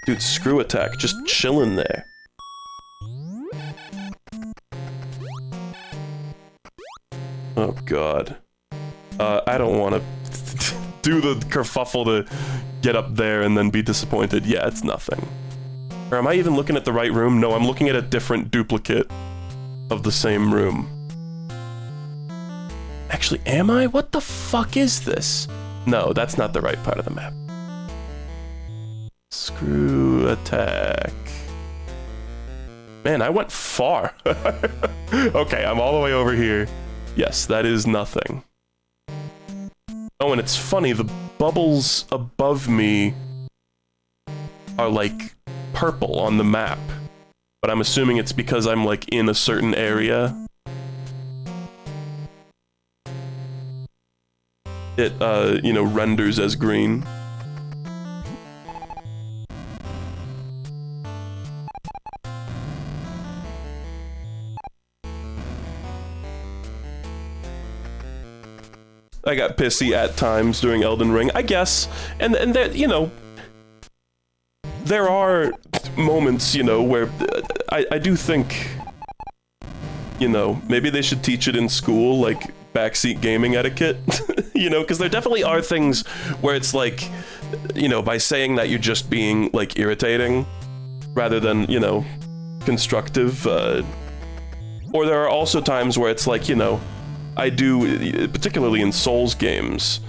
Dude, screw attack, just chilling there. Oh, God. I don't want to do the kerfuffle to get up there and then be disappointed. Yeah, it's nothing. Or am I even looking at the right room? No, I'm looking at a different duplicate of the same room. Actually, am I? What the fuck is this? No, that's not the right part of the map. Screw attack. Man, I went far. Okay, I'm all the way over here. Yes, that is nothing. Oh, and it's funny, the bubbles above me are like purple on the map. But I'm assuming it's because I'm like in a certain area. It, you know, renders as green. I got pissy at times during Elden Ring, I guess. And that, you know, there are moments, you know, where I do think, you know, maybe they should teach it in school, like backseat gaming etiquette, you know, because there definitely are things where it's like, you know, by saying that you're just being like irritating rather than, you know, constructive. Or there are also times where it's like, you know, I do, particularly in Souls games,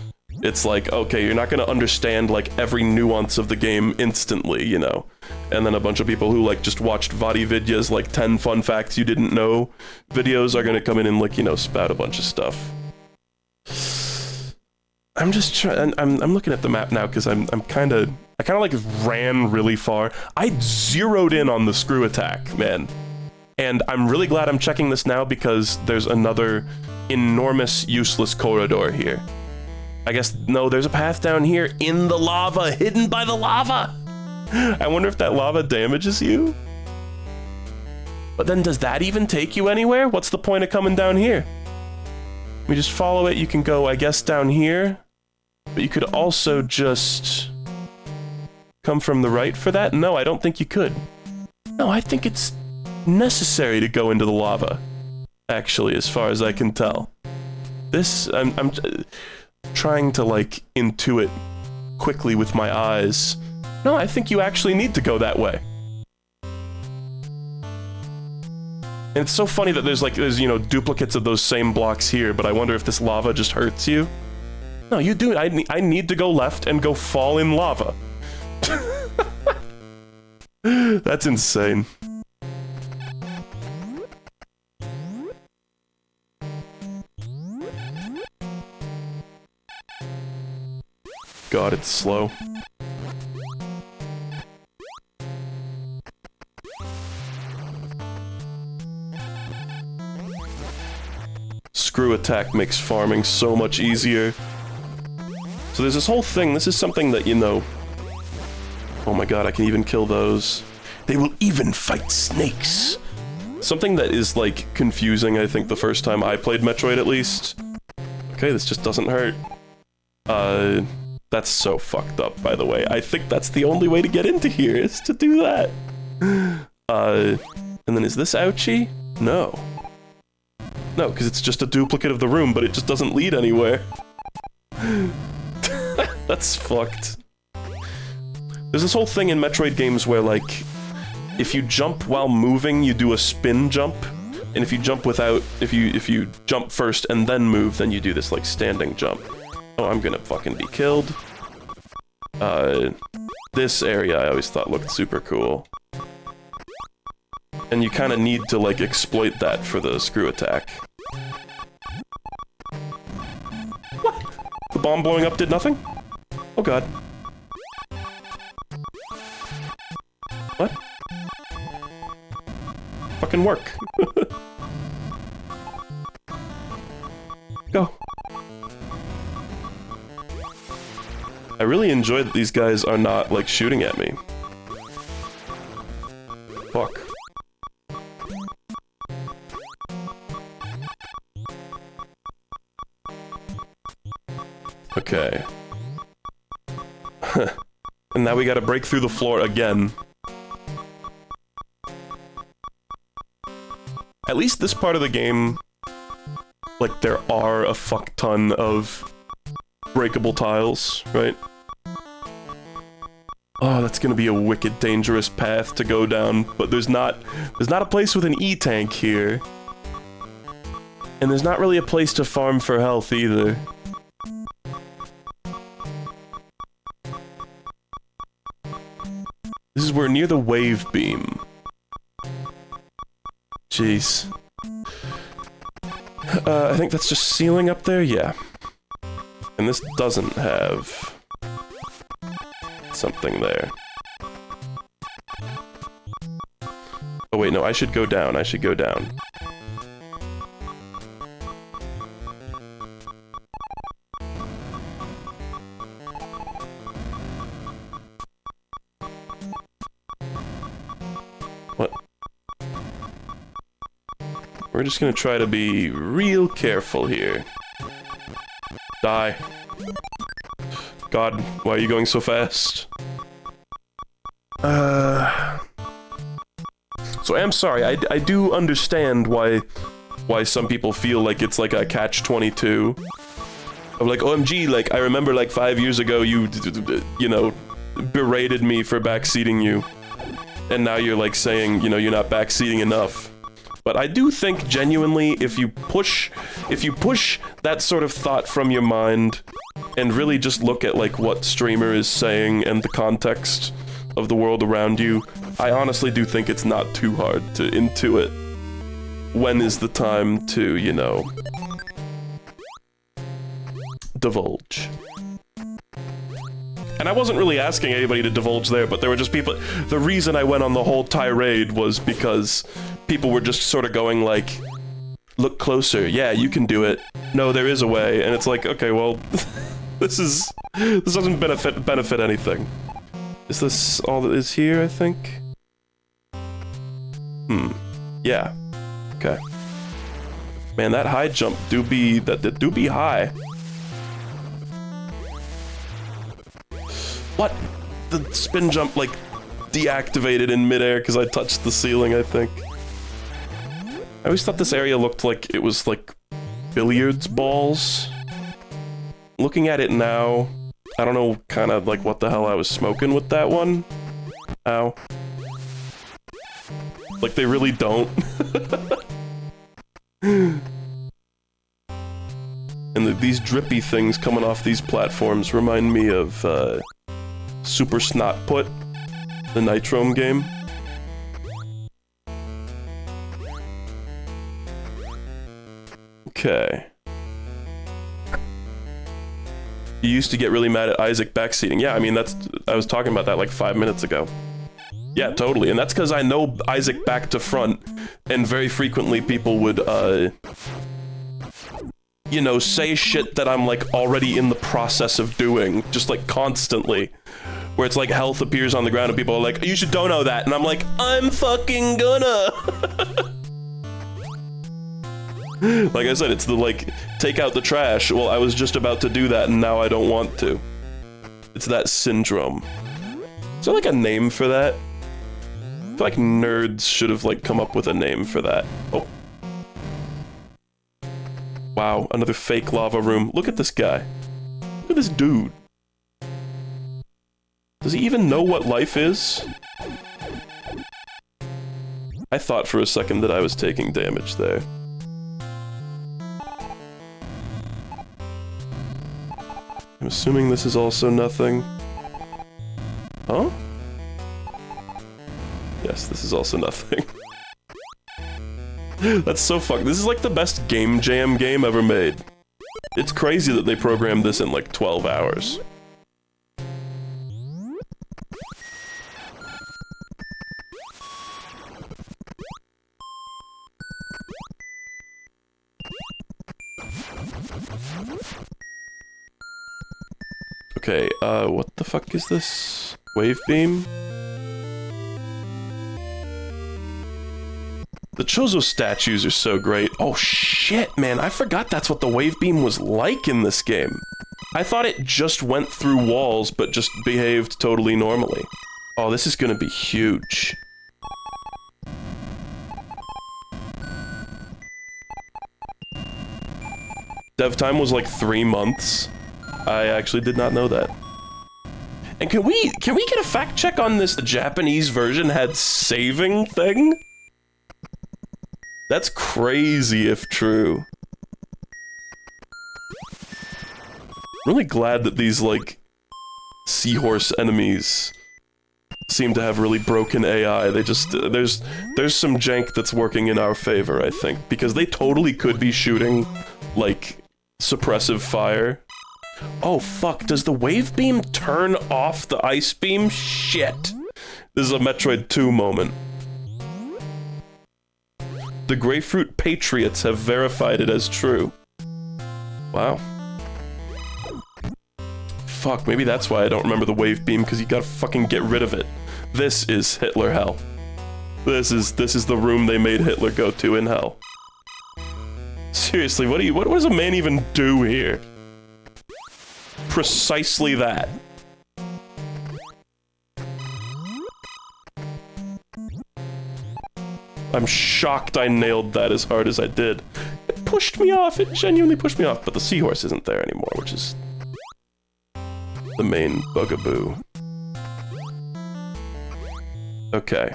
it's like, okay, you're not gonna understand like every nuance of the game instantly, you know? And then a bunch of people who like just watched VaatiVidya's like 10 fun facts you didn't know videos are gonna come in and like, you know, spout a bunch of stuff. I'm just trying, I'm looking at the map now because I kind of like ran really far. I zeroed in on the screw attack, man. And I'm really glad I'm checking this now because there's another enormous useless corridor here. I guess, no, there's a path down here in the lava, hidden by the lava. I wonder if that lava damages you? But then does that even take you anywhere? What's the point of coming down here? We just follow it, you can go, I guess, down here. But you could also just come from the right for that? No, I don't think you could. No, I think it's necessary to go into the lava. Actually, as far as I can tell. This, I'm trying to, like, intuit quickly with my eyes. No, I think you actually need to go that way. And it's so funny that there's, you know, duplicates of those same blocks here, but I wonder if this lava just hurts you. No, you do. I need to go left and go fall in lava. That's insane. God, it's slow. Screw attack makes farming so much easier. So there's this whole thing. This is something that, you know... Oh my god, I can even kill those. They will even fight snakes! Something that is, like, confusing, I think, the first time I played Metroid, at least. Okay, this just doesn't hurt. That's so fucked up, by the way. I think that's the only way to get into here, is to do that. And then is this ouchie? No. No, because it's just a duplicate of the room, but it just doesn't lead anywhere. That's fucked. There's this whole thing in Metroid games where, like, if you jump while moving, you do a spin jump. And if you jump without, if you jump first and then move, then you do this, like, standing jump. Oh, I'm gonna fucking be killed. This area I always thought looked super cool. And you kind of need to, like, exploit that for the screw attack. What? The bomb blowing up did nothing? Oh god. What? Fucking work. Go. I really enjoy that these guys are not, like, shooting at me. Fuck. Okay. And now we gotta break through the floor again. At least this part of the game, like, there are a fuck ton of breakable tiles, right? Oh, that's gonna be a wicked dangerous path to go down, but there's not a place with an E-tank here. And there's not really a place to farm for health either. This is we're near the wave beam. Jeez. I think that's just ceiling up there? Yeah. And this doesn't have something there. Oh wait, no, I should go down. I should go down. What? We're just gonna try to be real careful here. Die. God, why are you going so fast? So I'm sorry, I do understand why some people feel like it's like a catch-22. Of like, OMG, like, I remember like 5 years ago you know, berated me for backseating you. And now you're like saying, you know, you're not backseating enough. But I do think genuinely if you push that sort of thought from your mind and really just look at like what streamer is saying and the context of the world around you, I honestly do think it's not too hard to intuit when is the time to, you know, divulge. And I wasn't really asking anybody to divulge there, but there were just people. The reason I went on the whole tirade was because people were just sort of going like, look closer, yeah, you can do it. No, there is a way. And it's like, okay, well, this doesn't benefit anything. Is this all that is here, I think? Yeah. Okay. Man, that high jump do be high. What? The spin jump, like, deactivated in midair because I touched the ceiling, I think. I always thought this area looked like it was, like, billiards balls. Looking at it now, I don't know kind of, like, what the hell I was smoking with that one. Ow. Like, they really don't. these drippy things coming off these platforms remind me of, Super Snot Put, the Nitrome game. Okay. You used to get really mad at Isaac backseating. Yeah, I mean, I was talking about that like 5 minutes ago. Yeah, totally. And that's because I know Isaac back to front, and very frequently people would, you know, say shit that I'm like already in the process of doing, just like constantly. Where it's like health appears on the ground and people are like, you should don't know that. And I'm like, I'm fucking gonna. Like I said, it's the like, take out the trash. Well, I was just about to do that and now I don't want to. It's that syndrome. Is there like a name for that? I feel like nerds should have like come up with a name for that. Oh. Wow, another fake lava room. Look at this guy. Look at this dude. Does he even know what life is? I thought for a second that I was taking damage there. I'm assuming this is also nothing. Huh? Yes, this is also nothing. That's so fucked. This is like the best game jam game ever made. It's crazy that they programmed this in like 12 hours. Okay, what the fuck is this? Wave beam? The Chozo statues are so great. Oh shit, man, I forgot that's what the wave beam was like in this game. I thought it just went through walls, but just behaved totally normally. Oh, this is gonna be huge. Dev time was like 3 months. I actually did not know that. And can we get a fact check on this? The Japanese version had saving thing? That's crazy if true. Really glad that these, like, seahorse enemies seem to have really broken AI. They just, there's some jank that's working in our favor, I think. Because they totally could be shooting, like, suppressive fire. Oh fuck, does the wave beam turn off the ice beam? Shit. This is a Metroid 2 moment. The Grapefruit Patriots have verified it as true. Wow. Fuck, maybe that's why I don't remember the wave beam, because you gotta fucking get rid of it. This is Hitler hell. This is the room they made Hitler go to in hell. Seriously, what does a man even do here? Precisely that. I'm shocked I nailed that as hard as I did. It pushed me off, it genuinely pushed me off, but the seahorse isn't there anymore, which is the main bugaboo. Okay.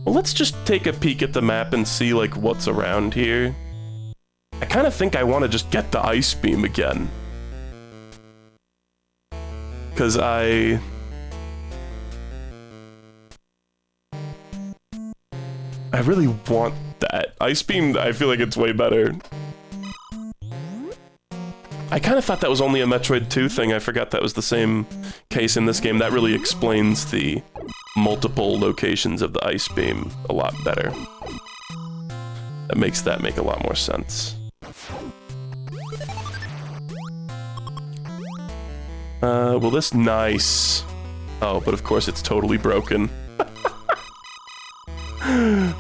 Well, let's just take a peek at the map and see, like, what's around here. I kind of think I want to just get the ice beam again. Because I really want that. Ice beam, I feel like it's way better. I kind of thought that was only a Metroid 2 thing. I forgot that was the same case in this game. That really explains the multiple locations of the ice beam a lot better. That makes that make a lot more sense. Well, this nice. Oh, but of course it's totally broken.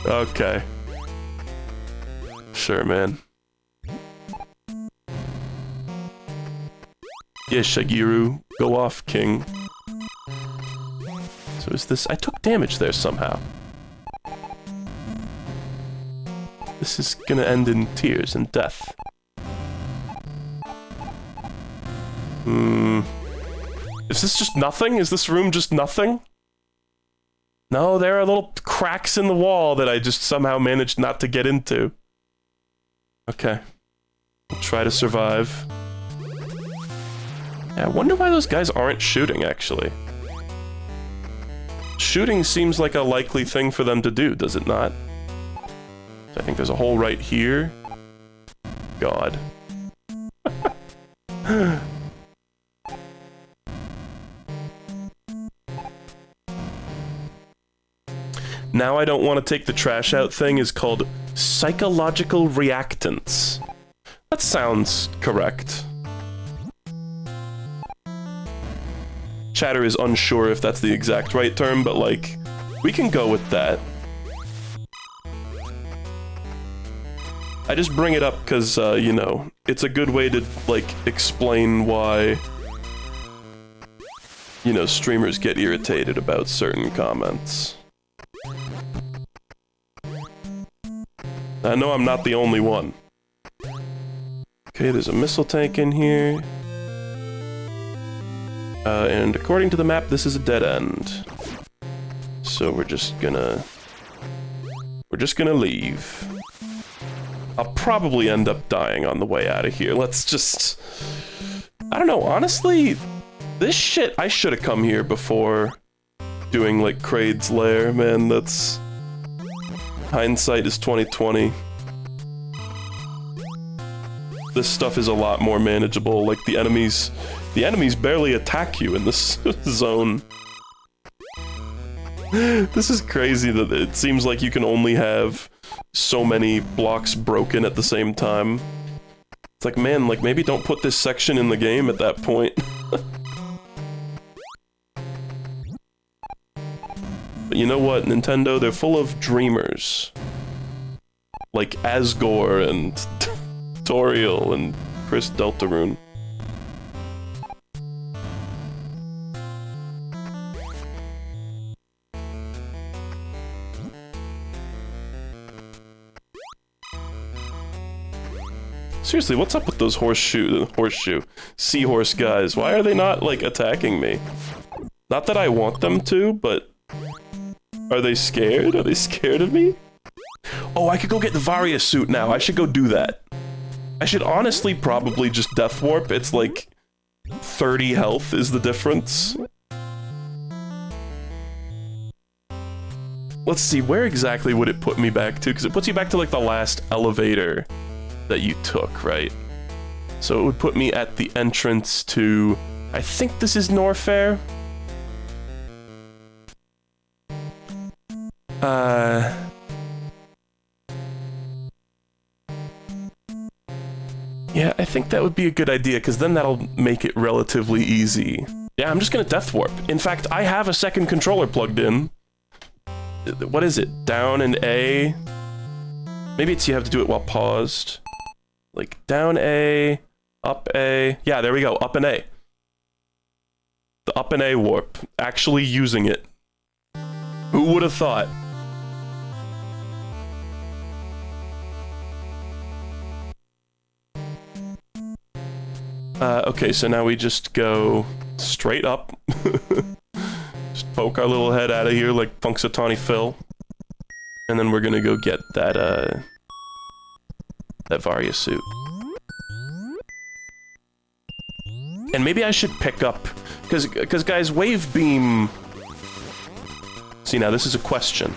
Okay. Sure, man. Yeah, Shigeru, go off, king. So is this... I took damage there somehow. This is gonna end in tears and death. Is this just nothing? Is this room just nothing? No, there are little cracks in the wall that I just somehow managed not to get into. Okay. I'll try to survive. Yeah, I wonder why those guys aren't shooting, actually. Shooting seems like a likely thing for them to do, does it not? I think there's a hole right here. God. Now I don't want to take the trash out thing is called psychological reactance. That sounds correct. Chatter is unsure if that's the exact right term, but like, we can go with that. I just bring it up because, you know, it's a good way to, like, explain why, you know, streamers get irritated about certain comments. I know I'm not the only one. Okay, there's a missile tank in here. And according to the map, this is a dead end. So we're just gonna leave. I'll probably end up dying on the way out of here. Let's just... I don't know, honestly, this shit, I should have come here before doing, like, Kraid's Lair, man, that's... Hindsight is 20/20. This stuff is a lot more manageable, like, the enemies barely attack you in this zone. This is crazy that it seems like you can only have so many blocks broken at the same time. It's like, man, like, maybe don't put this section in the game at that point. But you know what, Nintendo, they're full of dreamers. Like Asgore and Toriel and Chris Deltarune. Seriously, what's up with those seahorse guys? Why are they not, like, attacking me? Not that I want them to, but... Are they scared? Are they scared of me? Oh, I could go get the Varia suit now. I should go do that. I should honestly probably just Death Warp. It's like 30 health is the difference. Let's see, where exactly would it put me back to? Because it puts you back to like the last elevator that you took, right? So it would put me at the entrance to... I think this is Norfair. Yeah, I think that would be a good idea, because then that'll make it relatively easy. Yeah, I'm just gonna Death Warp. In fact, I have a second controller plugged in. What is it? Down and A? Maybe it's you have to do it while paused. Like, down A, up A. Yeah, there we go, up and A. The up and A warp. Actually using it. Who would have thought? Okay, so now we just go straight up. Just poke our little head out of here like Punxsutawney Phil. And then we're gonna go get that, that Varia suit. And maybe I should pick up... Because guys, Wave Beam... See, now this is a question.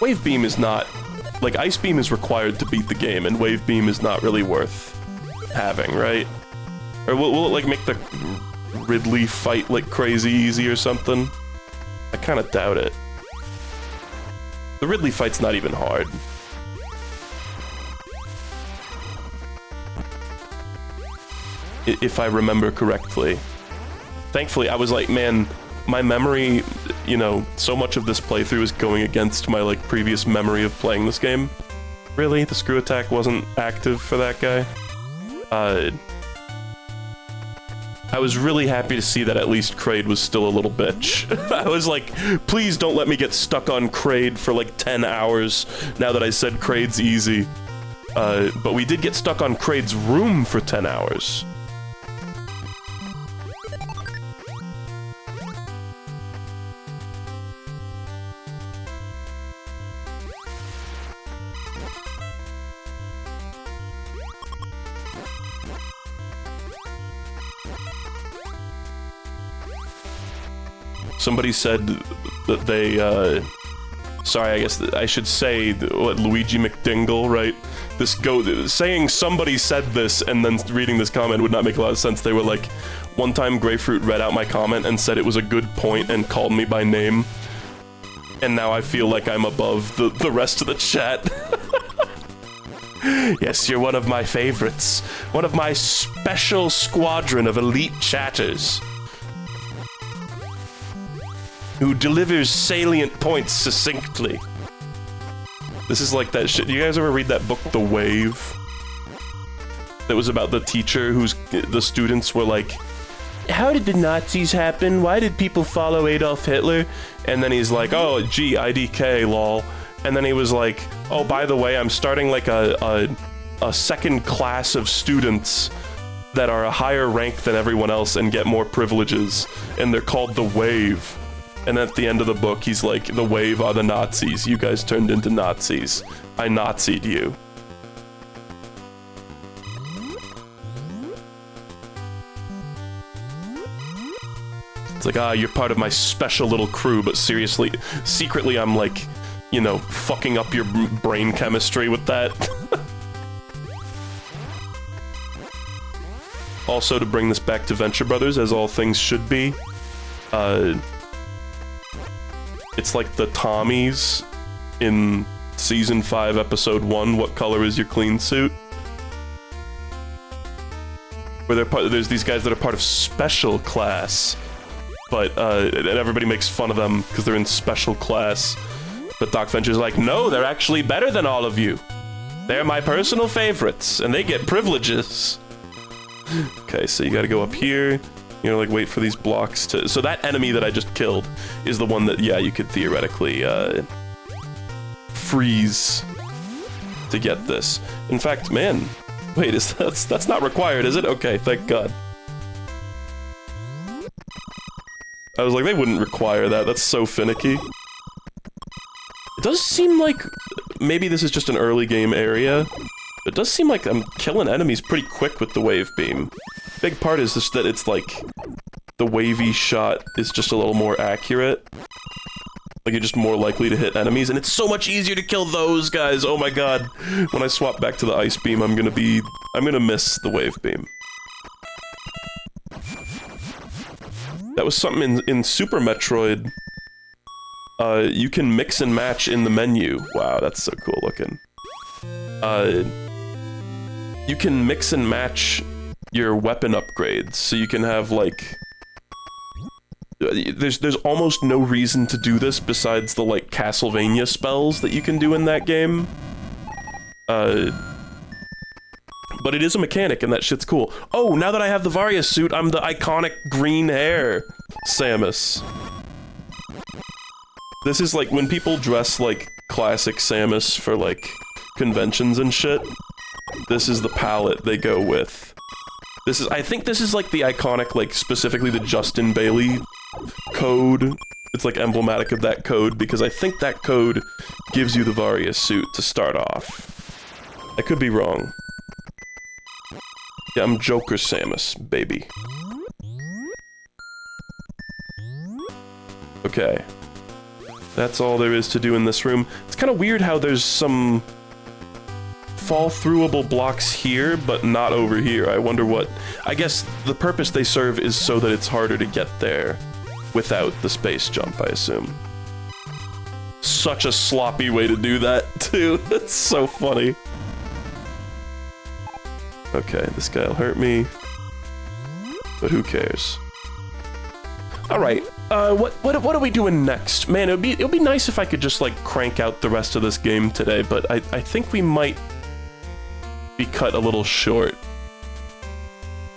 Wave Beam is not... Like, Ice Beam is required to beat the game, and Wave Beam is not really worth having, right? Or will it, like, make the Ridley fight, like, crazy easy or something? I kind of doubt it. The Ridley fight's not even hard. If I remember correctly. Thankfully, I was like, man, my memory, you know, so much of this playthrough is going against my, like, previous memory of playing this game. Really? The screw attack wasn't active for that guy? I was really happy to see that at least Kraid was still a little bitch. I was like, please don't let me get stuck on Kraid for like 10 hours now that I said Kraid's easy. But we did get stuck on Kraid's room for 10 hours. somebody said that they, sorry, I guess I should say, what, Luigi McDingle, right? Saying somebody said this and then reading this comment would not make a lot of sense. They were like, one time Grapefruit read out my comment and said it was a good point and called me by name. And now I feel like I'm above the rest of the chat. Yes, you're one of my favorites. One of my special squadron of elite chatters. Who delivers salient points succinctly. This is like that shit. You guys ever read that book, The Wave? That was about the teacher the students were like, how did the Nazis happen? Why did people follow Adolf Hitler? And then he's like, oh, gee, IDK, lol. And then he was like, oh, by the way, I'm starting like a second class of students that are a higher rank than everyone else and get more privileges. And they're called The Wave. And at the end of the book, he's like, the Wave are the Nazis. You guys turned into Nazis. I Nazi'd you. It's like, you're part of my special little crew, but seriously, secretly I'm like, you know, fucking up your brain chemistry with that. Also, to bring this back to Venture Brothers, as all things should be, it's like the Tommies in Season 5, Episode 1, What Color Is Your Clean Suit? Where there's these guys that are part of Special Class, but, and everybody makes fun of them because they're in Special Class. But Doc Venture's like, no, they're actually better than all of you. They're my personal favorites, and they get privileges. Okay, so you gotta go up here. You know, like, wait for these blocks to... So that enemy that I just killed is the one that, yeah, you could theoretically, freeze to get this. In fact, man, wait, that's not required, is it? Okay, thank God. I was like, they wouldn't require that. That's so finicky. It does seem like... Maybe this is just an early game area. It does seem like I'm killing enemies pretty quick with the wave beam. Big part is just that it's like... The wavy shot is just a little more accurate. Like, you're just more likely to hit enemies, and it's so much easier to kill those guys! Oh my god. When I swap back to the ice beam, I'm gonna miss the wave beam. That was something in Super Metroid. You can mix and match in the menu. Wow, that's so cool looking. You can mix and match your weapon upgrades, so you can have, like... There's almost no reason to do this besides the, like, Castlevania spells that you can do in that game. But it is a mechanic, and that shit's cool. Oh, now that I have the Varia suit, I'm the iconic green hair Samus. This is like, when people dress like classic Samus for, like, conventions and shit, this is the palette they go with. I think this is like the iconic, like, specifically the Justin Bailey code. It's like emblematic of that code, because I think that code gives you the Varia suit to start off. I could be wrong. Yeah, I'm Joker Samus, baby. Okay. That's all there is to do in this room. It's kind of weird how there's some fall-throughable blocks here, but not over here. I wonder what... I guess the purpose they serve is so that it's harder to get there without the space jump, I assume. Such a sloppy way to do that, too. It's so funny. Okay, this guy'll hurt me. But who cares? Alright, what are we doing next? Man, it would be nice if I could just, like, crank out the rest of this game today, but I think we might be cut a little short.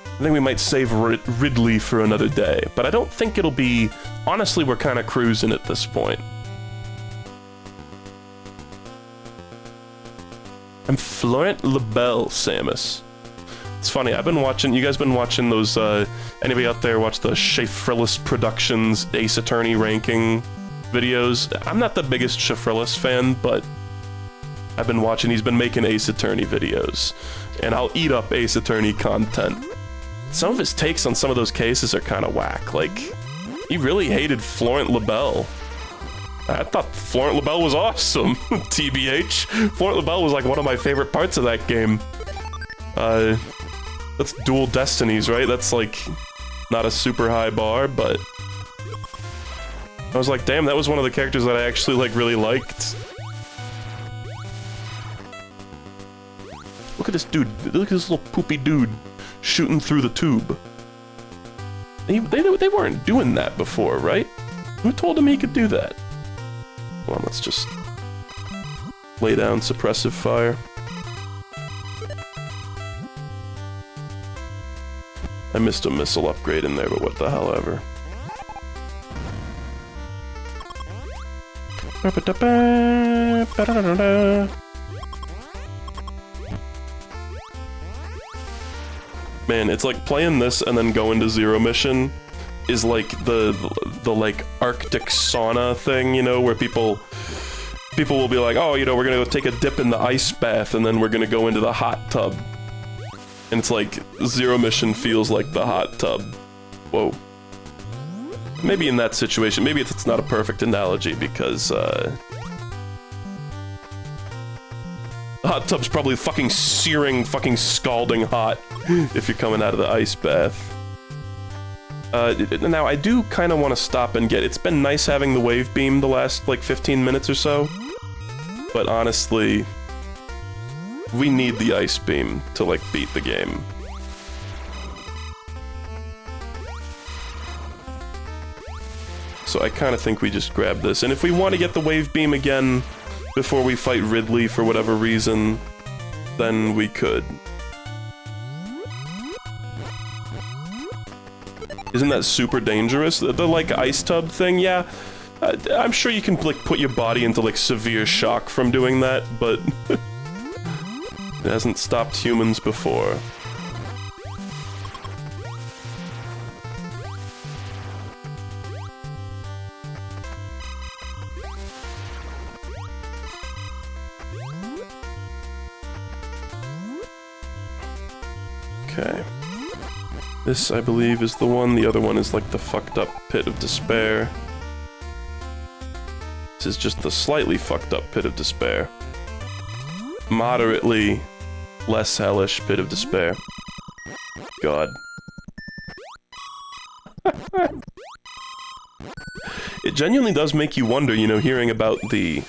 I think we might save Ridley for another day, but I don't think it'll be... Honestly, we're kind of cruising at this point. I'm Florent LaBelle, Samus. It's funny, I've been watching... You guys been watching those, anybody out there watch the Shafrillis Productions Ace Attorney ranking videos? I'm not the biggest Shafrillis fan, but I've been watching... He's been making Ace Attorney videos, and I'll eat up Ace Attorney content. Some of his takes on some of those cases are kind of whack. Like, He really hated Florent Labelle. I thought Florent Labelle was awesome, TBH. Florent Labelle was like one of my favorite parts of that game. That's Dual Destinies, right? That's like not a super high bar, but I was like, damn, that was one of the characters that I actually like really liked. Look at this dude. Look at this little poopy dude shooting through the tube. They weren't doing that before, right? Who told him he could do that? Well, let's just lay down suppressive fire. I missed a missile upgrade in there, but what the hell ever. Man, it's like playing this and then going to Zero Mission is like the like Arctic sauna thing, you know, where people will be like, oh, you know, we're gonna go take a dip in the ice bath and then we're gonna go into the hot tub. And it's like Zero Mission feels like the hot tub. Whoa. Maybe in that situation, maybe it's not a perfect analogy because the hot tub's probably fucking searing, fucking scalding hot if you're coming out of the ice bath. Now, I do kind of want to stop and get... It's been nice having the wave beam the last, like, 15 minutes or so. But honestly, we need the ice beam to, like, beat the game. So I kind of think we just grab this. And if we want to get the wave beam again before we fight Ridley for whatever reason, then we could. Isn't that super dangerous? The like ice tub thing, yeah. I'm sure you can like put your body into like severe shock from doing that, but it hasn't stopped humans before. Okay. This, I believe, is the one. The other one is like the fucked up pit of despair. This is just the slightly fucked up pit of despair. Moderately less hellish pit of despair. God. It genuinely does make you wonder, you know, hearing about the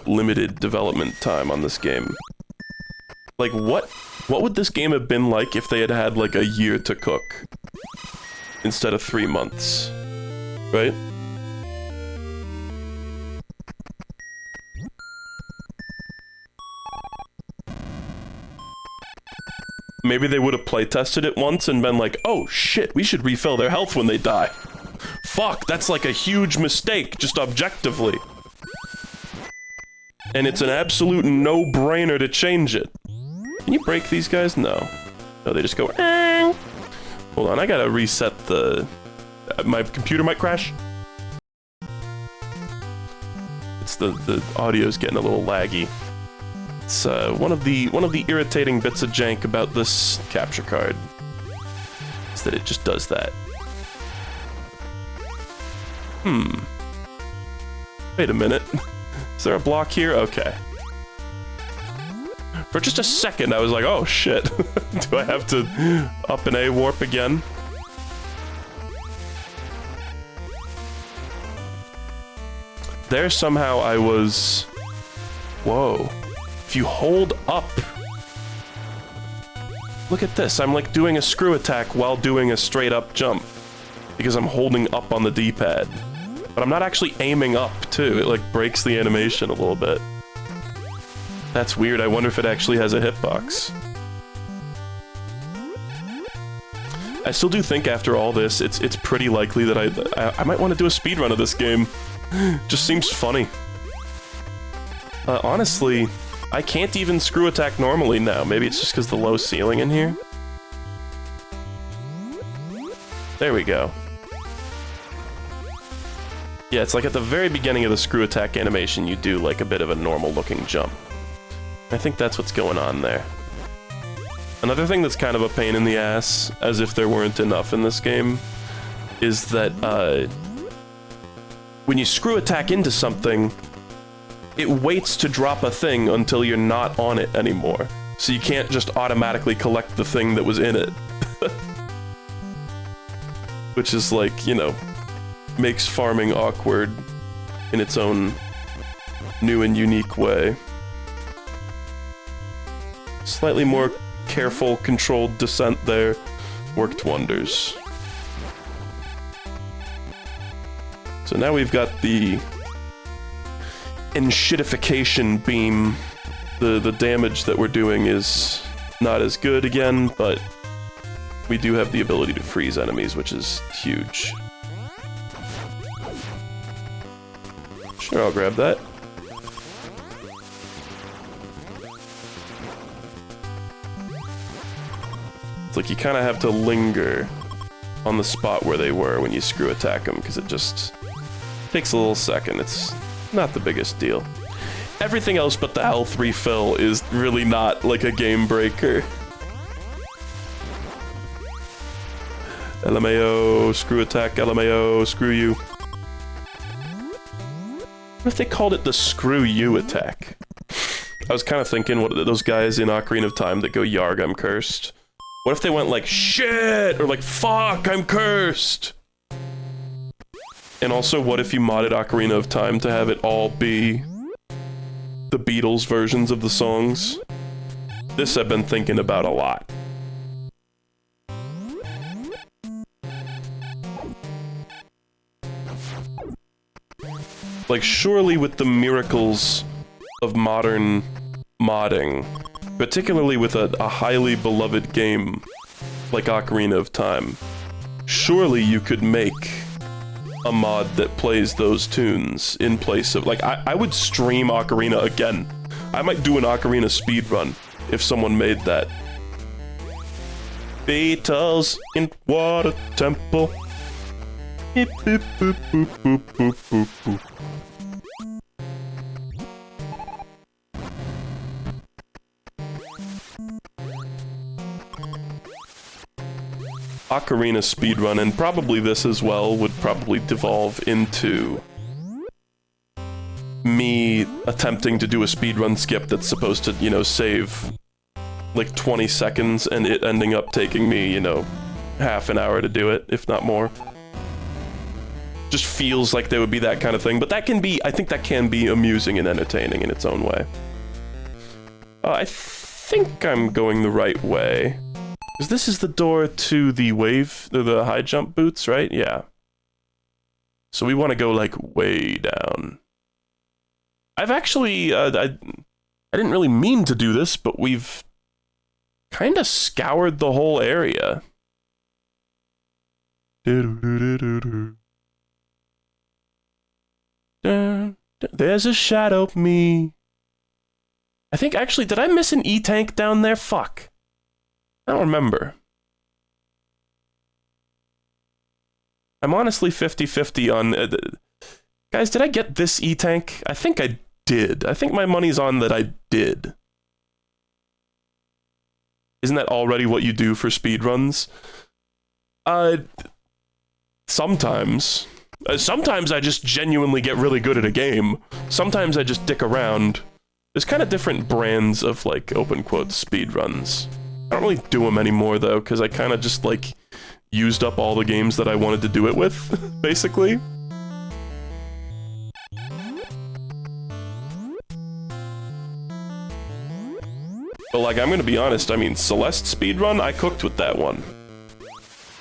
limited development time on this game. Like, what would this game have been like if they had had, like, a year to cook? Instead of 3 months. Right? Maybe they would have playtested it once and been like, oh shit, we should refill their health when they die. Fuck, that's like a huge mistake, just objectively. And it's an absolute no-brainer to change it. Can you break these guys? No. No, they just go... Hold on, I gotta reset the... my computer might crash. It's the audio's getting a little laggy. It's one of the irritating bits of jank about this capture card. Is that it just does that. Wait a minute. Is there a block here? Okay. For just a second, I was like, oh shit. Do I have to up an A-warp again? There somehow I was... Whoa. If you hold up... Look at this, I'm like doing a screw attack while doing a straight up jump. Because I'm holding up on the D-pad. But I'm not actually aiming up, too. It like breaks the animation a little bit. That's weird, I wonder if it actually has a hitbox. I still do think after all this, it's pretty likely that I might want to do a speedrun of this game. Just seems funny. Honestly, I can't even screw attack normally now. Maybe it's just because the low ceiling in here. There we go. Yeah, it's like at the very beginning of the screw attack animation, you do like a bit of a normal looking jump. I think that's what's going on there. Another thing that's kind of a pain in the ass, as if there weren't enough in this game, is that when you screw attack into something, it waits to drop a thing until you're not on it anymore. So you can't just automatically collect the thing that was in it. Which is like, you know, makes farming awkward in its own new and unique way. Slightly more careful, controlled descent there worked wonders. So now we've got the enshittification beam. The damage that we're doing is not as good again, but we do have the ability to freeze enemies, which is huge. Sure, I'll grab that. It's like you kind of have to linger on the spot where they were when you screw attack them, because it just takes a little second. It's not the biggest deal. Everything else but the health refill is really not like a game breaker. LMAO, screw attack, LMAO, screw you. What if they called it the screw you attack? I was kind of thinking, what are those guys in Ocarina of Time that go, Yarg, I'm cursed? What if they went like, shit, or like, fuck, I'm cursed? And also, what if you modded Ocarina of Time to have it all be the Beatles versions of the songs? This I've been thinking about a lot. Like, surely with the miracles of modern modding, particularly with a highly beloved game like Ocarina of Time, surely you could make a mod that plays those tunes in place of, like, I would stream Ocarina again. I might do an Ocarina speedrun if someone made that. Beatles in Water Temple. Beep, beep, boop, boop, boop, boop, boop, boop. Ocarina speedrun, and probably this as well, would probably devolve into me attempting to do a speedrun skip that's supposed to, you know, save like 20 seconds and it ending up taking me, you know, half an hour to do it, if not more. Just feels like there would be that kind of thing, but that can be, I think that can be amusing and entertaining in its own way. I think I'm going the right way. Because this is the door to the wave, the high jump boots, right? Yeah. So we want to go, like, way down. I've actually, I didn't really mean to do this, but we've kind of scoured the whole area. There's a shadow me. I think, actually, did I miss an E-tank down there? Fuck. I don't remember. I'm honestly 50-50 on... guys, did I get this E-tank? I think I did. I think my money's on that I did. Isn't that already what you do for speedruns? Sometimes. Sometimes I just genuinely get really good at a game. Sometimes I just dick around. There's kind of different brands of, like, open quotes speedruns. I don't really do them anymore, though, because I kind of just, like, used up all the games that I wanted to do it with, basically. But, like, I'm gonna be honest, I mean, Celeste speedrun, I cooked with that one.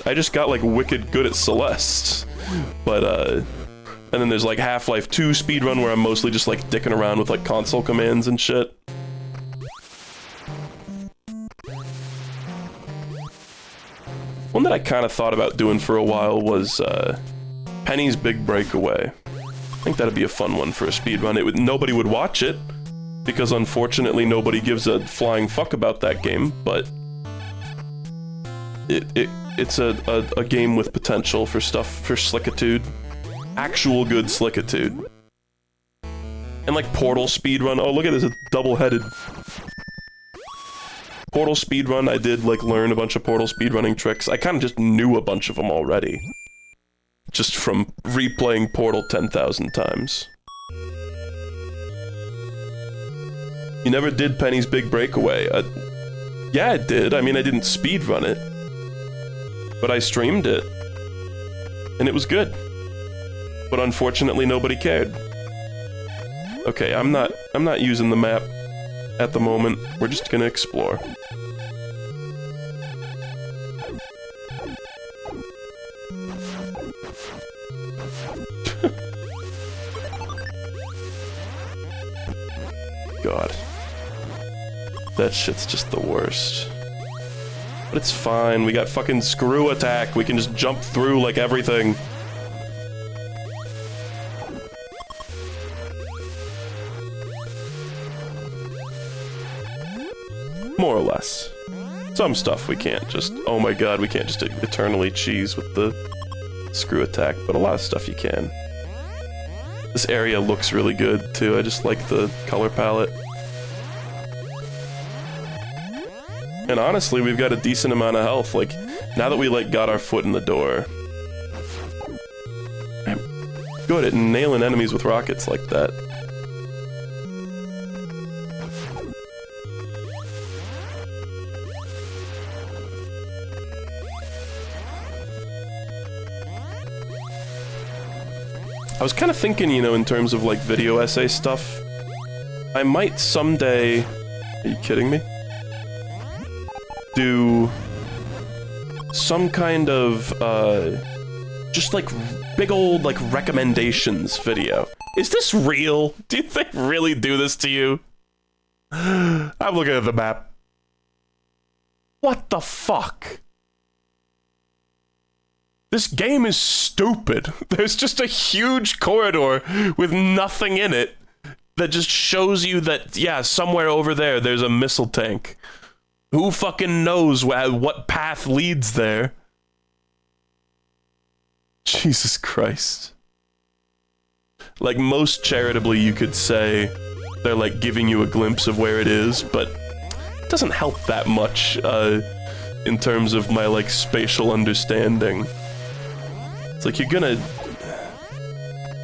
I just got, like, wicked good at Celeste. But, and then there's, like, Half-Life 2 speedrun where I'm mostly just, like, dicking around with, like, console commands and shit. One that I kind of thought about doing for a while was Penny's Big Breakaway. I think that'd be a fun one for a speedrun. Nobody would watch it, because unfortunately nobody gives a flying fuck about that game, but it's a game with potential for stuff, for slickitude. Actual good slickitude. And like Portal speedrun, oh look at this, it's double-headed. Portal speedrun, I did, like, learn a bunch of Portal speedrunning tricks. I kind of just knew a bunch of them already. just from replaying Portal 10,000 times. You never did Penny's Big Breakaway. Yeah, I did. I mean, I didn't speedrun it. But I streamed it. And it was good. But unfortunately, nobody cared. Okay, I'm not using the map at the moment. We're just gonna explore. God. That shit's just the worst. But it's fine, we got fucking screw attack, we can just jump through like everything. More or less. Some stuff we can't just, oh my god, we can't just eternally cheese with the screw attack, but a lot of stuff you can. This area looks really good too, I just like the color palette. And honestly, we've got a decent amount of health, like, now that we, like, got our foot in the door. I'm good at nailing enemies with rockets like that. I was kind of thinking, you know, in terms of, like, video essay stuff, I might someday... Are you kidding me? Do some kind of, just like big old, like, recommendations video. Is this real? Do they really do this to you? I'm looking at the map. What the fuck? This game is stupid. There's just a huge corridor with nothing in it that just shows you that, yeah, somewhere over there, there's a missile tank. Who fucking knows what path leads there? Jesus Christ. Like, most charitably you could say they're like giving you a glimpse of where it is, but it doesn't help that much in terms of my, like, spatial understanding. It's like you're gonna,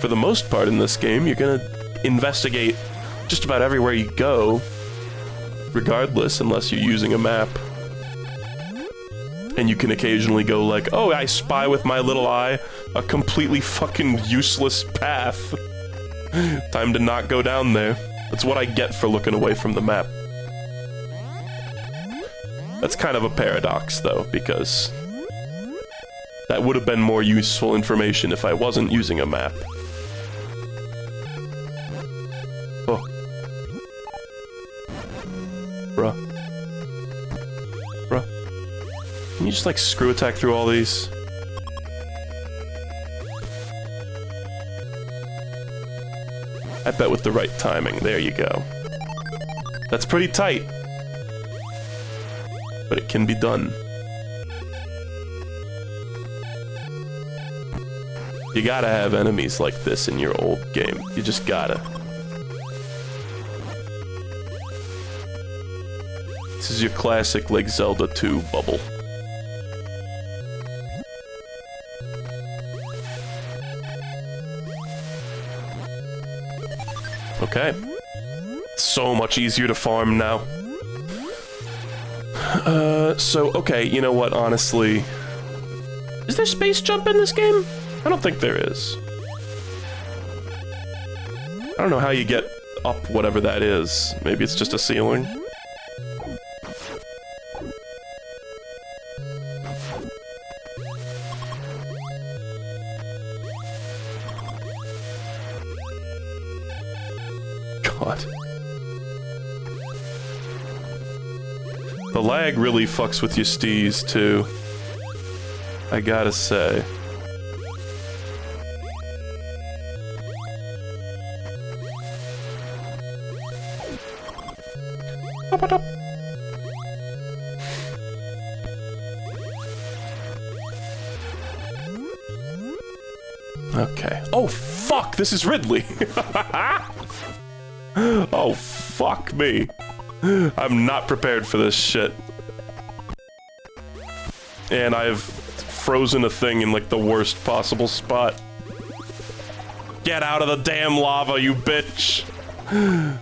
for the most part in this game, you're gonna investigate just about everywhere you go, regardless, unless you're using a map. And you can occasionally go like, oh, I spy with my little eye a completely fucking useless path. Time to not go down there. That's what I get for looking away from the map. That's kind of a paradox, though, because that would have been more useful information if I wasn't using a map. Oh. Bruh. Bruh. Can you just, like, screw attack through all these? I bet with the right timing. There you go. That's pretty tight. But it can be done. You gotta have enemies like this in your old game. You just gotta. This is your classic, like, Zelda 2 bubble. Okay. So much easier to farm now. Okay, you know what, honestly... Is there space jump in this game? I don't think there is. I don't know how you get up whatever that is. Maybe it's just a ceiling? God. The lag really fucks with your steez, too. I gotta say. Okay. Oh, fuck! This is Ridley! Oh, fuck me. I'm not prepared for this shit. And I've frozen a thing in like the worst possible spot. Get out of the damn lava, you bitch!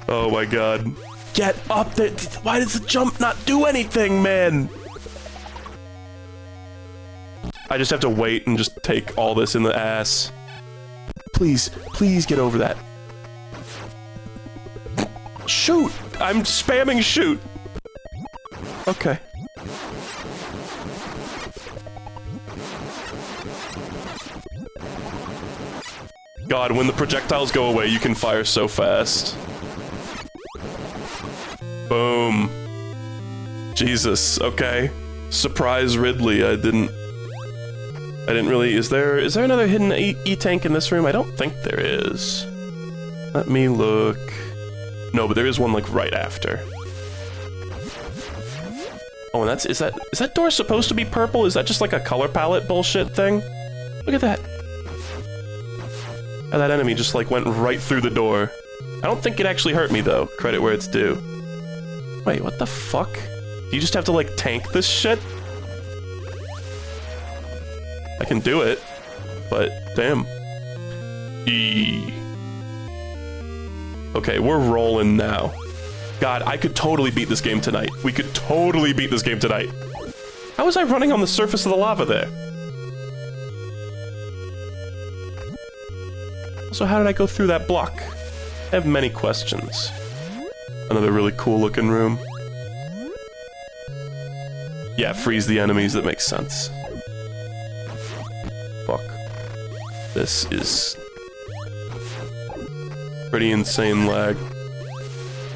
Oh my god. Get up there! Why does the jump not do anything, man? I just have to wait and just take all this in the ass. Please, please get over that. Shoot! I'm spamming shoot! Okay. God, when the projectiles go away, you can fire so fast. Boom. Jesus, okay. Surprise Ridley, I didn't really... Is there another hidden E-tank in this room? I don't think there is. Let me look... No, but there is one, like, right after. Oh, and is that door supposed to be purple? Is that just like a color palette bullshit thing? Look at that. Oh, that enemy just, like, went right through the door. I don't think it actually hurt me, though. Credit where it's due. Wait, what the fuck? Do you just have to, like, tank this shit? I can do it, but damn. Okay, we're rolling now. God, I could totally beat this game tonight. We could totally beat this game tonight. How was I running on the surface of the lava there? So how did I go through that block? I have many questions. Another really cool looking room. Yeah, freeze the enemies, that makes sense. Fuck. This is pretty insane lag.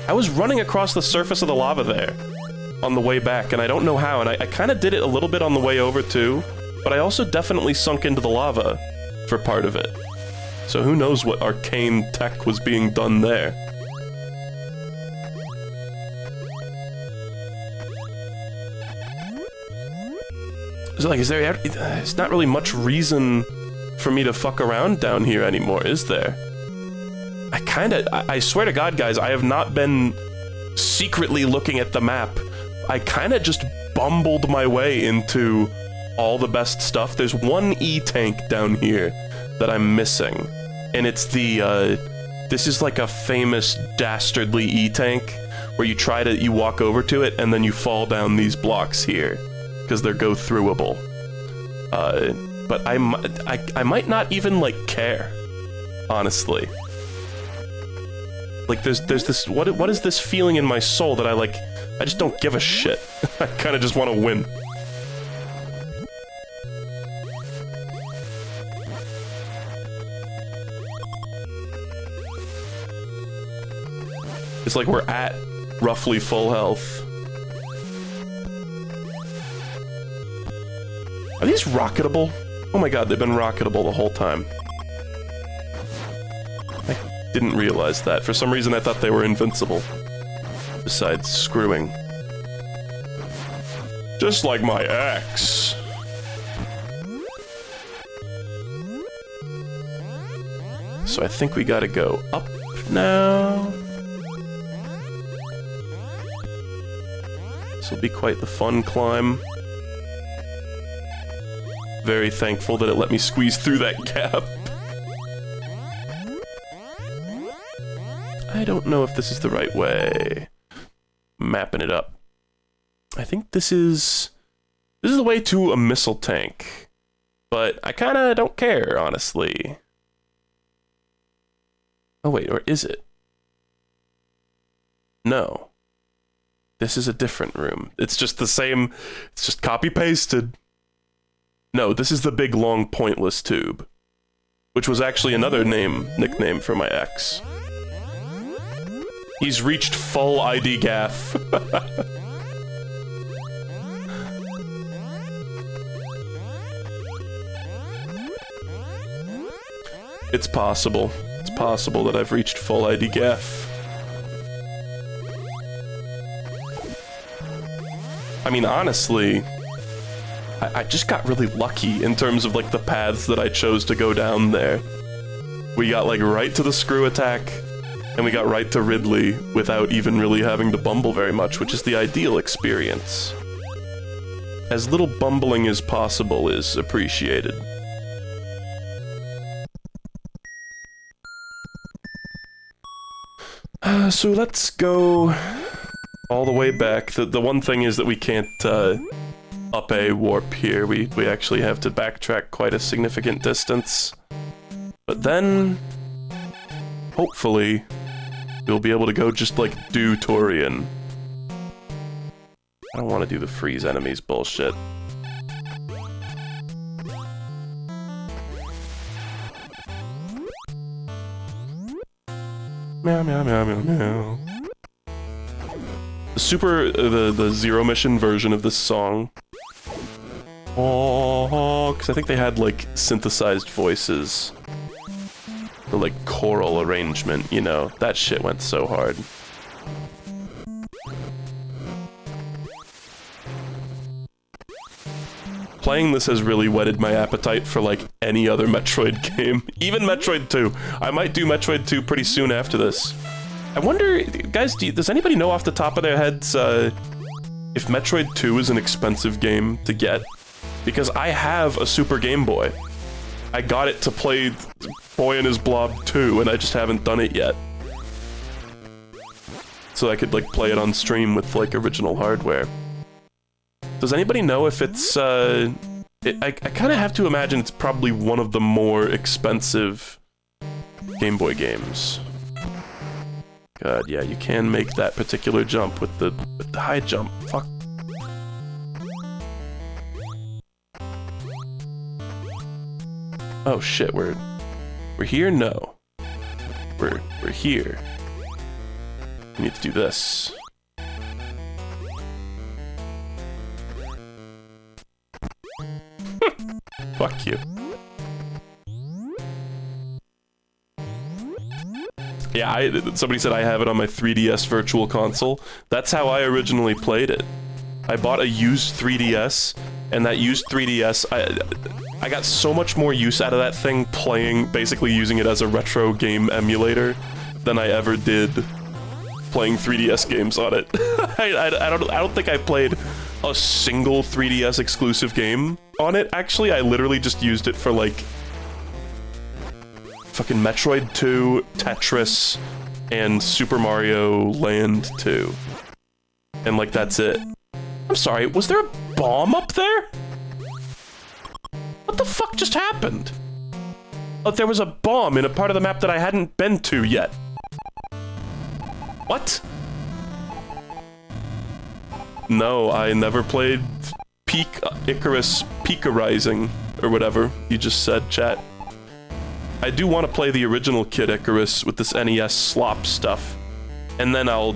I was running across the surface of the lava there on the way back, and I don't know how, and I kind of did it a little bit on the way over too, but I also definitely sunk into the lava for part of it. So who knows what arcane tech was being done there. So like, there's not really much reason for me to fuck around down here anymore, is there? I swear to God, guys, I have not been secretly looking at the map. I kind of just bumbled my way into all the best stuff. There's one E-tank down here that I'm missing, and it's the, this is like a famous dastardly E-tank, where you walk over to it, and then you fall down these blocks here, because they're go-throughable. But I might not even, like, care, honestly. Like, there's this, what is this feeling in my soul that I just don't give a shit. I kind of just want to win. It's like we're at roughly full health. Are these rocketable? Oh my god, they've been rocketable the whole time. I didn't realize that. For some reason I thought they were invincible. Besides screwing. Just like my ex. So I think we gotta go up now. This will be quite the fun climb. Very thankful that it let me squeeze through that gap. I don't know if this is the right way. Mapping it up. I think this is the way to a missile tank. But I kinda don't care, honestly. Oh wait, or is it? No. This is a different room. It's just the same, it's just copy-pasted. No, this is the big, long, pointless tube. Which was actually another nickname for my ex. He's reached full ID gaff. It's possible. It's possible that I've reached full ID gaff. I mean, honestly, I just got really lucky in terms of, like, the paths that I chose to go down there. We got, like, right to the screw attack, and we got right to Ridley without even really having to bumble very much, which is the ideal experience. as little bumbling as possible is appreciated. So let's go all the way back. The one thing is that we can't up a warp here. We actually have to backtrack quite a significant distance. But then, hopefully, we'll be able to go just like do Turian. I don't want to do the freeze enemies bullshit. Meow, meow, meow, meow, meow. The Zero Mission version of this song. Oh, because I think they had, like, synthesized voices. Or, like, choral arrangement, you know. That shit went so hard. Playing this has really whetted my appetite for, like, any other Metroid game. Even Metroid 2. I might do Metroid 2 pretty soon after this. I wonder, guys, does anybody know off the top of their heads, if Metroid 2 is an expensive game to get? Because I have a Super Game Boy. I got it to play Boy and His Blob 2, and I just haven't done it yet. So I could, like, play it on stream with, like, original hardware. Does anybody know if it's, I kind of have to imagine it's probably one of the more expensive Game Boy games. God, yeah, you can make that particular jump with the high jump. Fuck. Oh shit, we're here? No. We're here. We need to do this. Fuck you. Yeah, somebody said I have it on my 3DS Virtual Console. That's how I originally played it. I bought a used 3DS, and that used 3DS, I got so much more use out of that thing playing, basically using it as a retro game emulator, than I ever did playing 3DS games on it. I don't think I played a single 3DS exclusive game on it. Actually, I literally just used it for, like, fucking Metroid 2, Tetris, and Super Mario Land 2. And, like, that's it. I'm sorry, was there a bomb up there? What the fuck just happened? Oh, there was a bomb in a part of the map that I hadn't been to yet. What? No, I never played Icarus Pika Rising, or whatever you just said, chat. I do want to play the original Kid Icarus with this NES slop stuff. And then I'll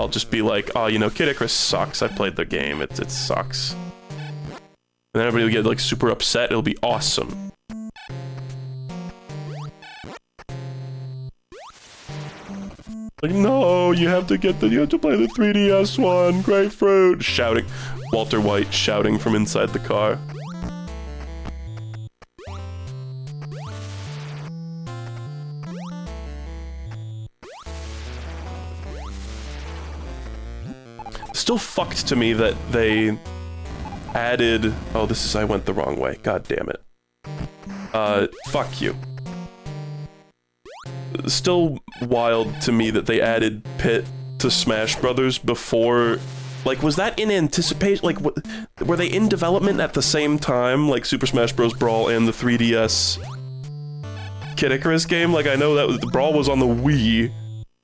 just be like, oh, you know, Kid Icarus sucks, I played the game, it sucks. And then everybody will get, like, super upset, it'll be awesome. Like, no, you have to play the 3DS one, grapefruit, shouting. Walter White shouting from inside the car. Still fucked to me that they added... Oh, I went the wrong way, god damn it. Fuck you. Still wild to me that they added Pit to Smash Brothers before... Like, was that in anticipation? Like, were they in development at the same time? Like, Super Smash Bros. Brawl and the 3DS Kid Icarus game? Like, I know that the Brawl was on the Wii,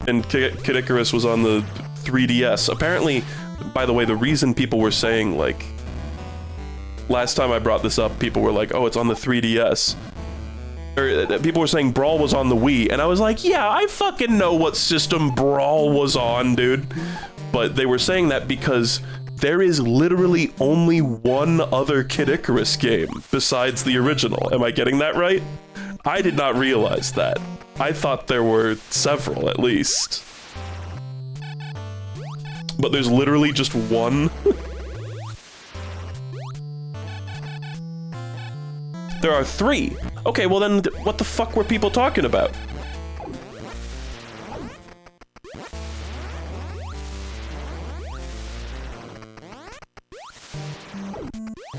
and Kid Icarus was on the 3DS. Apparently, by the way, the reason people were saying, like... Last time I brought this up, people were like, oh, it's on the 3DS. Or, people were saying Brawl was on the Wii, and I was like, yeah, I fucking know what system Brawl was on, dude. But they were saying that because there is literally only one other Kid Icarus game besides the original. Am I getting that right? I did not realize that. I thought there were several, at least. But there's literally just one. There are 3. Okay, well then, what the fuck were people talking about?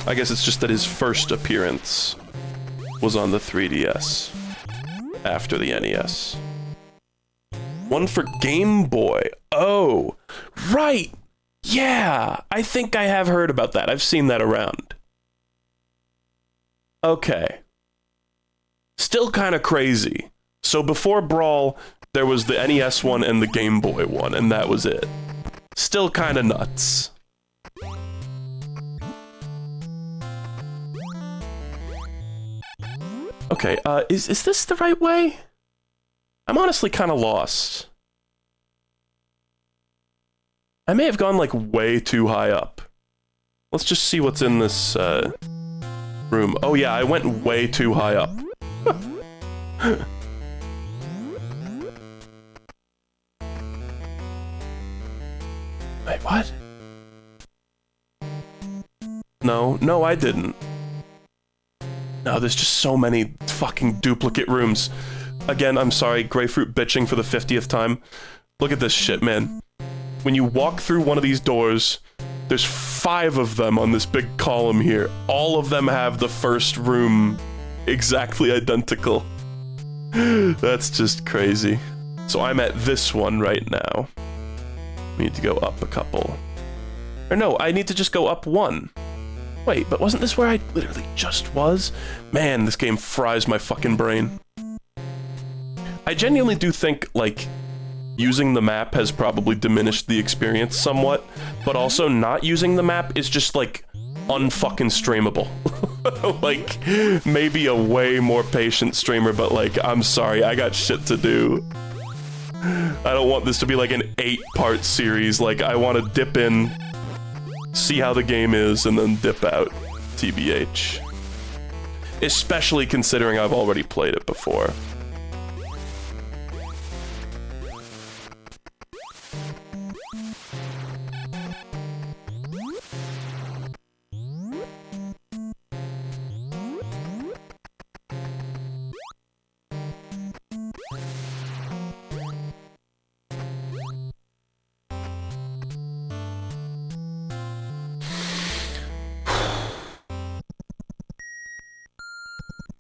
I guess it's just that his first appearance was on the 3DS after the NES. One for Game Boy. Oh, right. Yeah, I think I have heard about that. I've seen that around. Okay. Still kind of crazy. So before Brawl, there was the NES one and the Game Boy one, and that was it. Still kind of nuts. Okay, is this the right way? I'm honestly kind of lost. I may have gone, like, way too high up. Let's just see what's in this, room. Oh yeah, I went way too high up. Wait, what? No, I didn't. No, there's just so many fucking duplicate rooms. Again, I'm sorry, Grapefruit bitching for the 50th time. Look at this shit, man. When you walk through one of these doors, there's 5 of them on this big column here. All of them have the first room exactly identical. That's just crazy. So I'm at this one right now. We need to go up a couple. Or no, I need to just go up 1. Wait, but wasn't this where I literally just was? Man, this game fries my fucking brain. I genuinely do think, like, using the map has probably diminished the experience somewhat, but also not using the map is just, like, unfucking streamable. Like, maybe a way more patient streamer, but, like, I'm sorry, I got shit to do. I don't want this to be, like, an 8-part series. Like, I want to dip in, see how the game is, and then dip out, TBH. Especially considering I've already played it before.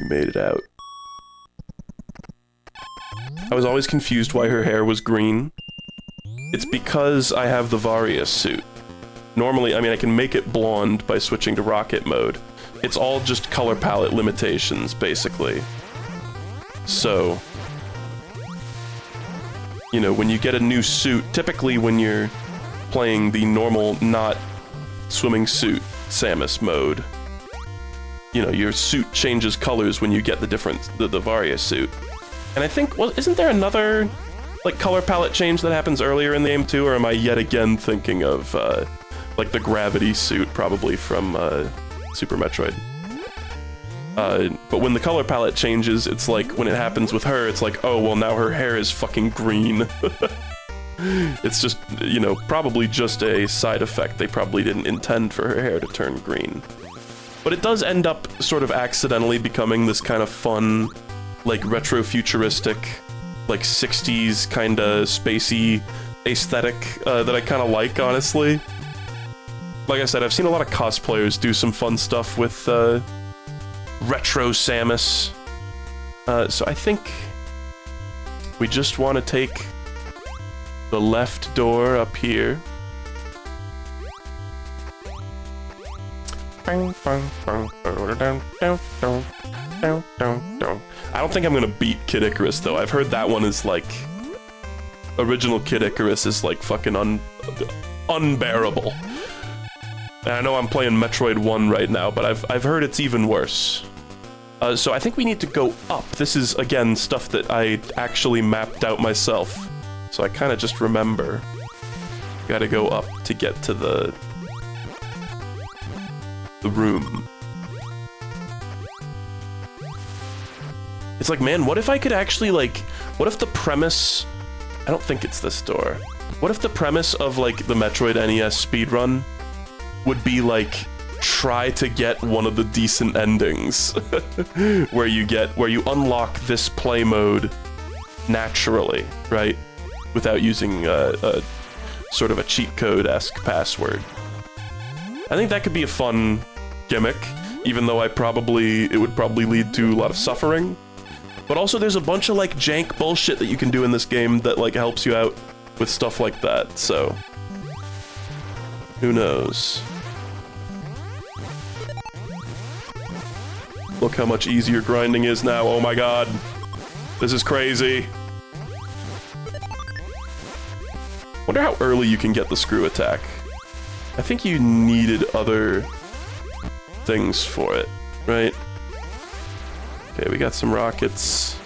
Made it out. I was always confused why her hair was green. It's because I have the Varia suit. Normally, I mean, I can make it blonde by switching to rocket mode. It's all just color palette limitations, basically. So, you know, when you get a new suit, typically when you're playing the normal, not swimming suit Samus mode, you know, your suit changes colors when you get the Varia suit. And I think, well, isn't there another, like, color palette change that happens earlier in the game too, or am I yet again thinking of, like, the gravity suit, probably from, Super Metroid? But when the color palette changes, it's like, when it happens with her, it's like, oh, well, now her hair is fucking green. It's just, you know, probably just a side effect. They probably didn't intend for her hair to turn green. But it does end up sort of accidentally becoming this kind of fun, like, retro-futuristic, like, 60s kind of spacey aesthetic that I kind of like, honestly. Like I said, I've seen a lot of cosplayers do some fun stuff with retro Samus. So I think we just want to take the left door up here. I don't think I'm gonna beat Kid Icarus, though. I've heard that one is, like... Original Kid Icarus is, like, fucking unbearable. And I know I'm playing Metroid 1 right now, but I've heard it's even worse. So I think we need to go up. This is, again, stuff that I actually mapped out myself. So I kind of just remember. Gotta go up to get to the room. It's like, man, what if I could actually, like, what if the premise... I don't think it's this door. What if the premise of, like, the Metroid NES speedrun would be, like, try to get one of the decent endings where you unlock this play mode naturally, right? Without using a sort of a cheat code-esque password. I think that could be a fun gimmick, even though it would probably lead to a lot of suffering. But also there's a bunch of like jank bullshit that you can do in this game that like helps you out with stuff like that, so who knows? Look how much easier grinding is now, oh my god. This is crazy. Wonder how early you can get the screw attack. I think you needed other things for it, right? Okay, we got some rockets.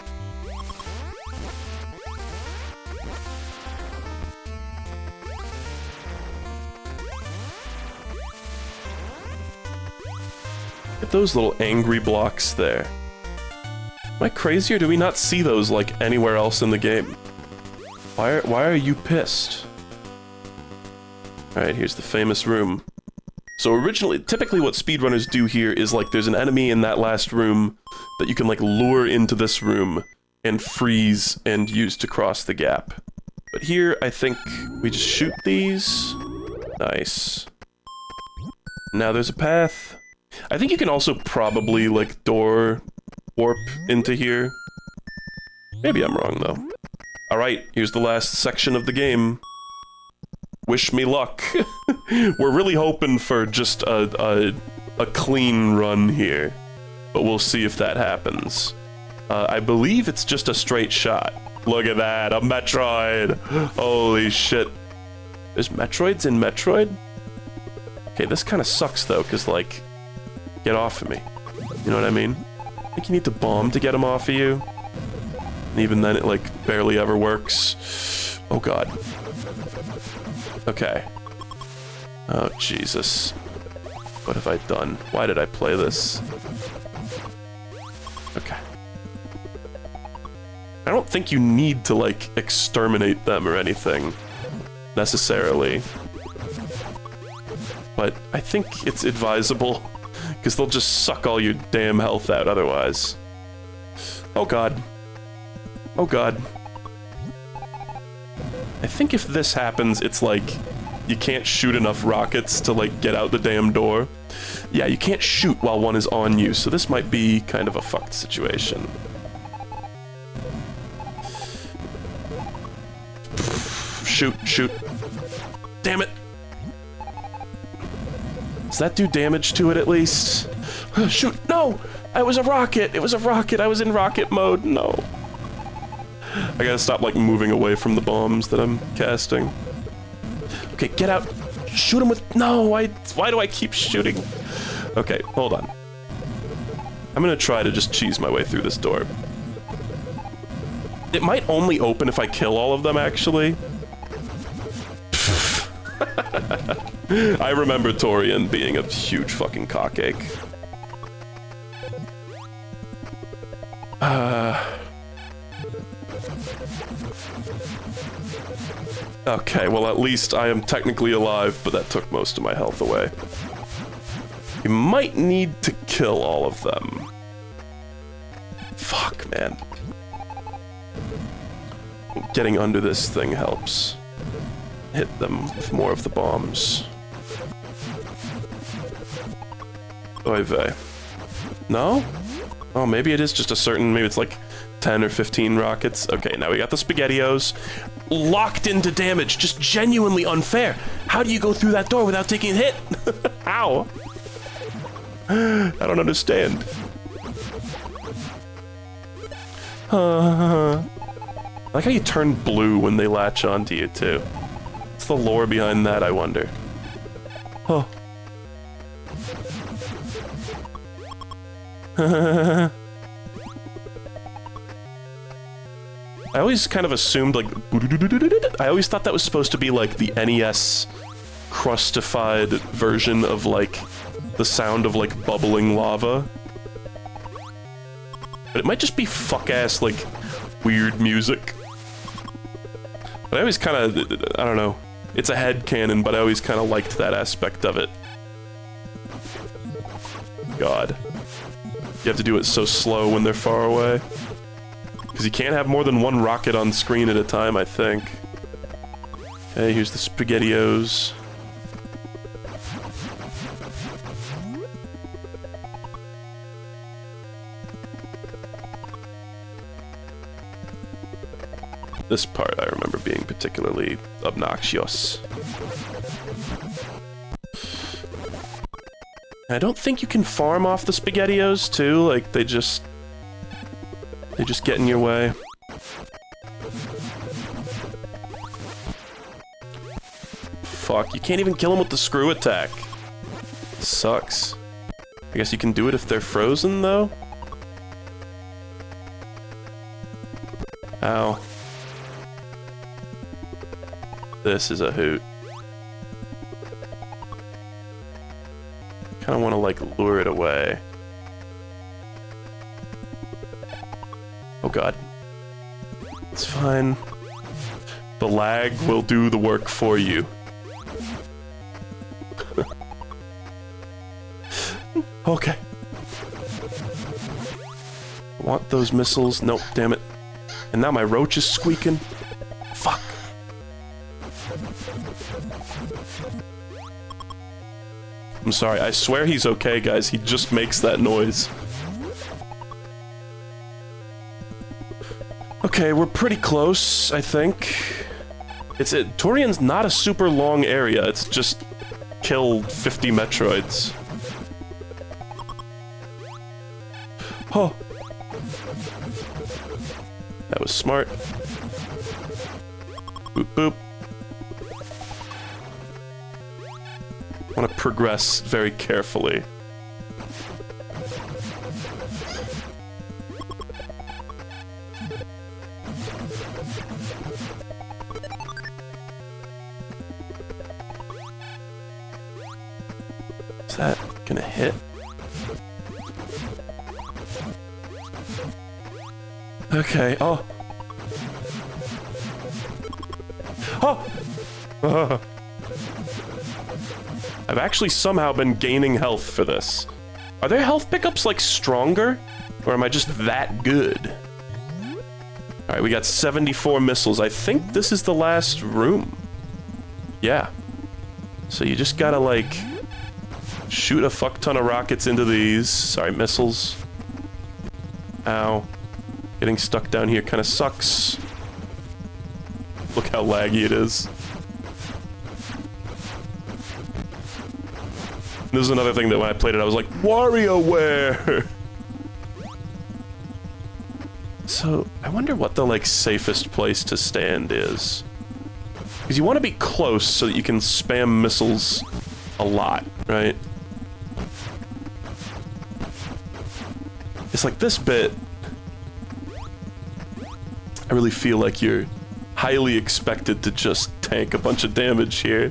Get those little angry blocks there. Am I crazy or do we not see those like anywhere else in the game? Why are you pissed? Alright, here's the famous room. So typically what speedrunners do here is like there's an enemy in that last room that you can like lure into this room and freeze and use to cross the gap. But here, I think we just shoot these. Nice. Now there's a path. I think you can also probably like door warp into here. Maybe I'm wrong though. Alright, here's the last section of the game. Wish me luck. We're really hoping for just a clean run here, but we'll see if that happens. I believe it's just a straight shot. Look at that, a Metroid! Holy shit. There's Metroids in Metroid? Okay, this kind of sucks though, because like, get off of me. You know what I mean? I think you need to bomb to get them off of you. And even then it like barely ever works. Oh god. Okay. Oh, Jesus. What have I done? Why did I play this? Okay. I don't think you need to, like, exterminate them or anything, necessarily. But I think it's advisable, because they'll just suck all your damn health out otherwise. Oh god. Oh god. I think if this happens, it's like, you can't shoot enough rockets to like get out the damn door. Yeah, you can't shoot while one is on you, so this might be kind of a fucked situation. Shoot, shoot. Damn it! Does that do damage to it at least? Shoot, no! It was a rocket! It was a rocket! I was in rocket mode, no. I gotta stop, like, moving away from the bombs that I'm casting. Okay, get out. Shoot him with... No, why do I keep shooting? Okay, hold on. I'm gonna try to just cheese my way through this door. It might only open if I kill all of them, actually. I remember Torian being a huge fucking cockache. Okay, well at least I am technically alive, but that took most of my health away. You might need to kill all of them. Fuck, man. Getting under this thing helps. Hit them with more of the bombs. Oy vey. No? Oh, maybe it is just a certain, maybe it's like 10 or 15 rockets. Okay, now we got the SpaghettiOs. Locked into damage, just genuinely unfair. How do you go through that door without taking a hit? How? I don't understand. I like how you turn blue when they latch onto you, too. What's the lore behind that, I wonder? Huh. I always kind of assumed, like, I always thought that was supposed to be, like, the NES crustified version of, like, the sound of, like, bubbling lava. But it might just be fuck-ass, like, weird music. But I always kind of, I don't know. It's a headcanon, but I always kind of liked that aspect of it. God. You have to do it so slow when they're far away. Because you can't have more than one rocket on screen at a time, I think. Okay, here's the SpaghettiOs. This part I remember being particularly obnoxious. I don't think you can farm off the SpaghettiOs too, like they just get in your way. Fuck, you can't even kill them with the screw attack. Sucks. I guess you can do it if they're frozen though? Ow. This is a hoot. Kinda wanna like lure it away. Oh god. It's fine. The lag will do the work for you. Okay. Want those missiles? Nope, damn it. And now my roach is squeaking. Fuck. I'm sorry, I swear he's okay, guys. He just makes that noise. Okay, we're pretty close, I think. Torian's not a super long area. It's just kill 50 Metroids. Oh. That was smart. Boop boop. I want to progress very carefully. Is that gonna hit? Okay, oh. Oh! I've actually somehow been gaining health for this. Are their health pickups, like, stronger? Or am I just that good? Alright, we got 74 missiles. I think this is the last room. Yeah. So you just gotta, like, shoot a fuck ton of rockets into these. Sorry, missiles. Ow. Getting stuck down here kind of sucks. Look how laggy it is. This is another thing that when I played it, I was like, WarioWare! So, I wonder what the, like, safest place to stand is. Because you want to be close so that you can spam missiles a lot, right? It's like this bit, I really feel like you're highly expected to just tank a bunch of damage here.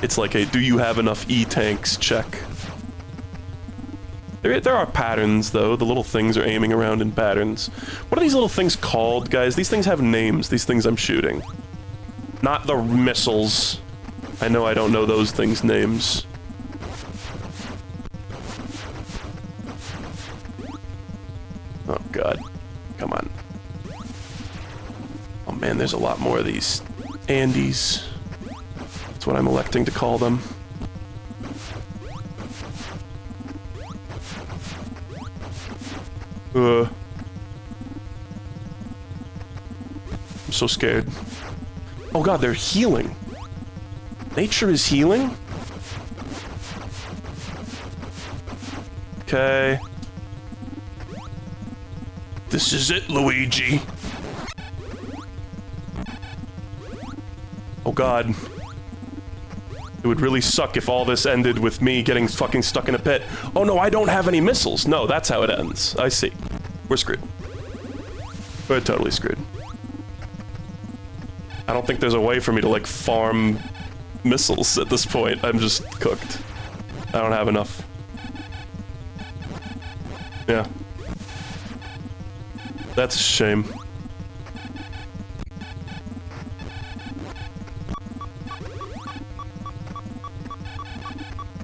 It's like a do you have enough E-tanks check. There are patterns, though. The little things are aiming around in patterns. What are these little things called, guys? These things have names, these things I'm shooting. Not the missiles. I know I don't know those things' names. Oh, God. Come on. Oh, man, there's a lot more of these Andes. That's what I'm electing to call them. I'm so scared. Oh god, they're healing. Nature is healing? Okay. This is it, Luigi. Oh god. It would really suck if all this ended with me getting fucking stuck in a pit. Oh no, I don't have any missiles. No, that's how it ends. I see. We're screwed. We're totally screwed. I don't think there's a way for me to, like, farm missiles at this point. I'm just cooked. I don't have enough. Yeah. That's a shame.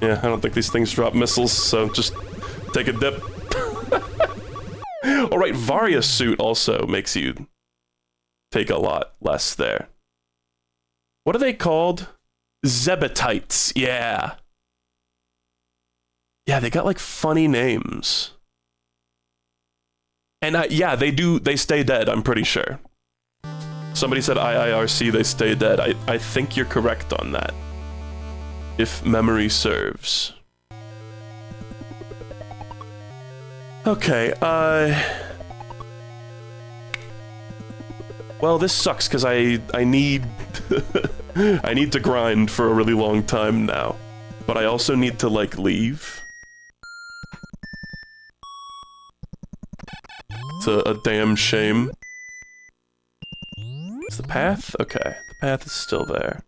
Yeah, I don't think these things drop missiles, so just take a dip. Alright, Varia's suit also makes you take a lot less there. What are they called? Zebetites, yeah. Yeah, they got like funny names. And yeah, they stay dead, I'm pretty sure. Somebody said IIRC, they stay dead. I think you're correct on that. If memory serves. Okay, well, this sucks because I need I need to grind for a really long time now. But I also need to, like, leave. It's a damn shame. Is the path? Okay, the path is still there.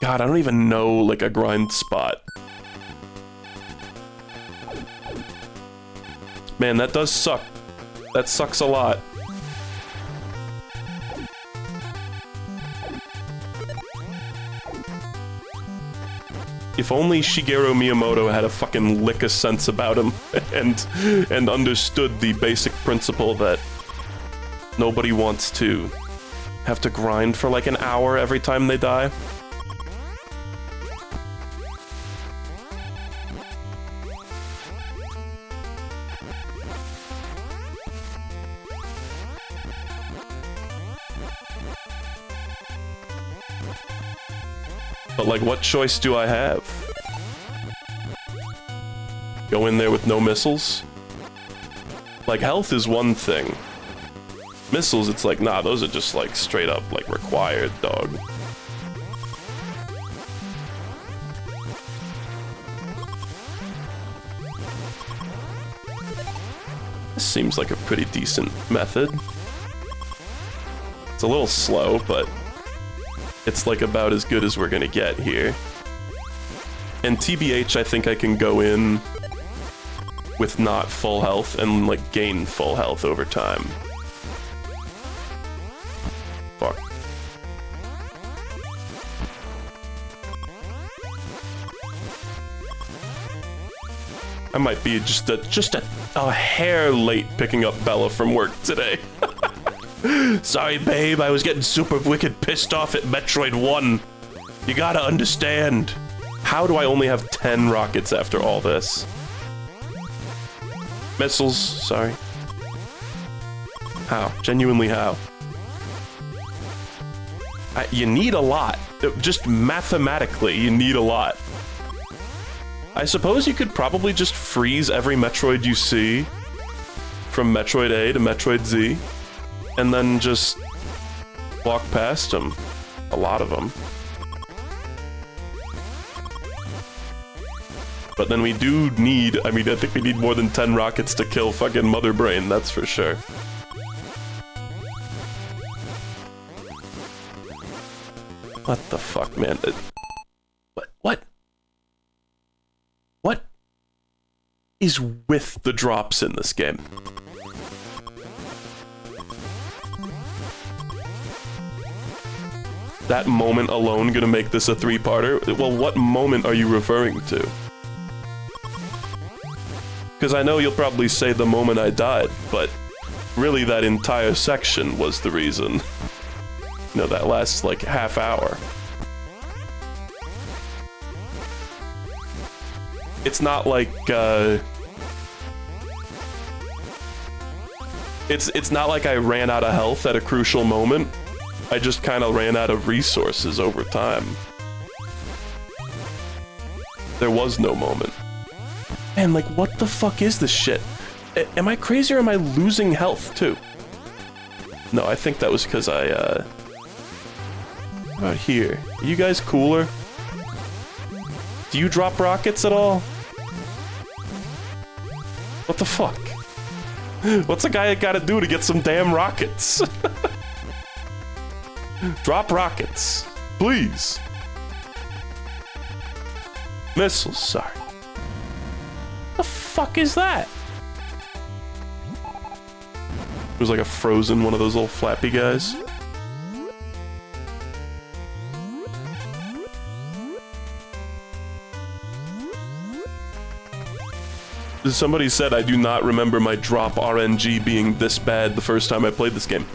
God, I don't even know, like, a grind spot. Man, that does suck. That sucks a lot. If only Shigeru Miyamoto had a fucking lick of sense about him and understood the basic principle that nobody wants to have to grind for like an hour every time they die. But, like, what choice do I have? Go in there with no missiles? Like, health is one thing. Missiles, it's like, nah, those are just, like, straight up, like, required, dog. This seems like a pretty decent method. It's a little slow, but it's like about as good as we're gonna get here. And TBH, I think I can go in with not full health and like gain full health over time. Fuck. I might be just a hair late picking up Bella from work today. Sorry, babe, I was getting super wicked pissed off at Metroid 1. You gotta understand. How do I only have 10 rockets after all this? Missiles, sorry. How? Genuinely how? You need a lot. Just mathematically, you need a lot. I suppose you could probably just freeze every Metroid you see from Metroid A to Metroid Z. And then just walk past them. A lot of them. But then we do need, I mean, I think we need more than 10 rockets to kill fucking Mother Brain, that's for sure. What the fuck, man? What is with the drops in this game? That moment alone gonna make this a three-parter? Well, what moment are you referring to? Because I know you'll probably say the moment I died, but really that entire section was the reason. You know, that last, like, half hour. It's not like, It's not like I ran out of health at a crucial moment. I just kind of ran out of resources over time. There was no moment. Man, like, what the fuck is this shit? Am I crazy or am I losing health, too? No, I think that was because I, What about here? Are you guys cooler? Do you drop rockets at all? What the fuck? What's a guy gotta do to get some damn rockets? Drop rockets. Please. Missiles, sorry. The fuck is that? It was like a frozen one of those little flappy guys. Somebody said I do not remember my drop RNG being this bad the first time I played this game.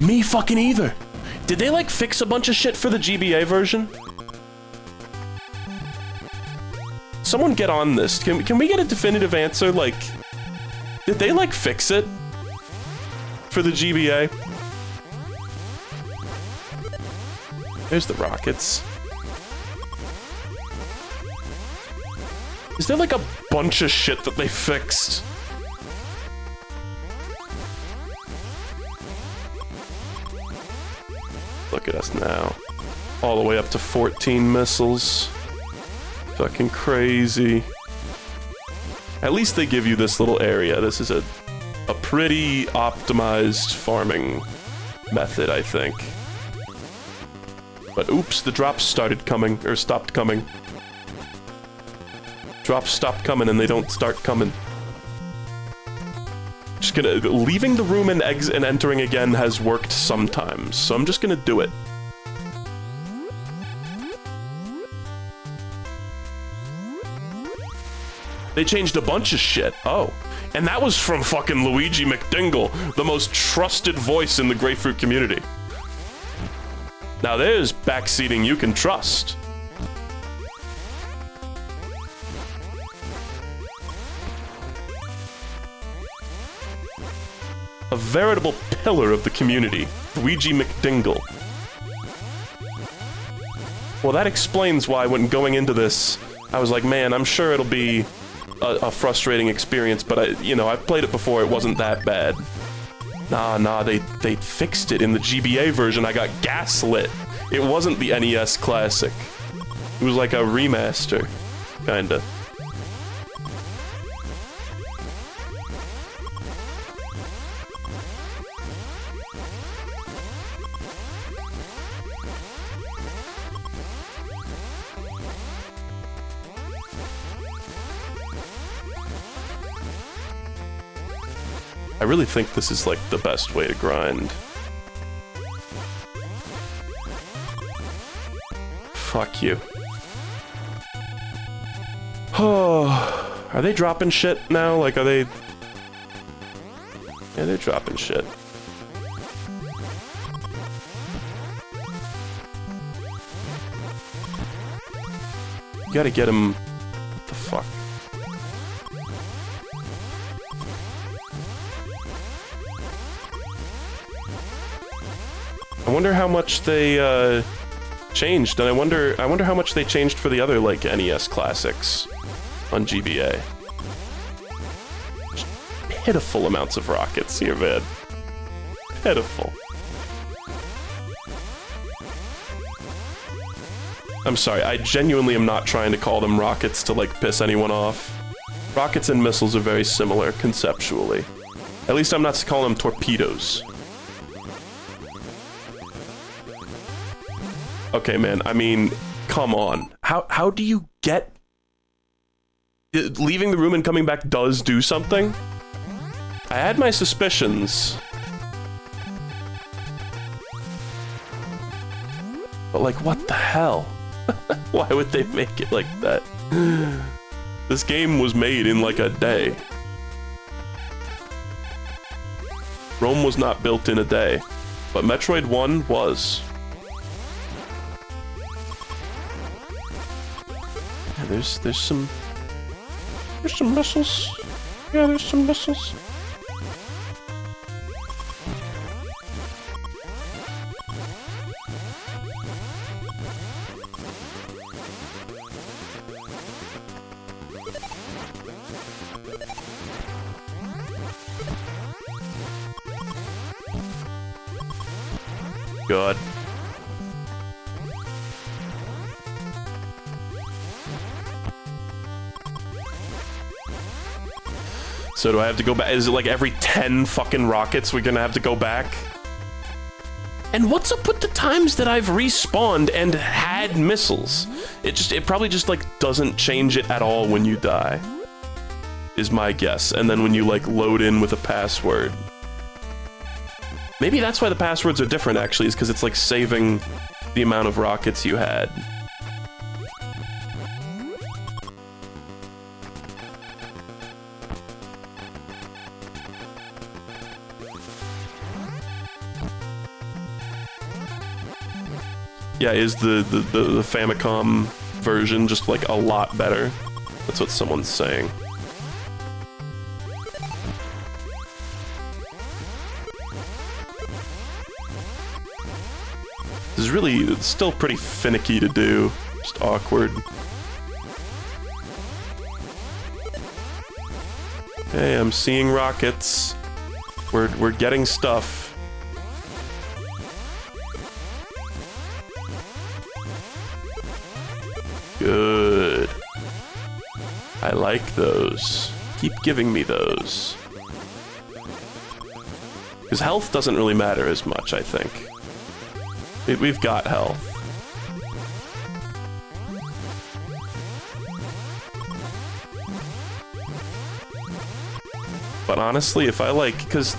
Me fucking either. Did they like fix a bunch of shit for the GBA version? Someone get on this. Can we get a definitive answer? Like, did they like fix it? for the GBA. There's the rockets. Is there like a bunch of shit that they fixed? Look at us now. All the way up to 14 missiles. Fucking crazy. At least they give you this little area. This is a pretty optimized farming method, I think. But oops, the drops started coming, or stopped coming. Drops stop coming and they don't start coming. Just gonna... Leaving the room and entering again has worked sometimes, so I'm just gonna do it. They changed a bunch of shit. Oh. And that was from fucking Luigi McDingle, the most trusted voice in the Grapefruit community. Now there's backseating you can trust. A veritable pillar of the community, Luigi McDingle. Well, that explains why when going into this, I was like, man, I'm sure it'll be a frustrating experience, but I've played it before, it wasn't that bad. Nah, they fixed it in the GBA version. I got gaslit. It wasn't the NES Classic. It was like a remaster, kinda. I really think this is like the best way to grind. Fuck you. Oh, are they dropping shit now? Like, are they... Yeah, they're dropping shit. You gotta get him... What the fuck? I wonder how much they, changed, and I wonder how much they changed for the other, like, NES classics on GBA. Just pitiful amounts of rockets here, man. Pitiful. I'm sorry, I genuinely am not trying to call them rockets to, like, piss anyone off. Rockets and missiles are very similar, conceptually. At least I'm not calling them torpedoes. Okay, man, I mean, come on. How do you get... Leaving the room and coming back does do something? I had my suspicions. But, like, what the hell? Why would they make it like that? This game was made in, like, a day. Rome was not built in a day. But Metroid 1 was. There's some missiles. Yeah, there's some missiles. God. So do I have to go back? Is it like every 10 fucking rockets we're gonna have to go back? And what's up with the times that I've respawned and had missiles? It probably just like doesn't change it at all when you die, is my guess. And then when you like load in with a password. Maybe that's why the passwords are different actually, is because it's like saving the amount of rockets you had. Yeah, is the Famicom version just like a lot better? That's what someone's saying. is really still pretty finicky to do. Just awkward. Okay, I'm seeing rockets. We're getting stuff. Good. I like those. Keep giving me those. Because health doesn't really matter as much, I think. We've got health. But honestly, if I like, because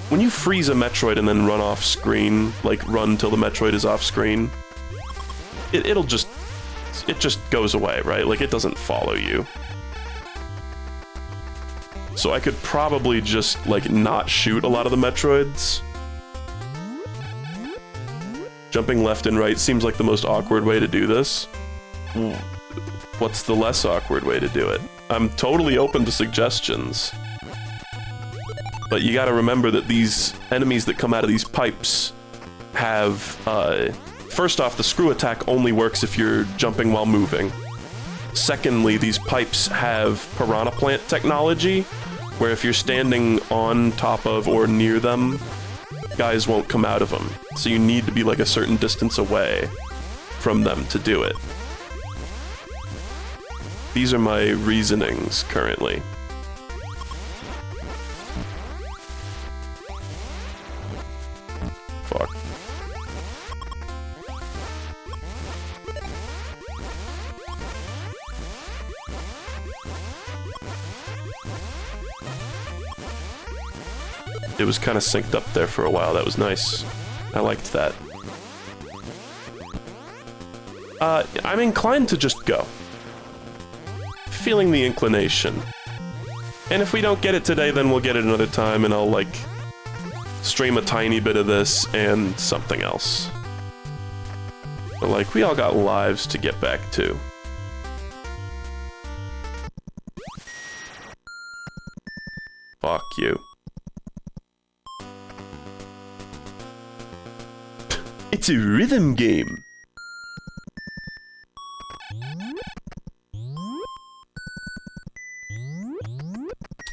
when you freeze a Metroid and then run off screen, like run till the Metroid is off screen, it just goes away, right? Like it doesn't follow you. So I could probably just like not shoot a lot of the Metroids. Jumping left and right seems like the most awkward way to do this. What's the less awkward way to do it? I'm totally open to suggestions. But you gotta remember that these enemies that come out of these pipes have, first off, the screw attack only works if you're jumping while moving. Secondly, these pipes have piranha plant technology, where if you're standing on top of or near them, guys won't come out of them. So you need to be like a certain distance away from them to do it. These are my reasonings currently. Fuck. It was kind of synced up there for a while. That was nice. I liked that. I'm inclined to just go. Feeling the inclination. And if we don't get it today, then we'll get it another time, and I'll, like, stream a tiny bit of this and something else. But, like, we all got lives to get back to. Fuck you. It's a rhythm game.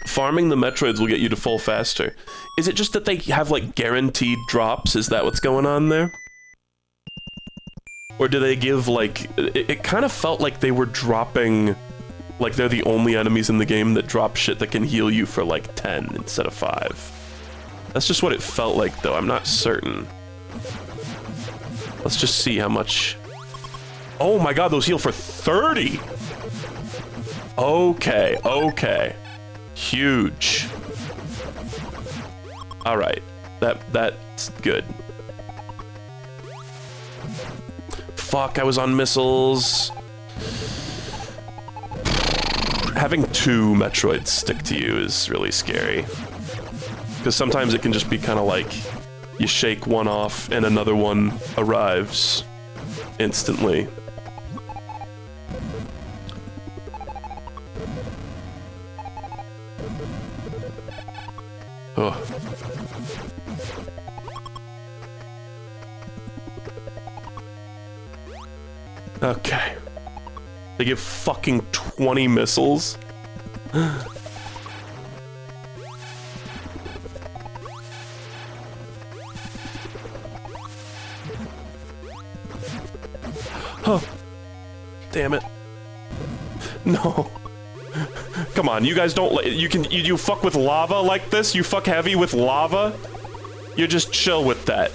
Farming the Metroids will get you to full faster. Is it just that they have, like, guaranteed drops? Is that what's going on there? Or do they give, like... It kind of felt like they were dropping... Like, they're the only enemies in the game that drop shit that can heal you for, like, 10 instead of 5. That's just what it felt like, though. I'm not certain. Let's just see how much... Oh my god, those heal for 30! Okay, okay. Huge. Alright. That's good. Fuck, I was on missiles. Having 2 Metroids stick to you is really scary. Because sometimes it can just be kind of like... You shake one off, and another one arrives instantly. Ugh. Okay. They give fucking 20 missiles? Oh, damn it. No. Come on, you guys don't you fuck with lava like this? You fuck heavy with lava? You just chill with that.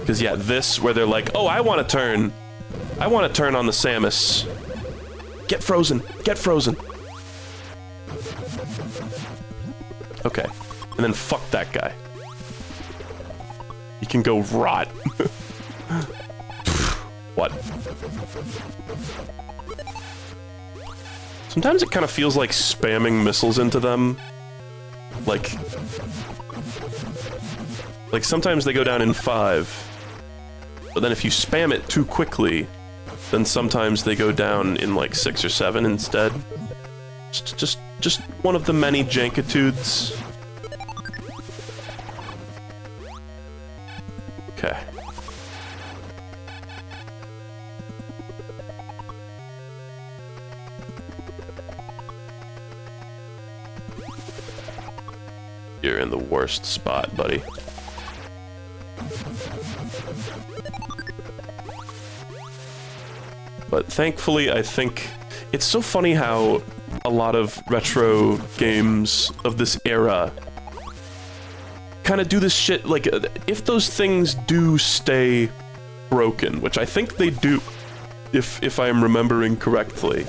Cause yeah, this where they're like, oh, I want to turn on the Samus. Get frozen, get frozen. Okay. And then fuck that guy. You can go rot. What? Sometimes it kind of feels like spamming missiles into them. Like sometimes they go down in 5. But then if you spam it too quickly, then sometimes they go down in like 6 or 7 instead. Just one of the many jankitudes. Okay. You're in the worst spot, buddy. But thankfully, I think it's so funny how a lot of retro games of this era kind of do this shit, like, if those things do stay broken, which I think they do, if I am remembering correctly.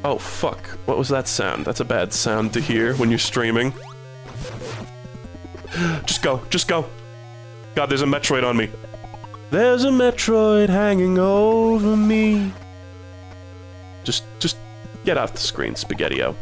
Oh, fuck. What was that sound? That's a bad sound to hear when you're streaming. Just go. Just go. God, there's a Metroid on me. There's a Metroid hanging over me. Just get off the screen, Spaghetti-O.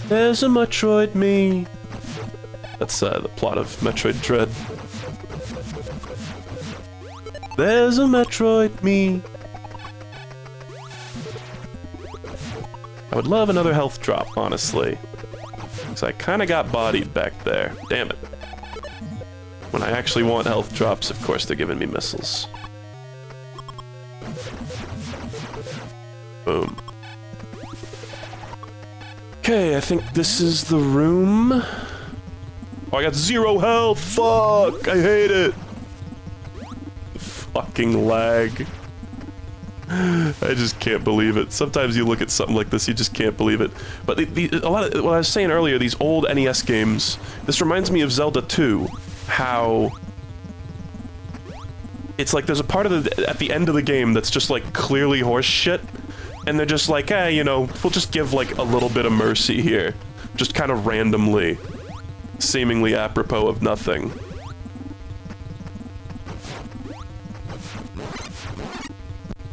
There's a Metroid me. That's the plot of Metroid Dread. There's a Metroid me. I would love another health drop, honestly. Because I kind of got bodied back there. Damn it. When I actually want health drops, of course they're giving me missiles. Boom. Okay, I think this is the room. Oh, I got 0 health! Fuck! I hate it! Fucking lag. I just can't believe it. Sometimes you look at something like this, you just can't believe it. But a lot of what I was saying earlier, these old NES games, this reminds me of Zelda 2, how it's like there's a part of at the end of the game that's just like clearly horse shit, and they're just like, eh, you know, we'll just give like a little bit of mercy here, just kind of randomly, seemingly apropos of nothing.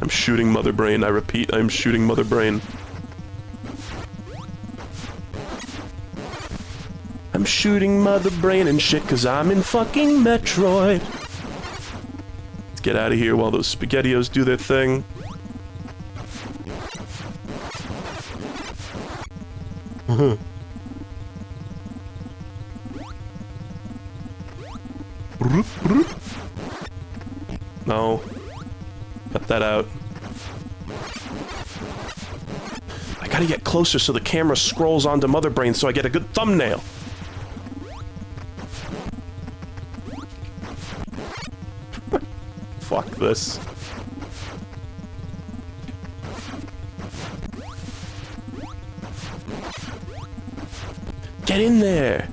I'm shooting Mother Brain, I repeat, I'm shooting Mother Brain. I'm shooting Mother Brain and shit cause I'm in fucking Metroid. Let's get out of here while those SpaghettiOs do their thing. No. Cut that out. I gotta get closer so the camera scrolls onto Mother Brain so I get a good thumbnail. Fuck this. Get in there!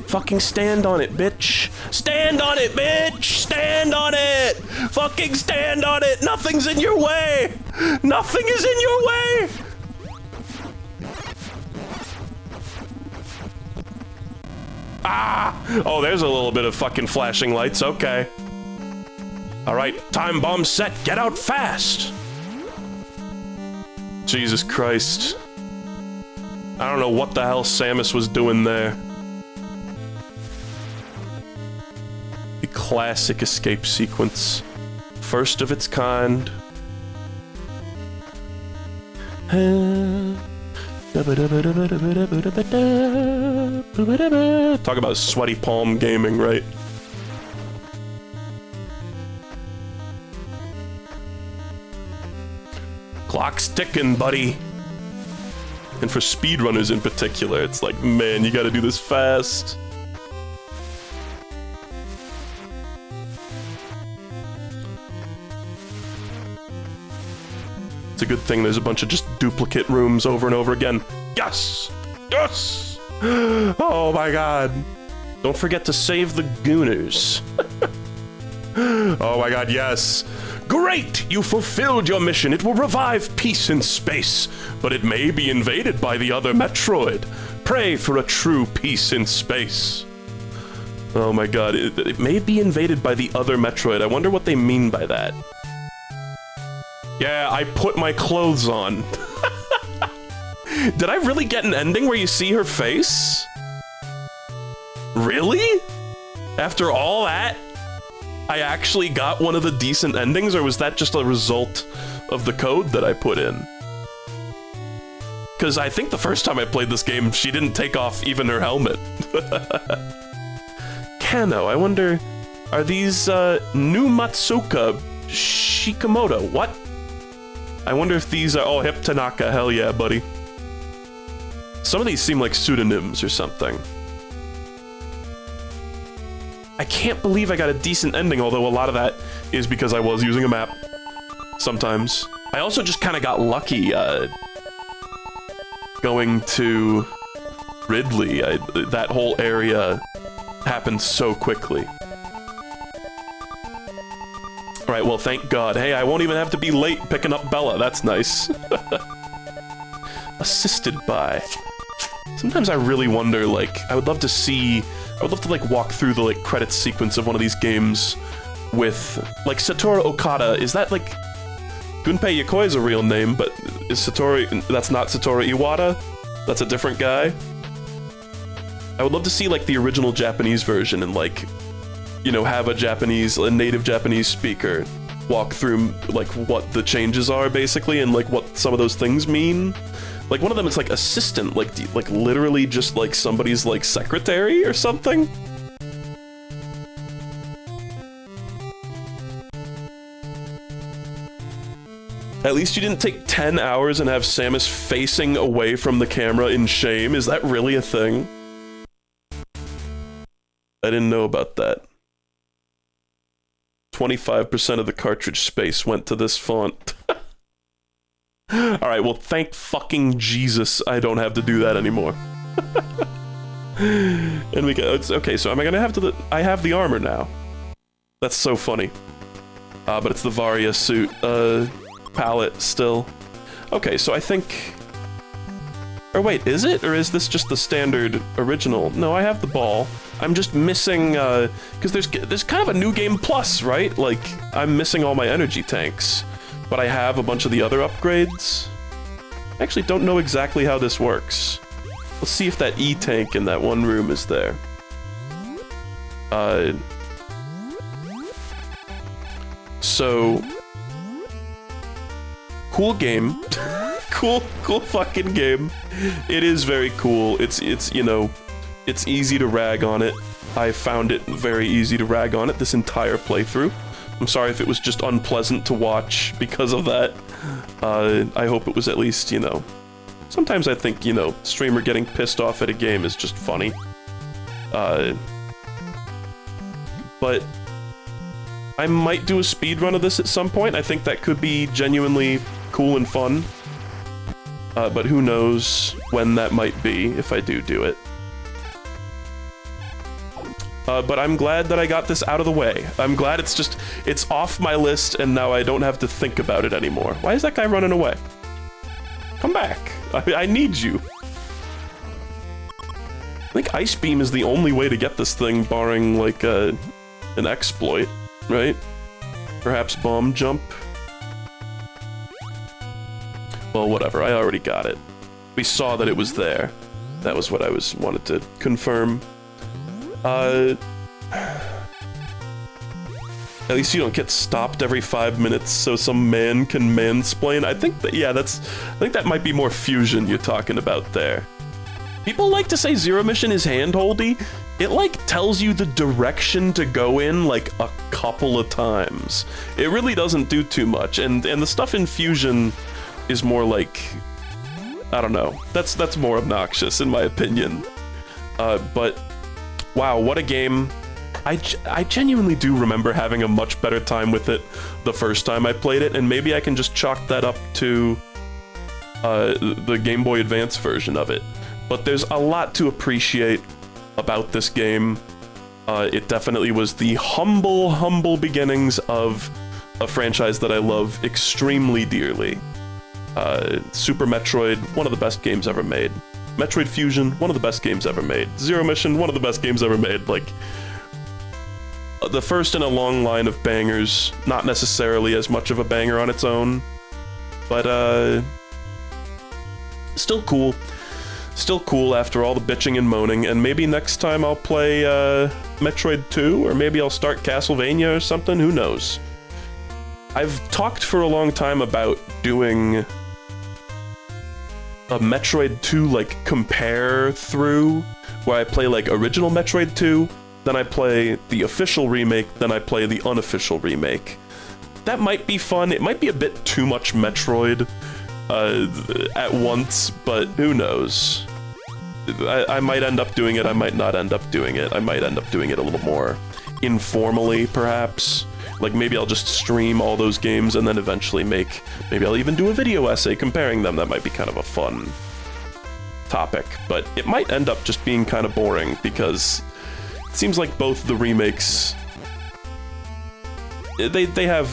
Fucking stand on it, bitch! Stand on it, bitch! Stand on it! Fucking stand on it! Nothing's in your way! Nothing is in your way! Ah! Oh, there's a little bit of fucking flashing lights, okay. Alright, time bomb set, get out fast! Jesus Christ. I don't know what the hell Samus was doing there. The classic escape sequence. First of its kind. Talk about sweaty palm gaming, right? Clock's ticking, buddy. And for speedrunners in particular, it's like, man, you gotta do this fast. It's a good thing there's a bunch of just duplicate rooms over and over again. Yes! Yes! Oh my god. Don't forget to save the gooners. Oh my god, yes. Great! You fulfilled your mission. It will revive peace in space, but it may be invaded by the other Metroid. Pray for a true peace in space. Oh my god, it may be invaded by the other Metroid. I wonder what they mean by that. Yeah, I put my clothes on. Did I really get an ending where you see her face? Really? After all that, I actually got one of the decent endings, or was that just a result of the code that I put in? Because I think the first time I played this game, she didn't take off even her helmet. Kano, I wonder, are these New Matsuka Shikamoto? What? I wonder if these are, oh, Hip Tanaka, hell yeah, buddy. Some of these seem like pseudonyms or something. I can't believe I got a decent ending, although a lot of that is because I was using a map. Sometimes. I also just kind of got lucky, going to Ridley. That whole area happened so quickly. Alright, well, thank God. Hey, I won't even have to be late picking up Bella. That's nice. Assisted by. Sometimes I really wonder, like, I would love to, like, walk through the, like, credits sequence of one of these games with, like, Satoru Okada. Is that, like... Gunpei Yokoi is a real name, but is Satoru... That's not Satoru Iwata? That's a different guy? I would love to see, like, the original Japanese version and, like, you know, have a native Japanese speaker walk through, like, what the changes are, basically, and, like, what some of those things mean. Like, one of them is, like, assistant, like, literally just, like, somebody's, like, secretary or something? At least you didn't take 10 hours and have Samus facing away from the camera in shame. Is that really a thing? I didn't know about that. 25% of the cartridge space went to this font. Alright, well, thank fucking Jesus I don't have to do that anymore. And we go, okay, so am I gonna have to, I have the armor now. That's so funny. But it's the Varia suit, palette still. Okay, so I think... Or wait, is it? Or is this just the standard original? No, I have the ball. I'm just missing, because there's kind of a new game plus, right? Like, I'm missing all my energy tanks. But I have a bunch of the other upgrades. I actually don't know exactly how this works. Let's see if that E-tank in that one room is there. So... Cool game. cool fucking game. It is very cool. It's, you know, it's easy to rag on it. I found it very easy to rag on it this entire playthrough. I'm sorry if it was just unpleasant to watch because of that. I hope it was at least, you know... Sometimes I think, you know, streamer getting pissed off at a game is just funny. But... I might do a speedrun of this at some point. I think that could be genuinely cool and fun. But who knows when that might be, if I do it. But I'm glad that I got this out of the way. I'm glad it's off my list and now I don't have to think about it anymore. Why is that guy running away? Come back. I need you. I think Ice Beam is the only way to get this thing, barring, like, an exploit, right? Perhaps Bomb Jump? Well, whatever, I already got it. We saw that it was there. That was what I wanted to confirm. At least you don't get stopped every 5 minutes so some man can mansplain. I think that, yeah, I think that might be more fusion you're talking about there. People like to say Zero Mission is handholdy. It, like, tells you the direction to go in, like, a couple of times. It really doesn't do too much, and the stuff in Fusion is more like... I don't know. That's more obnoxious, in my opinion. But, wow, what a game. I genuinely do remember having a much better time with it the first time I played it, and maybe I can just chalk that up to the Game Boy Advance version of it. But there's a lot to appreciate about this game. It definitely was the humble beginnings of a franchise that I love extremely dearly. Super Metroid, one of the best games ever made. Metroid Fusion, one of the best games ever made. Zero Mission, one of the best games ever made. Like, the first in a long line of bangers, not necessarily as much of a banger on its own, But, still cool. Still cool after all the bitching and moaning, and maybe next time I'll play, Metroid 2, or maybe I'll start Castlevania or something, who knows. I've talked for a long time about doing a Metroid 2, like, compare through, where I play, like, original Metroid 2, then I play the official remake, then I play the unofficial remake. That might be fun. It might be a bit too much Metroid at once, but who knows. I might end up doing it, I might not end up doing it. I might end up doing it a little more informally, perhaps. Like, maybe I'll just stream all those games and then eventually maybe I'll even do a video essay comparing them. That might be kind of a fun topic, but it might end up just being kind of boring because it seems like both the remakes, they have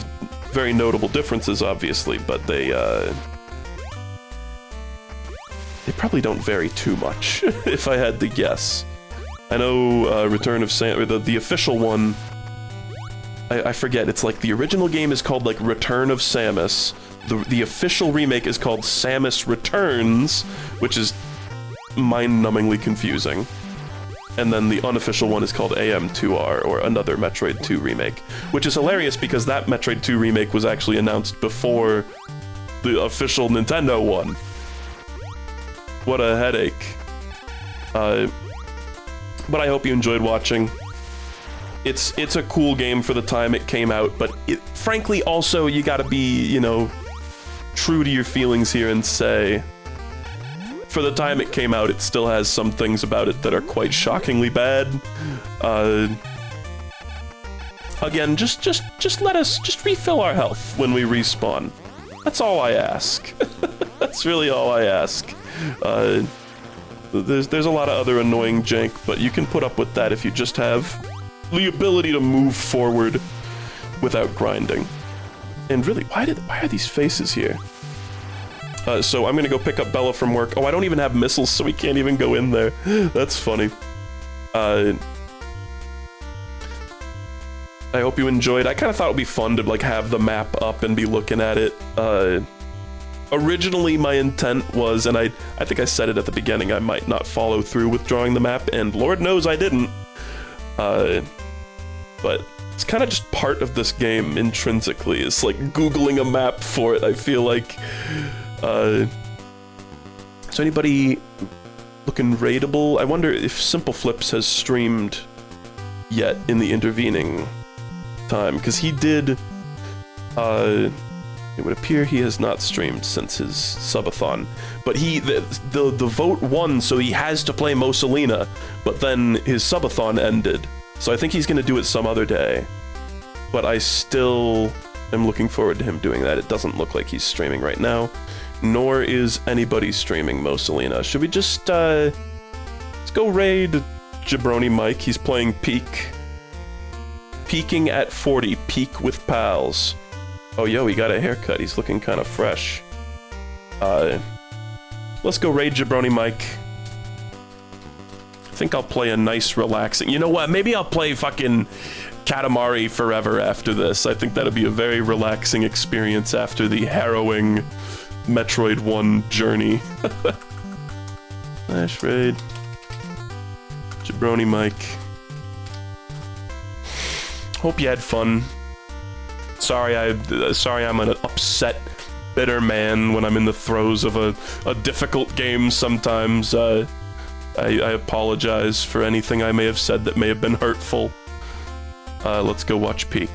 very notable differences, obviously, but they probably don't vary too much, if I had to guess. I know Return of Sam, or the official one, I forget, it's like the original game is called like Return of Samus, the official remake is called Samus Returns, which is mind-numbingly confusing. And then the unofficial one is called AM2R, or another Metroid 2 remake, which is hilarious because that Metroid 2 remake was actually announced before the official Nintendo one. What a headache. But I hope you enjoyed watching. It's a cool game for the time it came out, but frankly also you gotta be, you know, true to your feelings here and say, for the time it came out, it still has some things about it that are quite shockingly bad. Again, just let us refill our health when we respawn. That's all I ask. That's really all I ask. There's a lot of other annoying jank, but you can put up with that if you just have the ability to move forward without grinding. And really, why are these faces here? So I'm gonna go pick up Bella from work. Oh, I don't even have missiles, so we can't even go in there. That's funny. I hope you enjoyed. I kind of thought it would be fun to like have the map up and be looking at it. Originally, my intent was, and I think I said it at the beginning, I might not follow through with drawing the map, and Lord knows I didn't. But it's kind of just part of this game intrinsically. It's like Googling a map for it, I feel like. Is anybody looking raidable? I wonder if Simple Flips has streamed yet in the intervening time, because he did, it would appear he has not streamed since his subathon, but the vote won, so he has to play Mosalina, but then his subathon ended, so I think he's gonna do it some other day, but I still am looking forward to him doing that. It doesn't look like he's streaming right now, nor is anybody streaming Mosalina. Should we just, let's go raid Jabroni Mike. He's playing Peak. Peaking at 40, Peak with pals. Oh, yo, he got a haircut. He's looking kind of fresh. Let's go raid Jabroni Mike. I think I'll play a nice, relaxing... You know what? Maybe I'll play fucking Katamari Forever after this. I think that'll be a very relaxing experience after the harrowing Metroid 1 journey. Flash raid. Jabroni Mike. Hope you had fun. Sorry I'm an upset, bitter man when I'm in the throes of a difficult game sometimes. I apologize for anything I may have said that may have been hurtful. Let's go watch Peak.